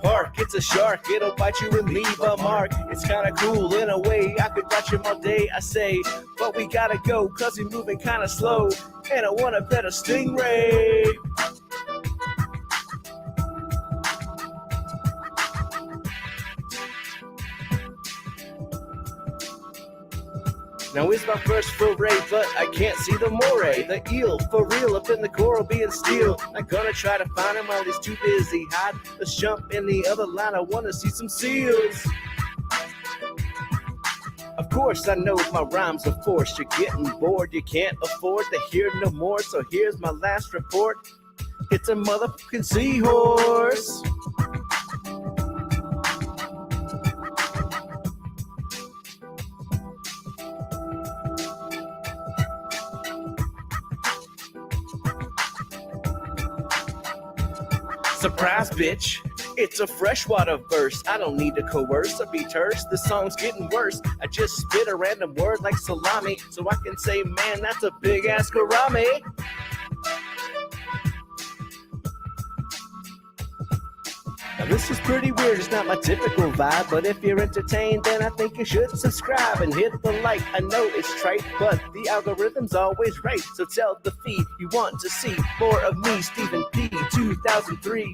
Hark, it's a shark, it'll bite you and leave a mark. It's kinda cool in a way, I could watch him all day, I say. But we gotta go, cause he's moving kinda slow. And I want a better stingray. Now it's my first foray, but I can't see the moray. The eel, for real, up in the coral being steel. I'm gonna try to find him while he's too busy hiding. Let's jump in the other line, I wanna see some seals. Of course, I know my rhymes are forced. You're getting bored, you can't afford to hear no more. So here's my last report. It's a motherfucking seahorse. Surprise, bitch. It's a freshwater verse. I don't need to coerce or be terse. The song's getting worse. I just spit a random word like salami, so I can say, man, that's a big ass gourami. Now this is pretty weird, it's not my typical vibe, but if you're entertained, then I think you should subscribe and hit the like. I know it's trite, but the algorithm's always right, so tell the feed you want to see more of me, Stephen P. 2003.